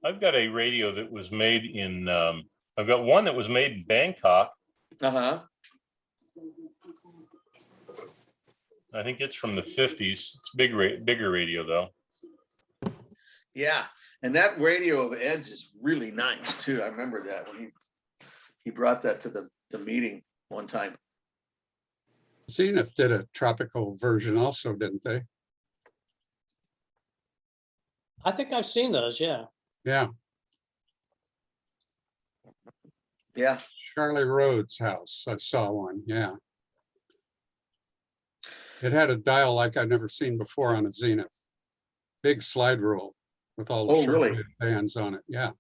I've got a radio that was made in I've got one that was made in Bangkok. Uh-huh. I think it's from the 50s. It's bigger radio though. Yeah. And that radio of Ed's is really nice too. I remember that when he brought that to the meeting one time. Zenith did a tropical version also, didn't they? I think I've seen those, yeah. Yeah. Yeah. Charlie Rhodes' house. I saw one. Yeah. It had a dial like I'd never seen before on a Zenith. Big slide rule with all the shortwave bands on it. Yeah.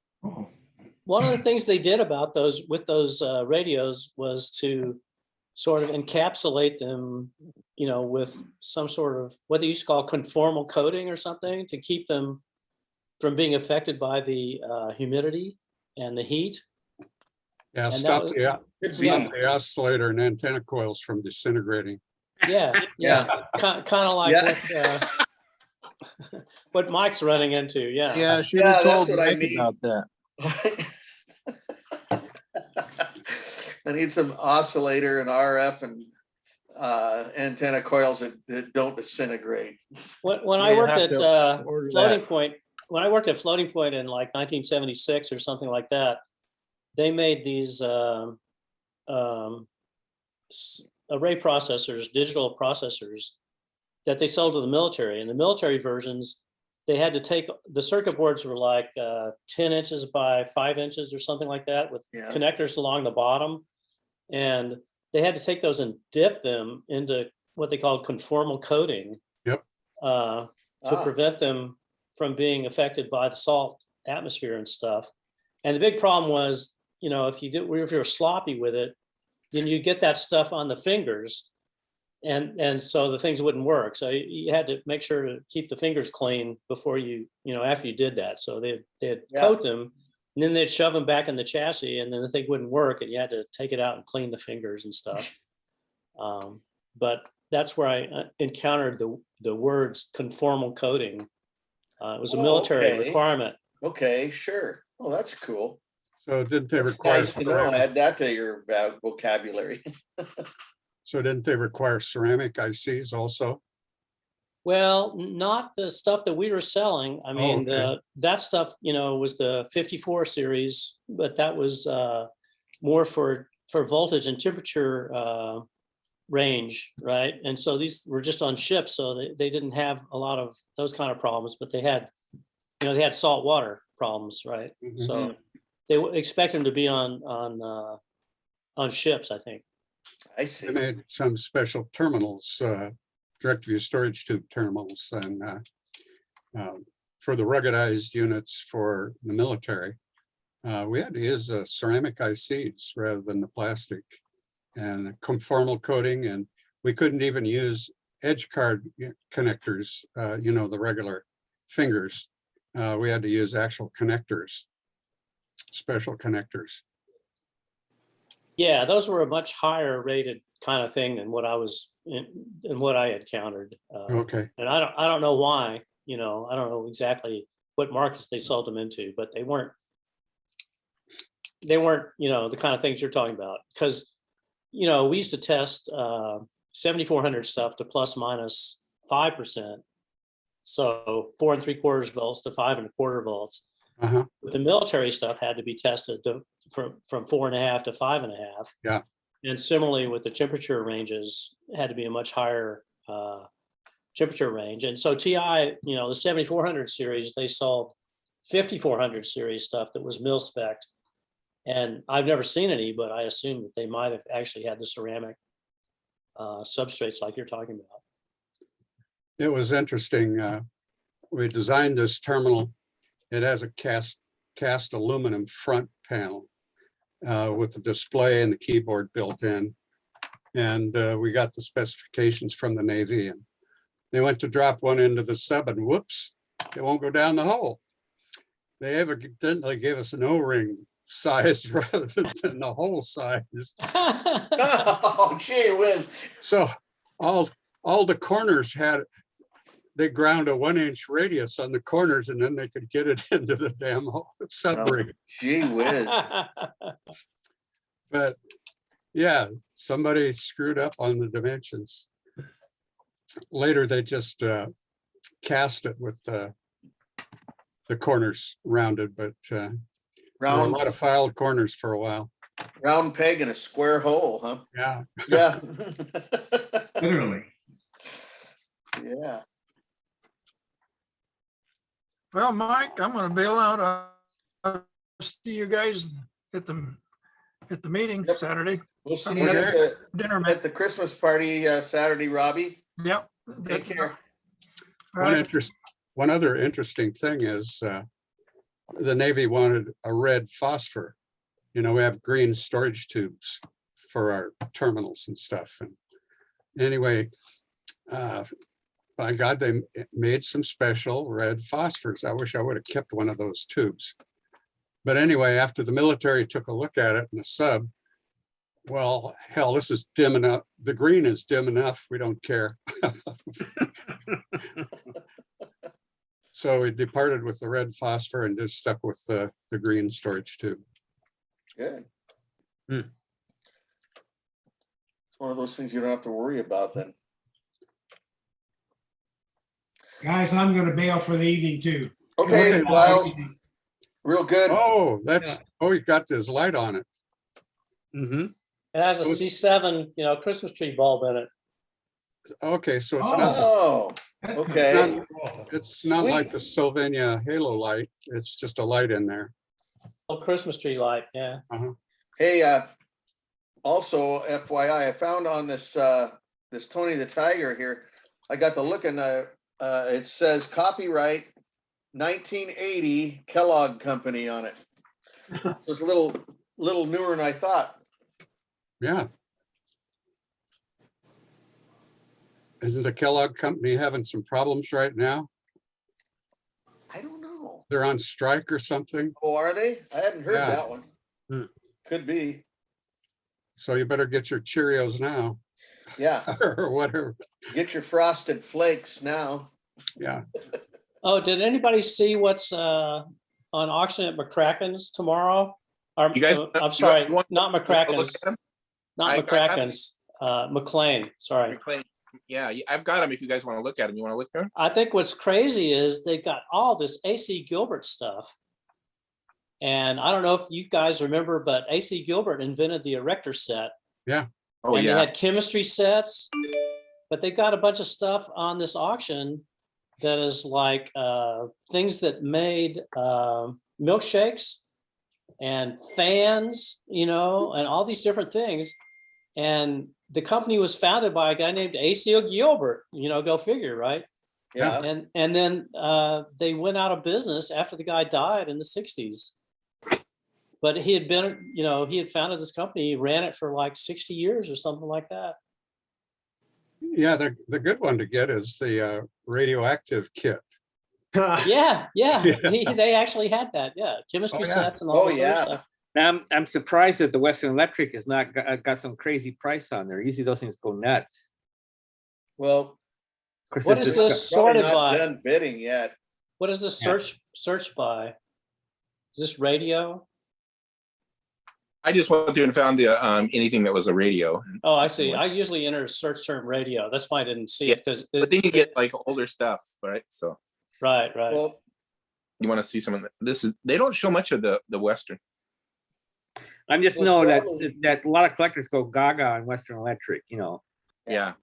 One of the things they did about those radios was to sort of encapsulate them, you know, with some sort of what they used to call conformal coating or something to keep them from being affected by the humidity and the heat. Yeah, And stop that the oscillator and antenna coils from disintegrating. Yeah. Kind of like what Mike's running into. Yeah. Yeah, she told what I Mike need. about that. I need some oscillator and RF and antenna coils that don't disintegrate. When I worked at Floating Point, when I worked at Floating Point in like 1976 or something like that, they made these array processors, digital processors that they sold to the military. And the military versions, they had to take, the circuit boards were like 10 inches by 5 inches or something like that with connectors along the bottom. And they had to take those and dip them into what they called conformal coating. Yep. To prevent them from being affected by the salt atmosphere and stuff. And the big problem was, you know, if you were sloppy with it, then you get that stuff on the fingers, and so the things wouldn't work. So you had to make sure to keep the fingers clean before after you did that. So they'd coat them, and then they'd shove them back in the chassis, and then the thing wouldn't work, and you had to take it out and clean the fingers and stuff. But that's where I encountered the words conformal coating. It was a military requirement. Okay, sure. Oh, that's cool. So didn't they That's require, nice to know. Add that to your vocabulary. so didn't they require ceramic ICs also? Well, not the stuff that we were selling. I mean, okay. that stuff, was the 54 series, but that was more for voltage and temperature range, right? And so these were just on ships, so they didn't have a lot of those kind of problems, but they had salt water problems, right? Mhm. So they would expect them to be on ships, I think. I see. They made some special terminals, direct view storage tube terminals, and for the ruggedized units for the military, we had to use ceramic ICs rather than the plastic, and conformal coating, and we couldn't even use edge card connectors, the regular fingers. We had to use actual connectors, special connectors. Yeah, those were a much higher rated kind of thing than what I had countered. Okay. And I don't know why, I don't know exactly what markets they sold them into, but they weren't, the kind of things you're talking about. Because, we used to test 7400 stuff to plus minus 5%. So 4 3/4 volts to 5 1/4 volts. Uh-huh. But the military stuff had to be tested from 4.5 to 5.5. Yeah. And similarly with the temperature ranges, it had to be a much higher temperature range. And so TI, the 7400 series, they sold 5400 series stuff that was mil spec. And I've never seen any, but I assume that they might have actually had the ceramic substrates like you're talking about. It was interesting. We designed this terminal. It has a cast aluminum front panel with the display and the keyboard built in. And we got the specifications from the Navy, and they went to drop one into the sub, and whoops, it won't go down the hole. They evidently gave us an O-ring size rather than the hole size. Oh, gee whiz. So all the corners they ground a 1-inch radius on the corners, and then they could get it into the damn submarine. Gee whiz. But yeah, somebody screwed up on the dimensions. Later, they just cast it with the corners rounded, but there were a lot of filed corners for a while. Round peg in a square hole, huh? Yeah. Yeah. Literally. Yeah. Well, Mike, I'm gonna bail out. I'll see you guys at the meeting Saturday. We'll see you at the Christmas party Saturday, Robbie. Yep. Take care. One other interesting thing is the Navy wanted a red phosphor. We have green storage tubes for our terminals and stuff. And anyway, by God, they made some special red phosphors. I wish I would have kept one of those tubes. But anyway, after the military took a look at it in the sub, well, hell, this is dim enough. The green is dim enough. We don't care. So we departed with the red phosphor and just stuck with the green storage tube. Good. It's one of those things you don't have to worry about then. Guys, I'm going to bail for the evening too. Okay, well, real good. Oh, you got this light on it. Mm-hmm. It has a C7, Christmas tree bulb in it. Okay, so it's not. Okay. It's not like the Sylvania Halo light. It's just a light in there. Oh, Christmas tree light, yeah. Uh-huh. Hey, also FYI, I found on this Tony the Tiger here, I got to look and it says copyright 1980 Kellogg Company on it. It's a little newer than I thought. Yeah. Isn't the Kellogg Company having some problems right now? I don't know. They're on strike or something? Oh, are they? I hadn't heard Yeah. that one. Could be. So you better get your Cheerios now. Yeah. Or whatever. Get your Frosted Flakes now. Yeah. Oh, did anybody see what's on auction at McCracken's tomorrow? You guys, I'm sorry, you want- not you want to look McCracken's, at 'em? not I have 'em. McCracken's, McLean, sorry. McLean. Yeah, I've got them. If you guys want to look at them, you want to look at them? I think what's crazy is they've got all this AC Gilbert stuff. And I don't know if you guys remember, but AC Gilbert invented the erector set. Yeah. Oh, And yeah. they had chemistry sets, but they got a bunch of stuff on this auction that is like things that made milkshakes and fans, you know, and all these different things. And the company was founded by a guy named AC Gilbert, you know, go figure, right? Yeah. And then they went out of business after the guy died in the 60s. But he had been, you know, he had founded this company, he ran it for like 60 years or something like that. Yeah, the good one to get is the radioactive kit. Yeah, they actually had that. Yeah, chemistry Oh, yeah. sets and all Oh, this other yeah. stuff. Now, I'm surprised that the Western Electric has not got some crazy price on there. Usually those things go nuts. Well, Of course, What this is is- this probably sorted not by? done bidding yet. What is this Yeah. search by? Is this radio? I just went through and found the anything that was a radio. Oh, I see. I usually enter search term radio. That's why I didn't see it because. But then you get like older stuff, right? So Right. Well, you want to see some of this is they don't show much of the Western. I'm just Well, know probably- that a lot of collectors go gaga on Western Electric, you know. Yeah.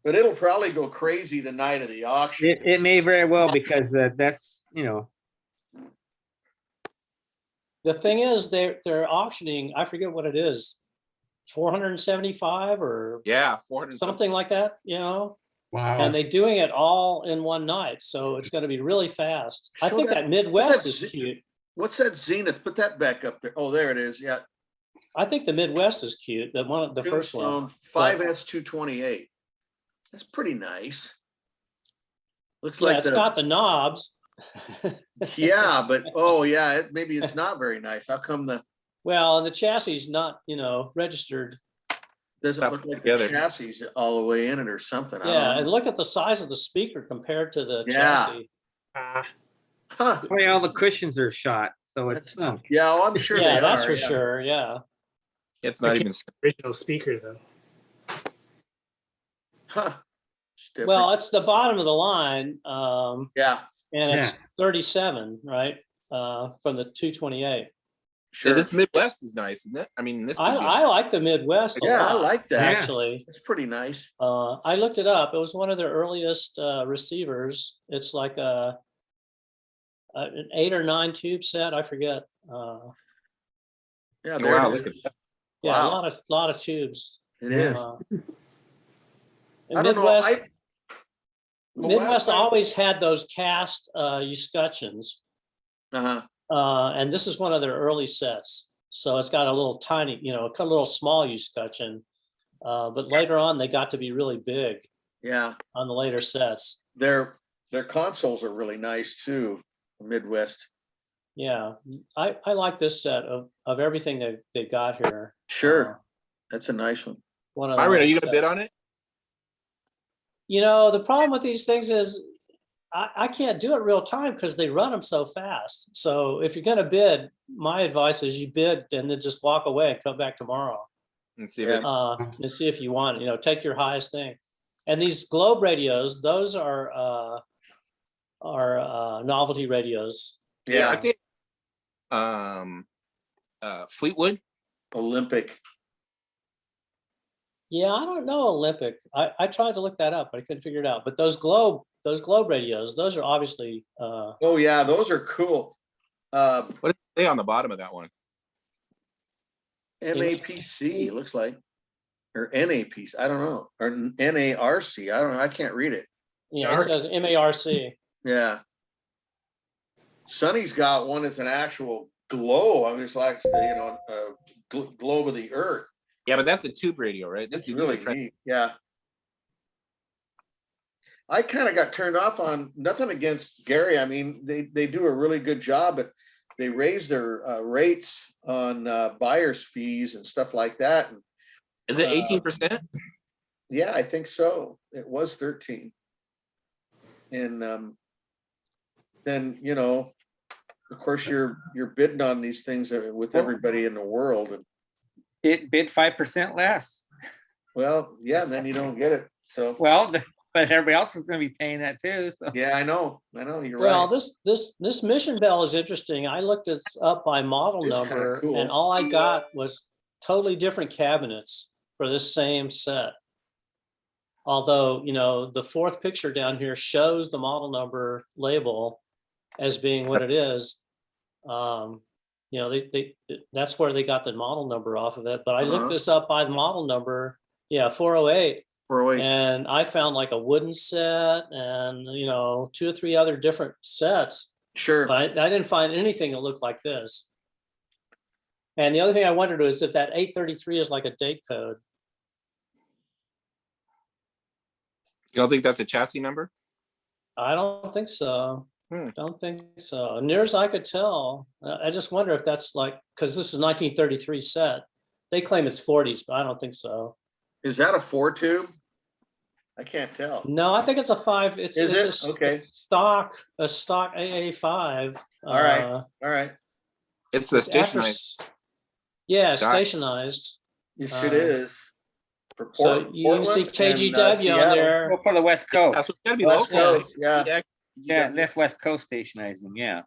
but it'll probably go crazy the night of the auction. It may very well because that's, you know, The thing is, they're auctioning. I forget what it is, 475 or Yeah, 400 something like that. You know. Wow. And they're doing it all in one night, so it's going to be really fast. I Show think that- that Midwest is that's- cute. What's that Zenith? Put that back up there. Oh, there it is. Yeah. I think the Midwest is cute. The first one. 5S228. That's pretty nice. Looks Yeah, like it's got the knobs. yeah, but oh yeah, maybe it's not very nice. How come Well, and the chassis is not, you know, registered. doesn't Stuff look like together. the chassis all the way in it or something? I Yeah, don't and know. look at the size of the speaker compared to the Yeah. chassis. Huh. probably all the cushions are shot, so it's sunk. Yeah, oh, I'm sure Yeah, they that's are. for yeah. sure. Yeah. It's not Okay. even Original speaker though. Huh. It's different. Well, it's the bottom of the line, yeah, and it's 37, right? From the 228. sure. this Midwest is nice, isn't it? I mean, this. I like the Midwest a Yeah, I lot, like that. actually. It's pretty nice. I looked it up. It was one of their earliest receivers. It's like an 8 or 9 tube set. I forget. Yeah, Oh, there wow, it look is. at that. Yeah, Wow. a lot of tubes. It is. And I don't know. Midwest, The Midwest last time- always had those cast escutcheons, Uh-huh. and this is one of their early sets. So it's got a little tiny, you know, a little small escutcheon, but later on they got to be really big Yeah, on the later sets. their consoles are really nice too. Midwest. Yeah, I like this set of everything they got here. Sure, that's a nice one. One of the Byron, are you nice gonna bid sets. on it? You know, the problem with these things is I can't do it real time because they run them so fast. So if you're gonna bid, my advice is you bid and then just walk away and come back tomorrow. And see if Yeah. it, And see if you want, you know, take your highest thing. And these Globe radios, those are novelty radios. I Yeah, think Fleetwood. Olympic. Yeah, I don't know Olympic. I tried to look that up, but I couldn't figure it out. But those Globe radios, those are obviously Oh yeah, those are cool. What does it say on the bottom of that one? MAPC, it looks like. Or NAPC, I don't know. Or NARC, I don't know. I can't read it. you know, it says MARC. Yeah. Sonny's got one that's an actual globe. I mean, it's like, you know, globe of the earth. Yeah, but that's a tube radio, right? It's This is really neat. Yeah. I kind of got turned off on, nothing against Gary. I mean, they do a really good job, but they raise their rates on buyer's fees and stuff like that. And, Is it 18%? yeah, I think so. It was 13. And then, you know, of course, you're bidding on these things with everybody in the world. And Bid 5% less. well, yeah, then you don't get it. So, Well, but everybody else is gonna be paying that too, so. yeah, I know, you're Well, right. this mission bell is interesting. I looked this up by model It's kinda number cool. and all I got was totally different cabinets for this same set. Although, you know, the fourth picture down here shows the model number label as being what it is. You know, that's where they got the model number off of it. But I looked this up by the model number. Yeah, 408. 408. And I found like a wooden set and, you know, 2 or 3 other different sets. Sure. But I didn't find anything that looked like this. And the other thing I wondered was if that 833 is like a date code. You don't think that's a chassis number? I don't think so. Don't think so. Near as I could tell, I just wonder if that's like, because this is 1933 set. They claim it's 40s, but I don't think so. Is that a 4-tube? I can't tell. No, I think it's a 5. It's Is a it? Okay. stock AA5. All right. It's a stationized. Yeah, stationized. Yes, it is. For So you can see Portland and, KGW on Seattle. there. Well, for the West Coast. That's gotta be West local. Coast, yeah. Yeah, that's West Coast stationizing, yeah.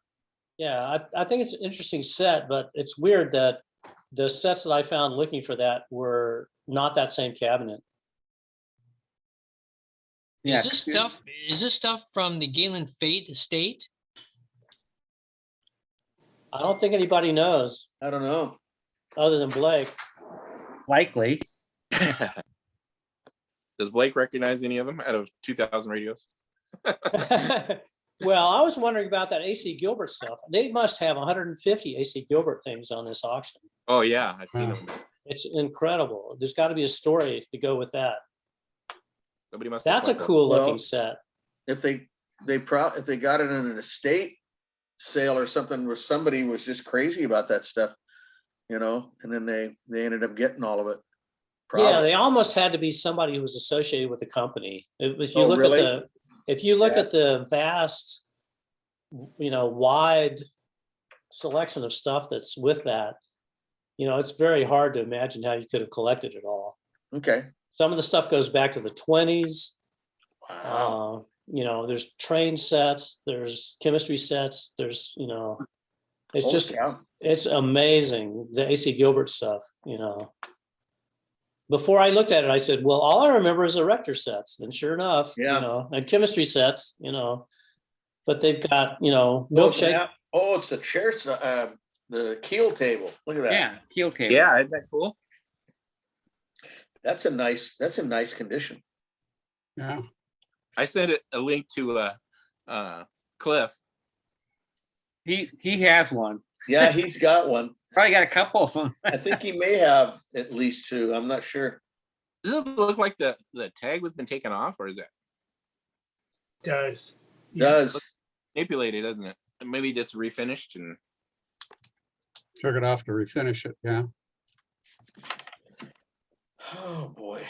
Yeah, I think it's an interesting set, but it's weird that the sets that I found looking for that were not that same cabinet. Yeah. Is this stuff from the Galen Fate estate? I don't think anybody knows I don't know. other than Blake. Likely. Does Blake recognize any of them out of 2,000 radios? Well, I was wondering about that AC Gilbert stuff. They must have 150 AC Gilbert things on this auction. Oh yeah, I've seen them. It's incredible. There's got to be a story to go with that. Somebody must have That's a collected cool Well, looking set. If they got it in an estate sale or something where somebody was just crazy about that stuff, you know, and then they ended up getting all of it. Yeah, Probably. they almost had to be somebody who was associated with the company. If you Oh, look really? at the vast, you know, wide selection of stuff that's with that, you know, it's very hard to imagine how you could have collected it all. Okay. Some of the stuff goes back to the 20s. Wow. You know, there's train sets, there's chemistry sets, there's, you know, it's Holy just, cow. it's amazing, the AC Gilbert stuff, you know. Before I looked at it, I said, well, all I remember is the Rector sets. And sure enough, Yeah. you know, and chemistry sets, you know, but they've got, you know, Oh, it's milkshake. it's the chair, the keel table. Look at that. Yeah, keel table. Yeah, isn't that cool? That's a nice condition. Yeah. I sent a link to Cliff. He has one. Yeah, he's got one. Probably got a couple of them. I think he may have at least 2. I'm not sure. Does it look like the tag was been taken off, or is it Does. Does. manipulated, doesn't it? Maybe just refinished and Took it off to refinish it, yeah. Oh, boy.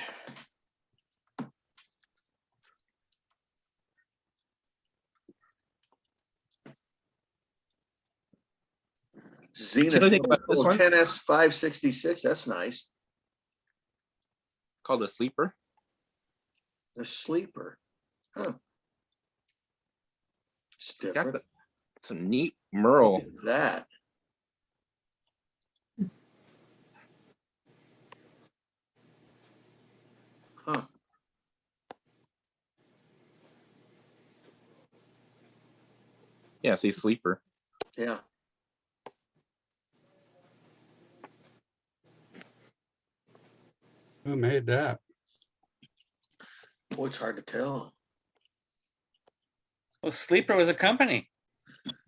Zenith Can I think about this one? 10S 566. That's nice. called a sleeper. A sleeper. Huh. It's Got different. some neat Merle. Look at that. Huh. Yeah, see sleeper. Yeah. Who made that? Boy, it's hard to tell. Well, Sleeper was a company.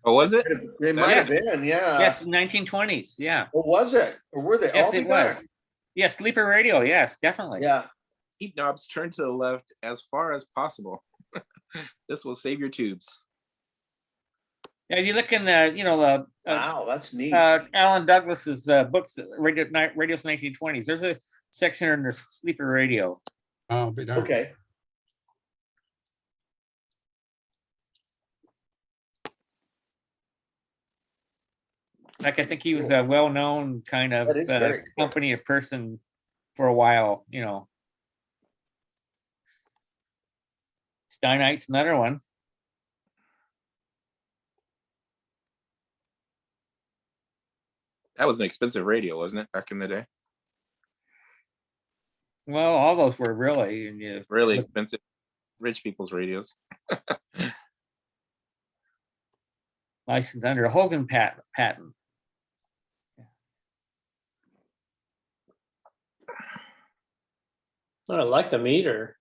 Oh, was it? They might have been, yeah. Yes, 1920s, yeah. What was it? Or were they? Yes, all it together? was. Yes, Sleeper radio, yes, definitely. Yeah. Heat knobs turn to the left as far as possible. This will save your tubes. Yeah, you look in the, you know, Wow, that's neat. Alan Douglas's books, Radios 1920s. There's a section under Sleeper radio. Oh, be darned. Okay. Like, I think he was a well-known kind of That is very cool. company or person for a while, you know. Steinite's another one. That was an expensive radio, wasn't it, back in the day? Well, all those were really, and you Really expensive, rich people's radios. licensed under a Hogan patent. I like the meter.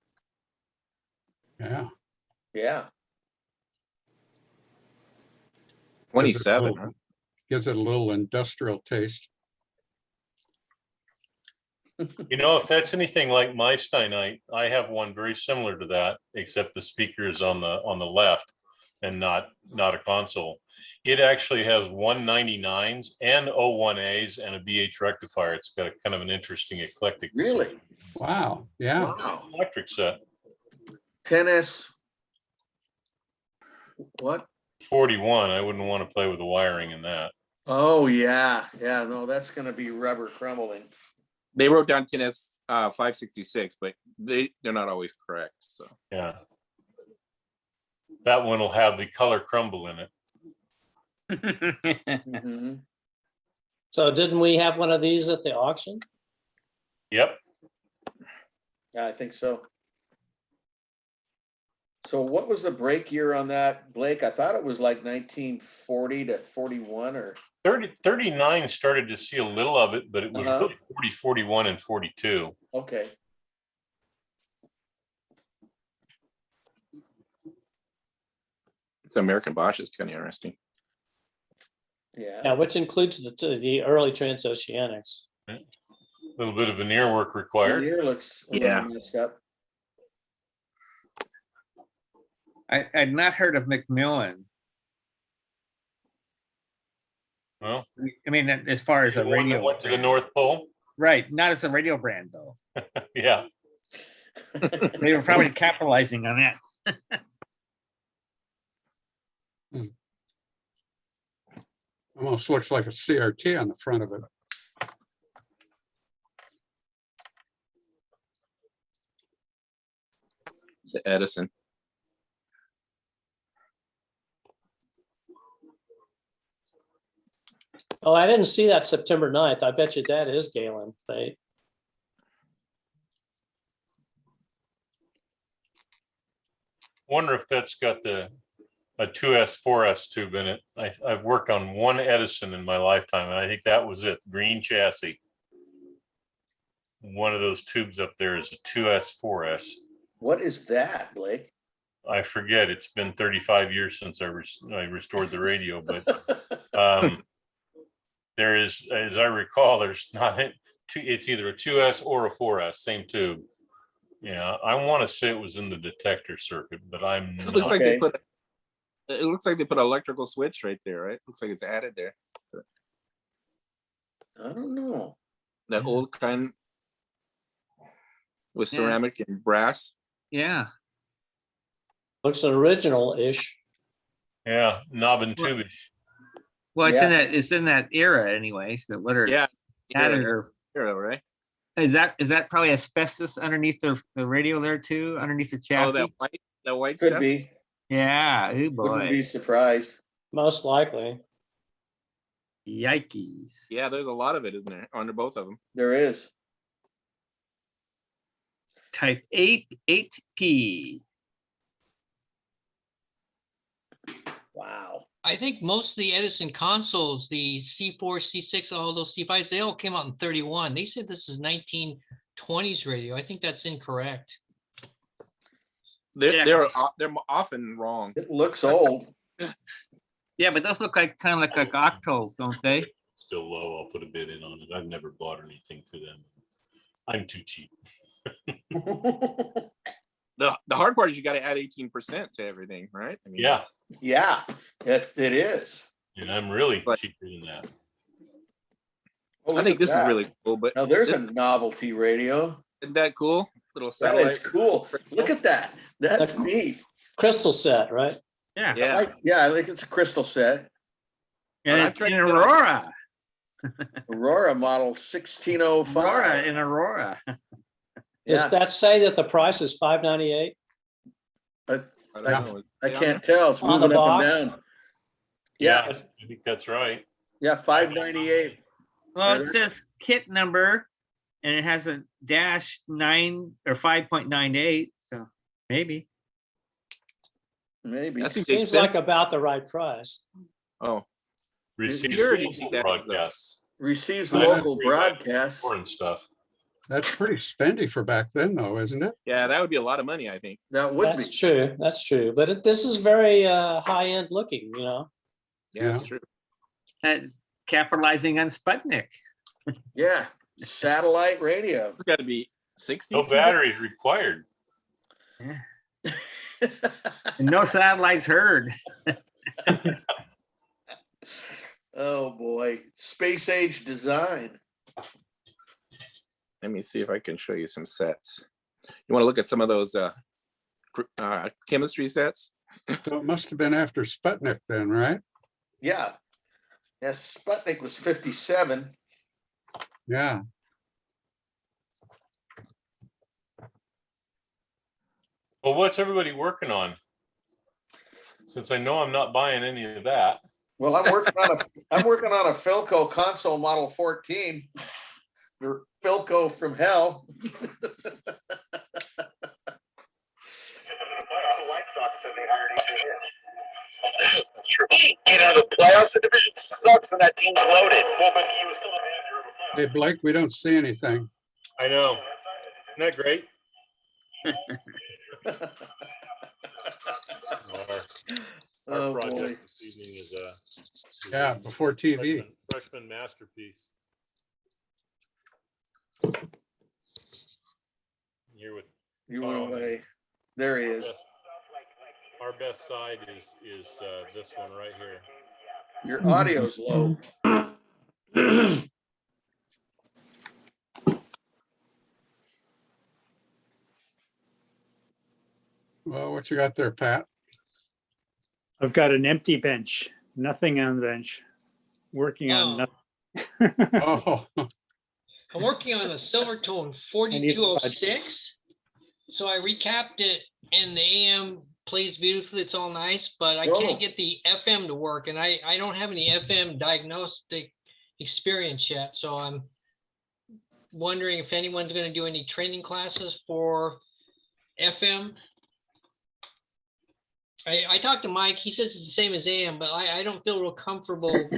Yeah. Yeah. 27, huh? Gives it a little industrial taste. You know, if that's anything like my Steinite, I have one very similar to that, except the speaker is on the left and not a console. It actually has 199s and 01As and a BH rectifier. It's got a kind of an interesting eclectic. Really? Wow. Yeah. Wow. Electric set. 10S. What? 41. I wouldn't want to play with the wiring in that. Oh, yeah. Yeah, no, that's gonna be rubber crumbling. They wrote down 10S 566, but they're not always correct. So Yeah. That one will have the color crumble in it. Mhm. So didn't we have one of these at the auction? Yep. Yeah, I think so. So what was the break year on that, Blake? I thought it was like 1940 to 41 or. 39 started to see a little of it, but it was Uh-huh. really 40, 41, and 42. Okay. it's American Bosch is kind of interesting. Yeah. Yeah, which includes the early transoceanics. A little bit of veneer work required. Veneer looks a Yeah. little messed up. I'd not heard of Macmillan. Well, I mean, as far as the a one that radio, went to the North Pole. right? Not as a radio brand though. Yeah. They were probably capitalizing on that. Almost looks like a CRT on the front of it. It's an Edison. Oh, I didn't see that September 9th. I bet you that is Galen Fate. Wonder if that's got a 2S, 4S tube in it. I've worked on one Edison in my lifetime, and I think that was it. Green chassis. One of those tubes up there is a 2S, 4S. What is that, Blake? I forget. It's been 35 years since I restored the radio, but there is, as I recall, there's not it's either a 2S or a 4S, same tube. Yeah, I want to say it was in the detector circuit, but I'm It looks not. like they put. It looks like they put an electrical switch right there, right? Looks like it's added there. I don't know. That old kind with Yeah. ceramic and brass. Yeah. Looks original-ish. Yeah, knob and tube-ish. Well, it's Yeah. it's in that era anyways, that whether Yeah. it's added or Hero, right? is that probably asbestos underneath the radio there too, underneath the Oh, chassis? that white Could stuff. be. Yeah, oh Wouldn't boy. be surprised. Most likely. Yikes. Yeah, there's a lot of it in there under both of them. There is. Type 8P. Wow. I think most of the Edison consoles, the C4, C6, all those C5s, they all came out in 31. They said this is 1920s radio. I think that's incorrect. They're often wrong. It looks old. Yeah, but those look like kind of like octals, don't they? Still low. I'll put a bid in on it. I've never bought anything for them. I'm too cheap. The hard part is you got to add 18% to everything, right? I mean, Yeah, Yeah, it is. and I'm really cheaper than that. Oh, I look think at this is that. really cool. But Now there's a novelty radio. isn't that cool? Little That satellite. is cool. Look at that. That's neat. Crystal set, right? Yeah. Yeah. Yeah, I think it's a crystal set. And I've it's tried in to get Aurora. Aurora model 1605. Aurora in Aurora. Does Yeah, that say that the price is $598? I don't know. I can't tell. It's On the moving up and box? down. Yeah, I think that's right. yeah, 598. Well, it Really? says kit number and it has a -9 or 5.98, so maybe. Maybe. That seems Seems like expensive. about the right price. Oh, Receives you already local think that is, broadcasts. Receives I local agree, but broadcasts. Foreign stuff. That's pretty spendy for back then though, isn't it? yeah, that would be a lot of money, I think. That would That's be. true. That's true. But this is very high-end looking, you know? Yeah, that's true. That's capitalizing on Sputnik. Yeah, satellite radio. It's got to be 60. No batteries required. And no satellites heard. Oh boy, space age design. Let me see if I can show you some sets. You want to look at some of those chemistry sets? So it must have been after Sputnik then, right? Yeah. Yes, Sputnik was 57. Yeah. Well, what's everybody working on? Since I know I'm not buying any of that. Well, I'm working on a Philco console model 14. Your Philco from hell. Get out of the playoffs. The division sucks and that team's loaded. Hey, Blake, we don't see anything. I know. Isn't that great? Our Oh, project boy. this evening is a Yeah, before TV. freshman masterpiece. Here with You went Tom. away. There he is. Our best side is this one right here. Your audio's low. Well, what you got there, Pat? I've got an empty bench, nothing on the bench, working on nothing. Oh, I'm working on a Silvertone 4206. So I recapped it and the AM plays beautifully. It's all nice, but I Whoa. can't get the FM to work. And I don't have any FM diagnostic experience yet. So I'm wondering if anyone's going to do any training classes for FM. I talked to Mike. He says it's the same as AM, but I don't feel real comfortable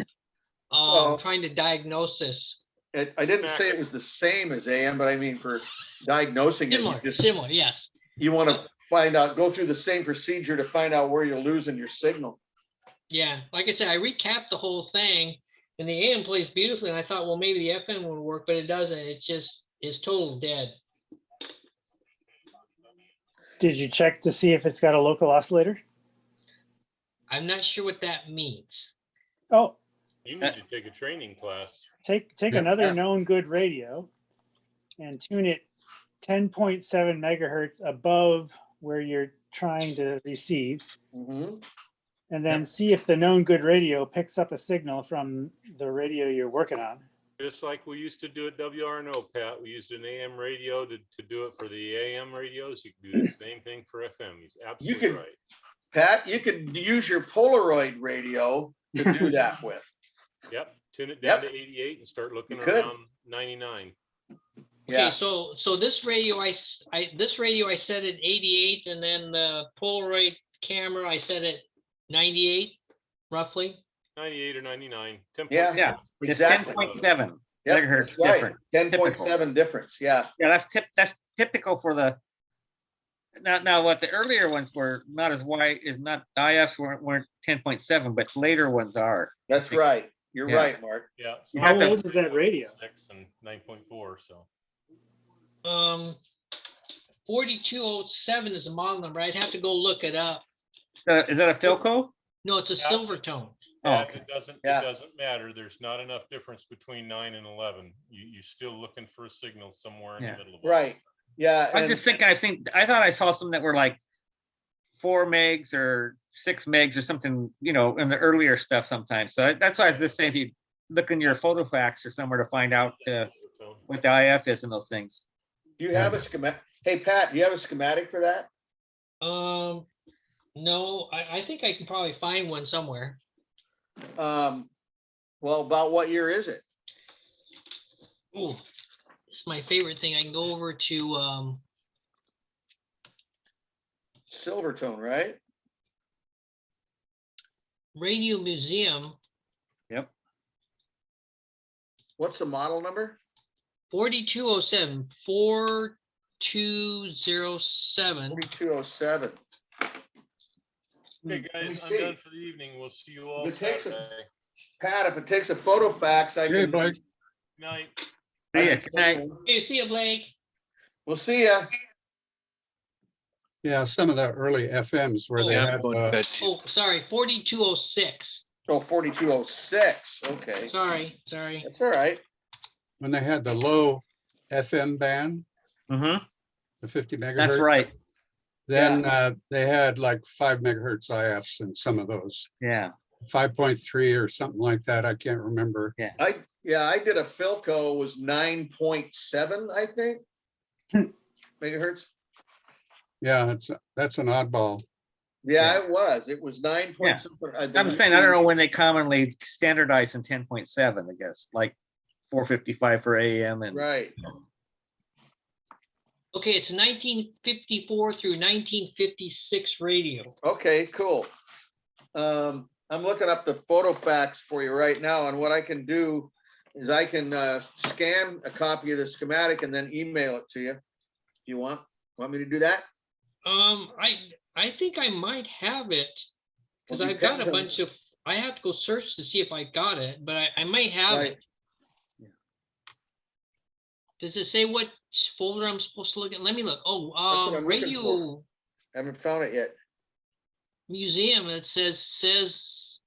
Well, trying to diagnose this. I didn't say it was the same as AM, but I mean for diagnosing it, Similar, yes. you want to find out, go through the same procedure to find out where you're losing your signal. Yeah, like I said, I recapped the whole thing and the AM plays beautifully. And I thought, well, maybe the FM would work, but it doesn't. It's just, it's total dead. Did you check to see if it's got a local oscillator? I'm not sure what that means. Oh, You need to take a training class. take another known good radio and tune it 10.7 megahertz above where you're trying to receive. Mhm. And then see if the known good radio picks up a signal from the radio you're working on. Just like we used to do at WRNO, Pat. We used an AM radio to do it for the AM radios. You can do the same thing for FM. He's absolutely could- right. Pat, you could use your Polaroid radio to do that with. Yep. Tune it down Yep. to 88 and start looking You could. around 99. Yeah. Okay, so this radio, I set at 88 and then the Polaroid camera, I set at 98 roughly. 98 or 99. 10. Yeah. Yeah, just Exactly. 10.7 Yep, megahertz that's right. different. 10.7 difference. Yeah. Yeah, that's typical for the. Now what the earlier ones were not as wide is not IFs weren't 10.7, but later ones are. That's right. You're Yeah. right, Mark. Yeah. You have How to- old is that radio? 6 and 9.4. So 4207 is the model number. I'd have to go look it up. Is that a Philco? No, it's a Yeah. Silvertone. Oh, yeah, okay. it doesn't matter. There's not enough difference between 9 and 11. You're still looking for a signal somewhere in Yeah. the middle of it. Right. Yeah. I and- just think I thought I saw some that were like 4 megs or 6 megs or something, you know, in the earlier stuff sometimes. So that's why I was just saying, if you look in your photo fax or somewhere to find out what the IF is in those things. Do you have a schematic? Hey, Pat, do you have a schematic for that? No, I think I can probably find one somewhere. Well, about what year is it? Oh, it's my favorite thing. I can go over to Silvertone, right? Radio Museum. Yep. What's the model number? 4207, 4207. 4207. Hey Let me guys, I'm see. done for the evening. We'll see you all If it takes Saturday. Pat, if it takes a photo fax, I Hey, can. Blake. Night. See ya. Good night. Hey, see you, Blake. We'll see ya. Yeah, some of the early FMs where they Yeah, I'm had, going to bed too. Oh, sorry, 4206. Oh, 4206. Okay. Sorry. That's all right. when they had the low FM band, Mm-hmm. the 50 megahertz. That's right. Then they had like 5 megahertz IFs in some of those. Yeah. 5.3 or something like that. I can't remember. Yeah. I did a Philco, was 9.7, I think. Megahertz. Yeah, that's an oddball. Yeah, it was. It was 9 point Yeah. something. I'm saying, I don't know when they commonly standardize in 10.7, I guess, like 455 for AM and. Right. Okay, it's 1954 through 1956 radio. Okay, cool. I'm looking up the photo fax for you right now, and what I can do is I can scan a copy of the schematic and then email it to you. You want me to do that? I think I might have it because Well, I've got depends a on- bunch of. I have to go search to see if I got it, but I might have Right. it. Does it say what folder I'm supposed to look at? Let me look. That's what I'm looking Radio for. I haven't found it yet. Museum. It says.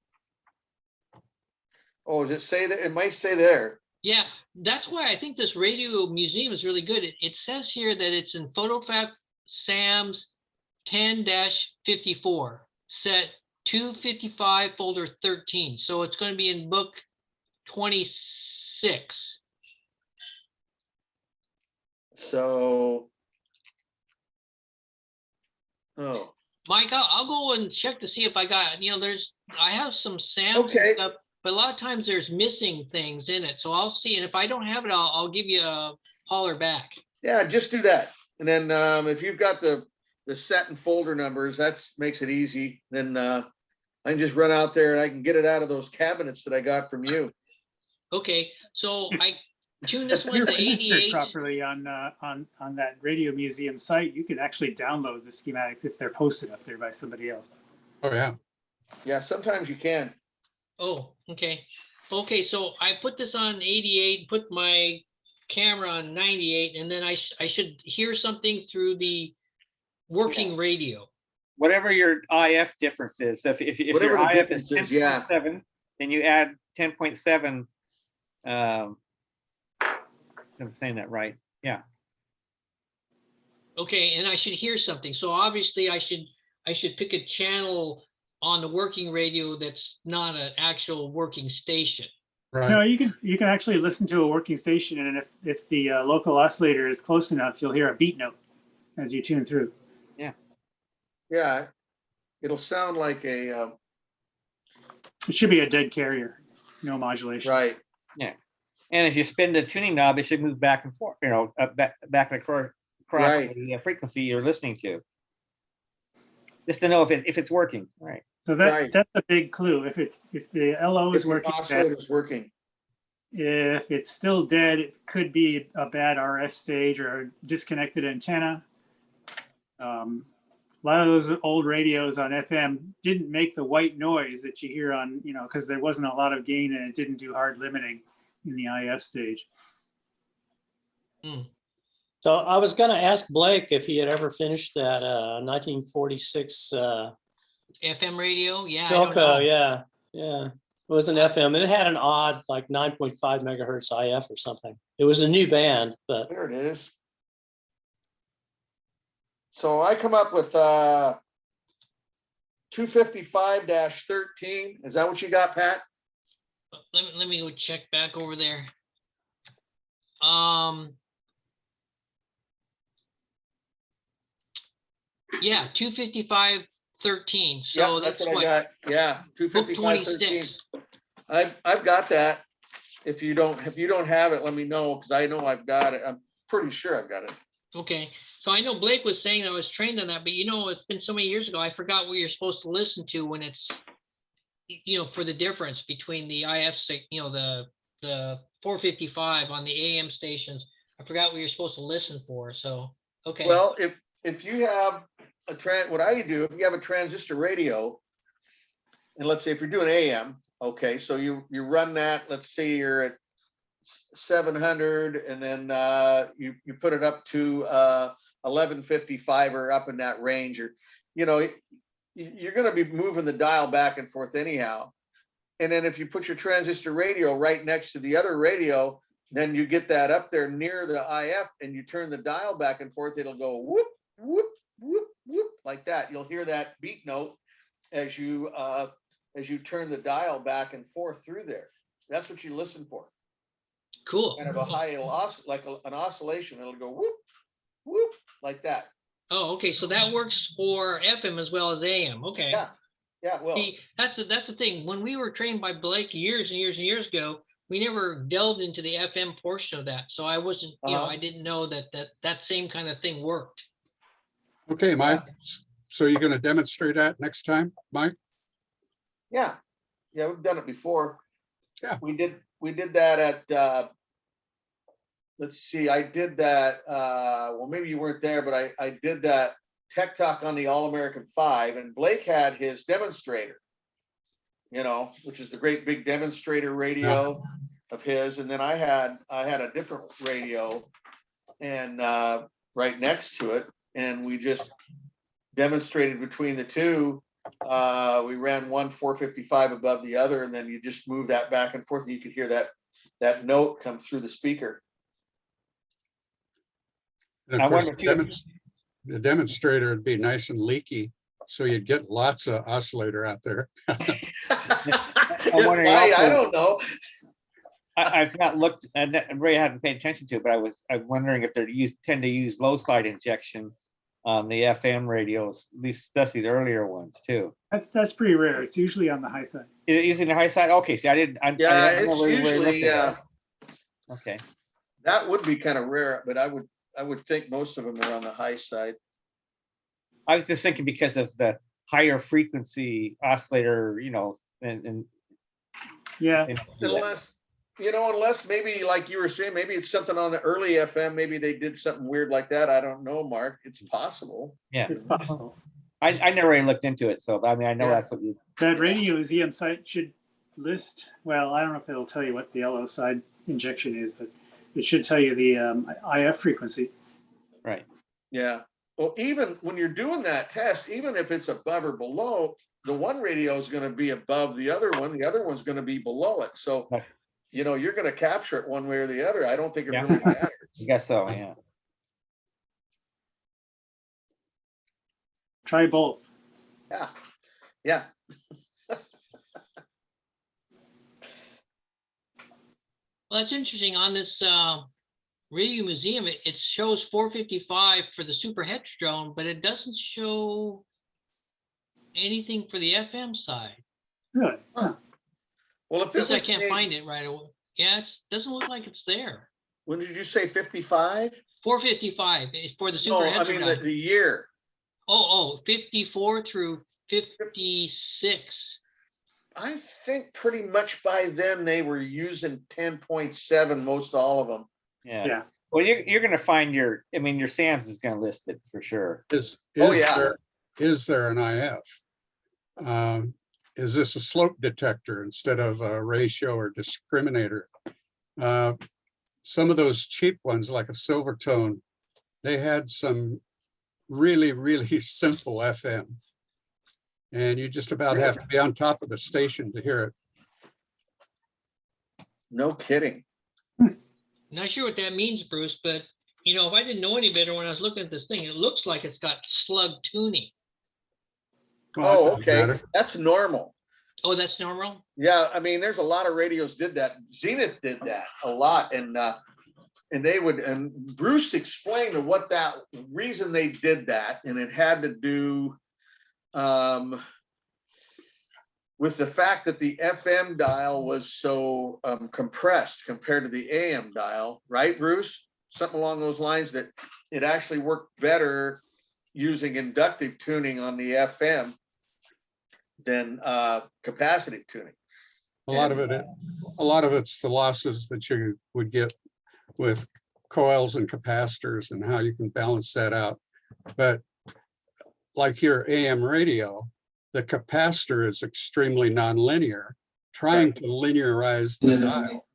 Oh, does it say that? It might say there. Yeah, that's why I think this radio museum is really good. It says here that it's in PhotoFab SAMS 10-54, set 255, folder 13. So it's going to be in book 26. So. Oh, Mike, I'll go and check to see if I got, I have some SAMs Okay. and stuff, but a lot of times there's missing things in it. So I'll see. And if I don't have it, I'll give you a holler back. yeah, just do that. And then if you've got the set and folder numbers, makes it easy. Then I can just run out there and I can get it out of those cabinets that I got from you. Okay, so I tune this If one you're to registered 88. properly on that radio museum site, you can actually download the schematics if they're posted up there by somebody else. Oh, yeah. Yeah, sometimes you can. Oh, okay. Okay, so I put this on 88, put my camera on 98, and then I should hear something through the working radio. Whatever your IF difference is. So if Whatever your the IF is difference is, yeah. 10.7, then you add 10.7. I'm saying that right. Yeah. Okay, and I should hear something. So obviously I should pick a channel on the working radio that's not an actual working station. Right. No, you can actually listen to a working station, and if the local oscillator is close enough, you'll hear a beat note as you tune through. Yeah, it'll sound like a It should be a dead carrier, no modulation. right. Yeah. And if you spin the tuning knob, it should move back and forth, back and across Right. the frequency you're listening to. Just to know if it's working. Right. So Right. that's a big clue. If the LO If is the working, oscillator is working. if it's still dead, it could be a bad RF stage or a disconnected antenna. A lot of those old radios on FM didn't make the white noise that you hear on, because there wasn't a lot of gain and it didn't do hard limiting in the IF stage. So I was going to ask Blake if he had ever finished that 1946 FM radio, yeah. I don't know. Philco. Yeah. It was an FM, and it had an odd like 9.5 megahertz IF or something. It was a new band, but There it is. So I come up with 255-13. Is that what you got, Pat? Let me go check back over there. Yeah, 255.13. So Yeah, that's what I what, got. Yeah, book 255-13. 26. I've got that. If you don't have it, let me know, because I know I've got it. I'm pretty sure I've got it. Okay, so I know Blake was saying I was trained on that, but it's been so many years ago, I forgot what you're supposed to listen to when it's, for the difference between the IF, the 455 on the AM stations. I forgot what you're supposed to listen for, so, okay. Well, if you have what I do, if you have a transistor radio, and let's say if you're doing AM, okay, so you run that, let's say you're at 700, and then you put it up to 1155 or up in that range, or you're going to be moving the dial back and forth anyhow. And then if you put your transistor radio right next to the other radio, then you get that up there near the IF, and you turn the dial back and forth, it'll go whoop, whoop, whoop, whoop, like that. You'll hear that beat note as you turn the dial back and forth through there. That's what you listen for. Cool. Kind of a high, like an oscillation. It'll go whoop, whoop, like that. Oh, okay, so that works for FM as well as AM, okay. Yeah, well. See, that's the thing. When we were trained by Blake years and years and years ago, we never delved into the FM portion of that. So I wasn't, I didn't know that same kind of thing worked. Okay, Mike. So you're going to demonstrate that next time, Mike? Yeah, we've done it before. Yeah, we did that at. Let's see, I did that. Well, maybe you weren't there, but I did that Tech Talk on the All-American 5, and Blake had his demonstrator, which is the great big demonstrator radio of his. And then I had a different radio and right next to it, and we just demonstrated between the two. We ran one 455 above the other, and then you just move that back and forth, and you could hear that note come through the speaker. And of course, the demonstrator would be nice and leaky, so you'd get lots of oscillator out there. I'm wondering Why? also, I don't know. I've not looked, and really haven't paid attention to it, but I'm wondering if they tend to use low side injection on the FM radios, at least especially the earlier ones too. That's pretty rare. It's usually on the high side. Using the high side? Okay, see, I didn't. It's usually okay. That would be kind of rare, but I would think most of them are on the high side. I was just thinking because of the higher frequency oscillator, and yeah. Unless maybe like you were saying, maybe it's something on the early FM. Maybe they did something weird like that. I don't know, Mark. It's possible. Yeah, it's possible. I never really looked into it, so I mean, I know that's what you. That radio's EM site should list. Well, I don't know if it'll tell you what the LO side injection is, but it should tell you the IF frequency. Right. Yeah. Well, even when you're doing that test, even if it's above or below, the one radio is going to be above the other one. The other one's going to be below it. So, you're going to capture it one way or the other. I don't think it really matters. I guess so, yeah. Try both. Yeah. Well, that's interesting. On this radio museum, it shows 455 for the super heterodrone, but it doesn't show anything for the FM side. Really? Huh. Well, if I can't find it right away. Yeah, it doesn't look like it's there. When did you say 55? 455 for the super heterodrone. I mean the year. 54 through 56. I think pretty much by then they were using 10.7, most all of them. Yeah. Well, you're going to find your SAMS is going to list it for sure. Is there an IF? Is this a slope detector instead of a ratio or discriminator? Some of those cheap ones, like a Silvertone, they had some really, really simple FM. And you just about have to be on top of the station to hear it. No kidding. Not sure what that means, Bruce, but if I didn't know any better when I was looking at this thing, it looks like it's got slug tuning. Well, that Oh, doesn't okay, matter. that's normal. Oh, that's normal? Yeah, I mean, there's a lot of radios did that. Zenith did that a lot, and they would, and Bruce explained what that reason they did that, and it had to do with the fact that the FM dial was so compressed compared to the AM dial, right, Bruce? Something along those lines, that it actually worked better using inductive tuning on the FM than capacitive tuning. A lot of it's the losses that you would get with coils and capacitors and how you can balance that out. But like your AM radio, the capacitor is extremely nonlinear, trying to linearize the dial,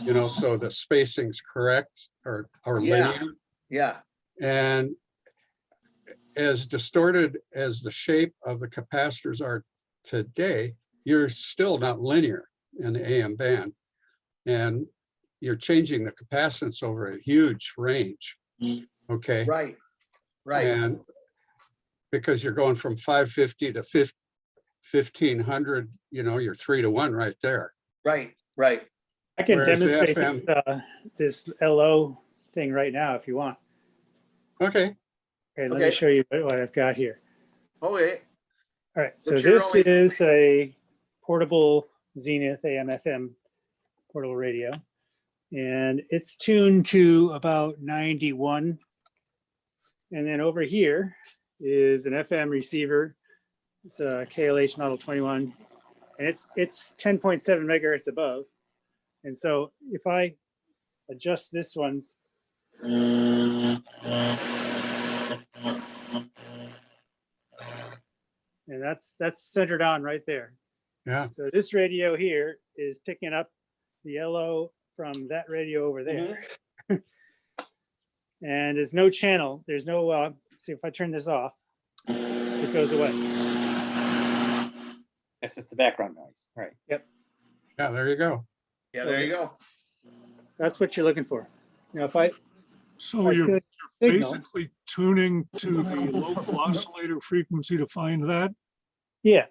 you know, so the spacing's correct or linear. Yeah. And as distorted as the shape of the capacitors are today, you're still not linear in the AM band. And you're changing the capacitance over a huge range. Okay. Right. Right. And because you're going from 550 to 1500, you know, you're 3 to 1 right there. Right. Right. I can Whereas the demonstrate FM this LO thing right now if you want. Okay. Okay, let me show you what I've got here. Okay. All right, so What's your this only- is a portable Zenith AM/FM portable radio, and it's tuned to about 91. And then over here is an FM receiver. It's a KLH model 21, and it's 10.7 megahertz above. And so if I adjust this one's, and that's centered on right there. Yeah. So this radio here is picking up the LO from that radio over there. And there's no channel. There's no, see if I turn this off, it goes away. That's just the background noise, right? Yep. Yeah, there you go. Yeah, there you go. That's what you're looking for. Now, if I, So I you're tune signal- basically tuning to the local oscillator frequency to find that? yeah,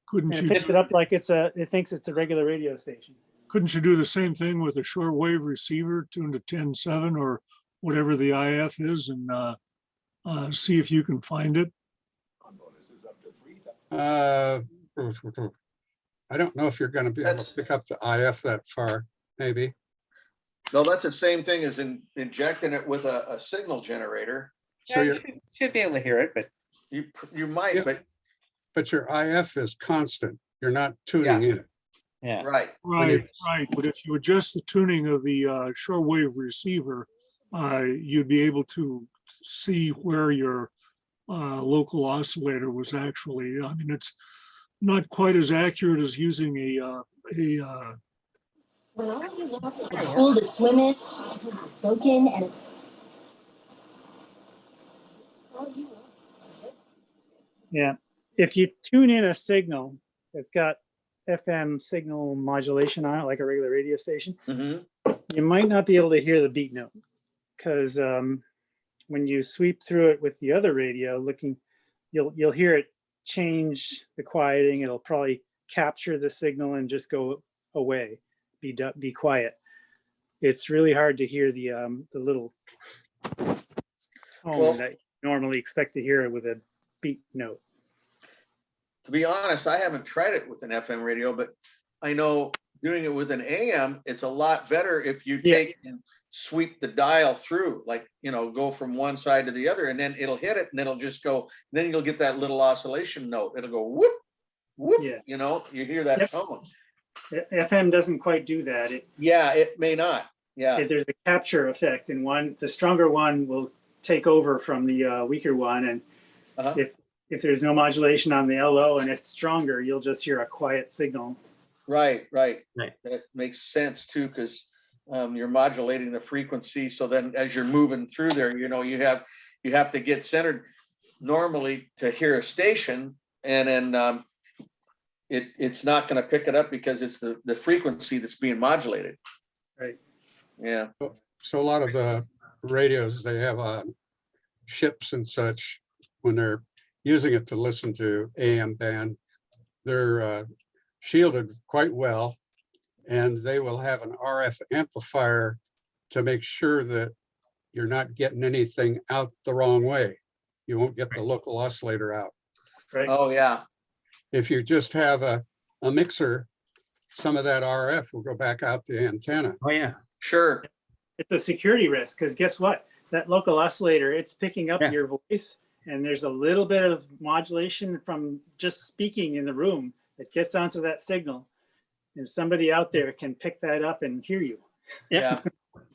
Couldn't and you, it picks it up like it thinks it's a regular radio station. couldn't you do the same thing with a shortwave receiver tuned to 10.7 or whatever the IF is and see if you can find it? I don't know if you're going to be able to pick up the IF that far, maybe. No, that's the same thing as injecting it with a signal generator. So Yeah, you're, should be able to hear it, but You might, Yeah. But your IF is constant. You're not tuning in. yeah. right. Right, right. But if you adjust the tuning of the shortwave receiver, you'd be able to see where your local oscillator was actually. I mean, it's not quite as accurate as using a Pool to swim in, to soak in, and Yeah, if you tune in a signal that's got FM signal modulation on it, like a regular radio station, you might not be able to hear the beat note because when you sweep through it with the other radio, you'll hear it change the quieting. It'll probably capture the signal and just go away, be quiet. It's really hard to hear the little tone that you normally expect to hear with a beat note. To be honest, I haven't tried it with an FM radio, but I know doing it with an AM, it's a lot better if you take and sweep the dial through, like, go from one side to the other, and then it'll hit it and it'll just go, then you'll get that little oscillation note. It'll go whoop, whoop, you hear that tone. FM doesn't quite do that. It may not. Yeah. There's a capture effect, and the stronger one will take over from the weaker one. And if there's no modulation on the LO and it's stronger, you'll just hear a quiet signal. Right. That makes sense too, because you're modulating the frequency. So then as you're moving through there, you have to get centered normally to hear a station, and then it's not going to pick it up because it's the frequency that's being modulated. Right. Yeah. So a lot of the radios they have on ships and such, when they're using it to listen to AM band. They're shielded quite well, and they will have an RF amplifier to make sure that you're not getting anything out the wrong way. You won't get the local oscillator out. Right. Oh, yeah. If you just have a mixer, some of that RF will go back out the antenna. Oh, yeah. Sure. It's a security risk, because guess what? That local oscillator, it's picking up Yeah. your voice, and there's a little bit of modulation from just speaking in the room that gets onto that signal. And somebody out there can pick that up and hear you. Yeah.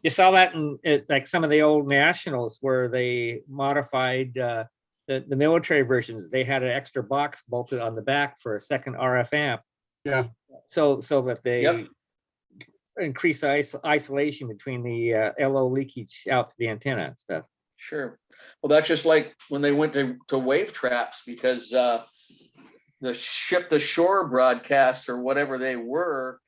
You saw that in like some of the old nationals where they modified the military versions. They had an extra box bolted on the back for a second RF amp. Yeah. So that they Yep. increase the isolation between the LO leakage out to the antenna and stuff. Sure. Well, that's just like when they went to wave traps, because the ship to shore broadcasts or whatever they were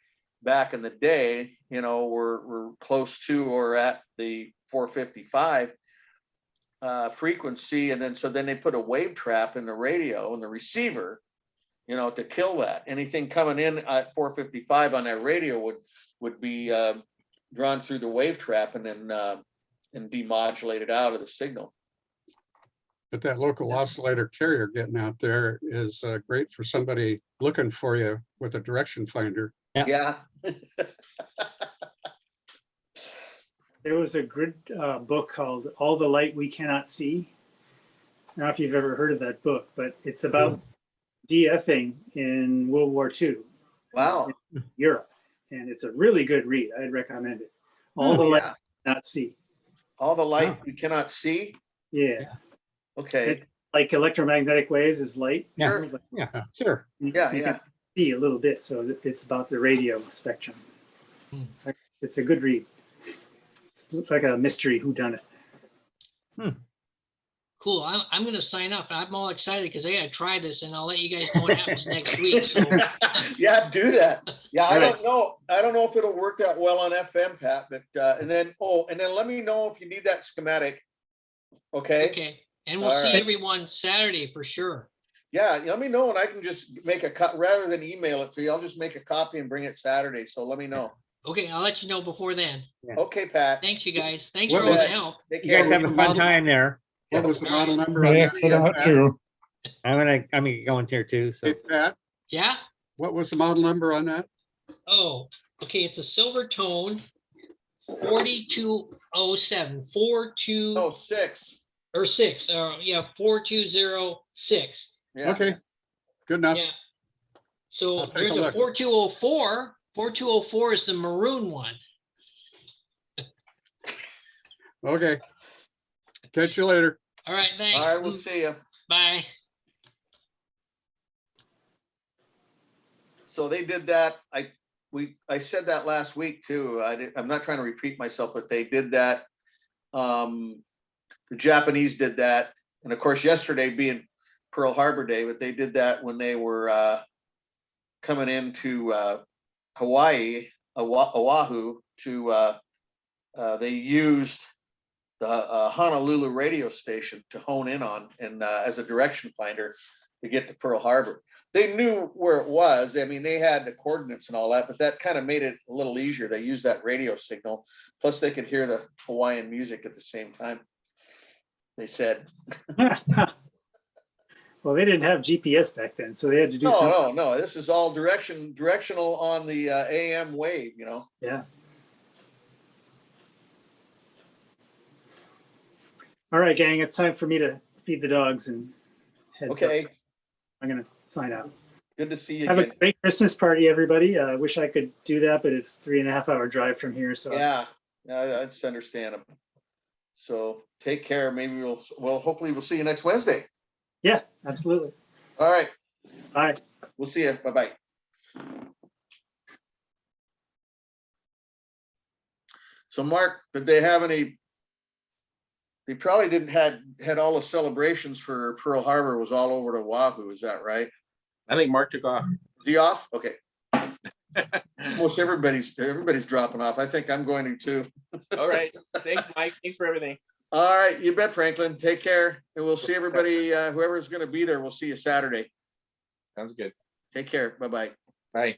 back in the day, you know, were close to or at the 455 frequency. And then they put a wave trap in the radio and the receiver, you know, to kill that. Anything coming in at 455 on that radio would be drawn through the wave trap and then and demodulated out of the signal. But that local oscillator carrier getting out there is great for somebody looking for you with a direction finder. Yeah. There was a good book called All the Light We Cannot See. I don't know if you've ever heard of that book, but it's about DFing in World War II. Wow. In Europe. And it's a really good read. I'd recommend it. All the light we cannot see. All the light we cannot see. Yeah. Okay. Like electromagnetic waves is light. Sure. But Yeah, sure. you Yeah, can see a little bit. So it's about the radio spectrum. It's a good read. It looks like a mystery whodunit. Cool. I'm going to sign up. I'm all excited because I got to try this, and I'll let you guys know what happens next week. So. Yeah, do that. Yeah, I Right. don't know. I don't know if it'll work that well on FM, Pat. But and then let me know if you need that schematic. Okay. Okay. And we'll All see right. everyone Saturday for sure. Yeah, let me know, and I can just make a cut rather than email it to you. I'll just make a copy and bring it Saturday. So let me know. Okay, I'll let you know before then. Okay, Pat. Thanks, you guys. Thanks What for all was the it? help. Take You guys care. have a fun time there. What was the model number on May that? exit out too. I'm gonna go in there too. So Hey, Pat, Yeah. what was the model number on that? Oh, okay. It's a silver tone, 4207, 42 Oh, 6. or 6. Yeah, 4206. Yeah. Okay, good enough. Yeah. So I'll take there's a a look. 4204. 4204 is the maroon one. Okay. Catch you later. All right. Thanks. All right, we'll see you. Bye. So they did that. I said that last week too. I'm not trying to repeat myself, but they did that. The Japanese did that, and of course, yesterday being Pearl Harbor Day, but they did that when they were coming into Hawaii, Oahu. They used the Honolulu radio station to hone in on and as a direction finder to get to Pearl Harbor. They knew where it was. I mean, they had the coordinates and all that, but that kind of made it a little easier. They used that radio signal. Plus, they could hear the Hawaiian music at the same time. They said. Well, they didn't have GPS back then, so they had to do something. No. This is all directional on the AM wave, you know. Yeah. All right, gang, it's time for me to feed the dogs and head. Okay. I'm gonna sign out. Good to see you Have again. a great Christmas party, everybody. I wish I could do that, but it's 3.5 hour drive from here. So Yeah, it's understandable. So take care. Maybe hopefully we'll see you next Wednesday. yeah, absolutely. All right. Bye. We'll see you. Bye-bye. So Mark, did they have any? They probably didn't had all the celebrations for Pearl Harbor was all over to Oahu. Is that right? I think Mark took off. Is he off? Okay. Almost everybody's dropping off. I think I'm going to too. All right. Thanks, Mike. Thanks for everything. All right, you bet, Franklin. Take care, and we'll see everybody, whoever's gonna be there, we'll see you Saturday. Sounds good. Take care. Bye-bye. Bye.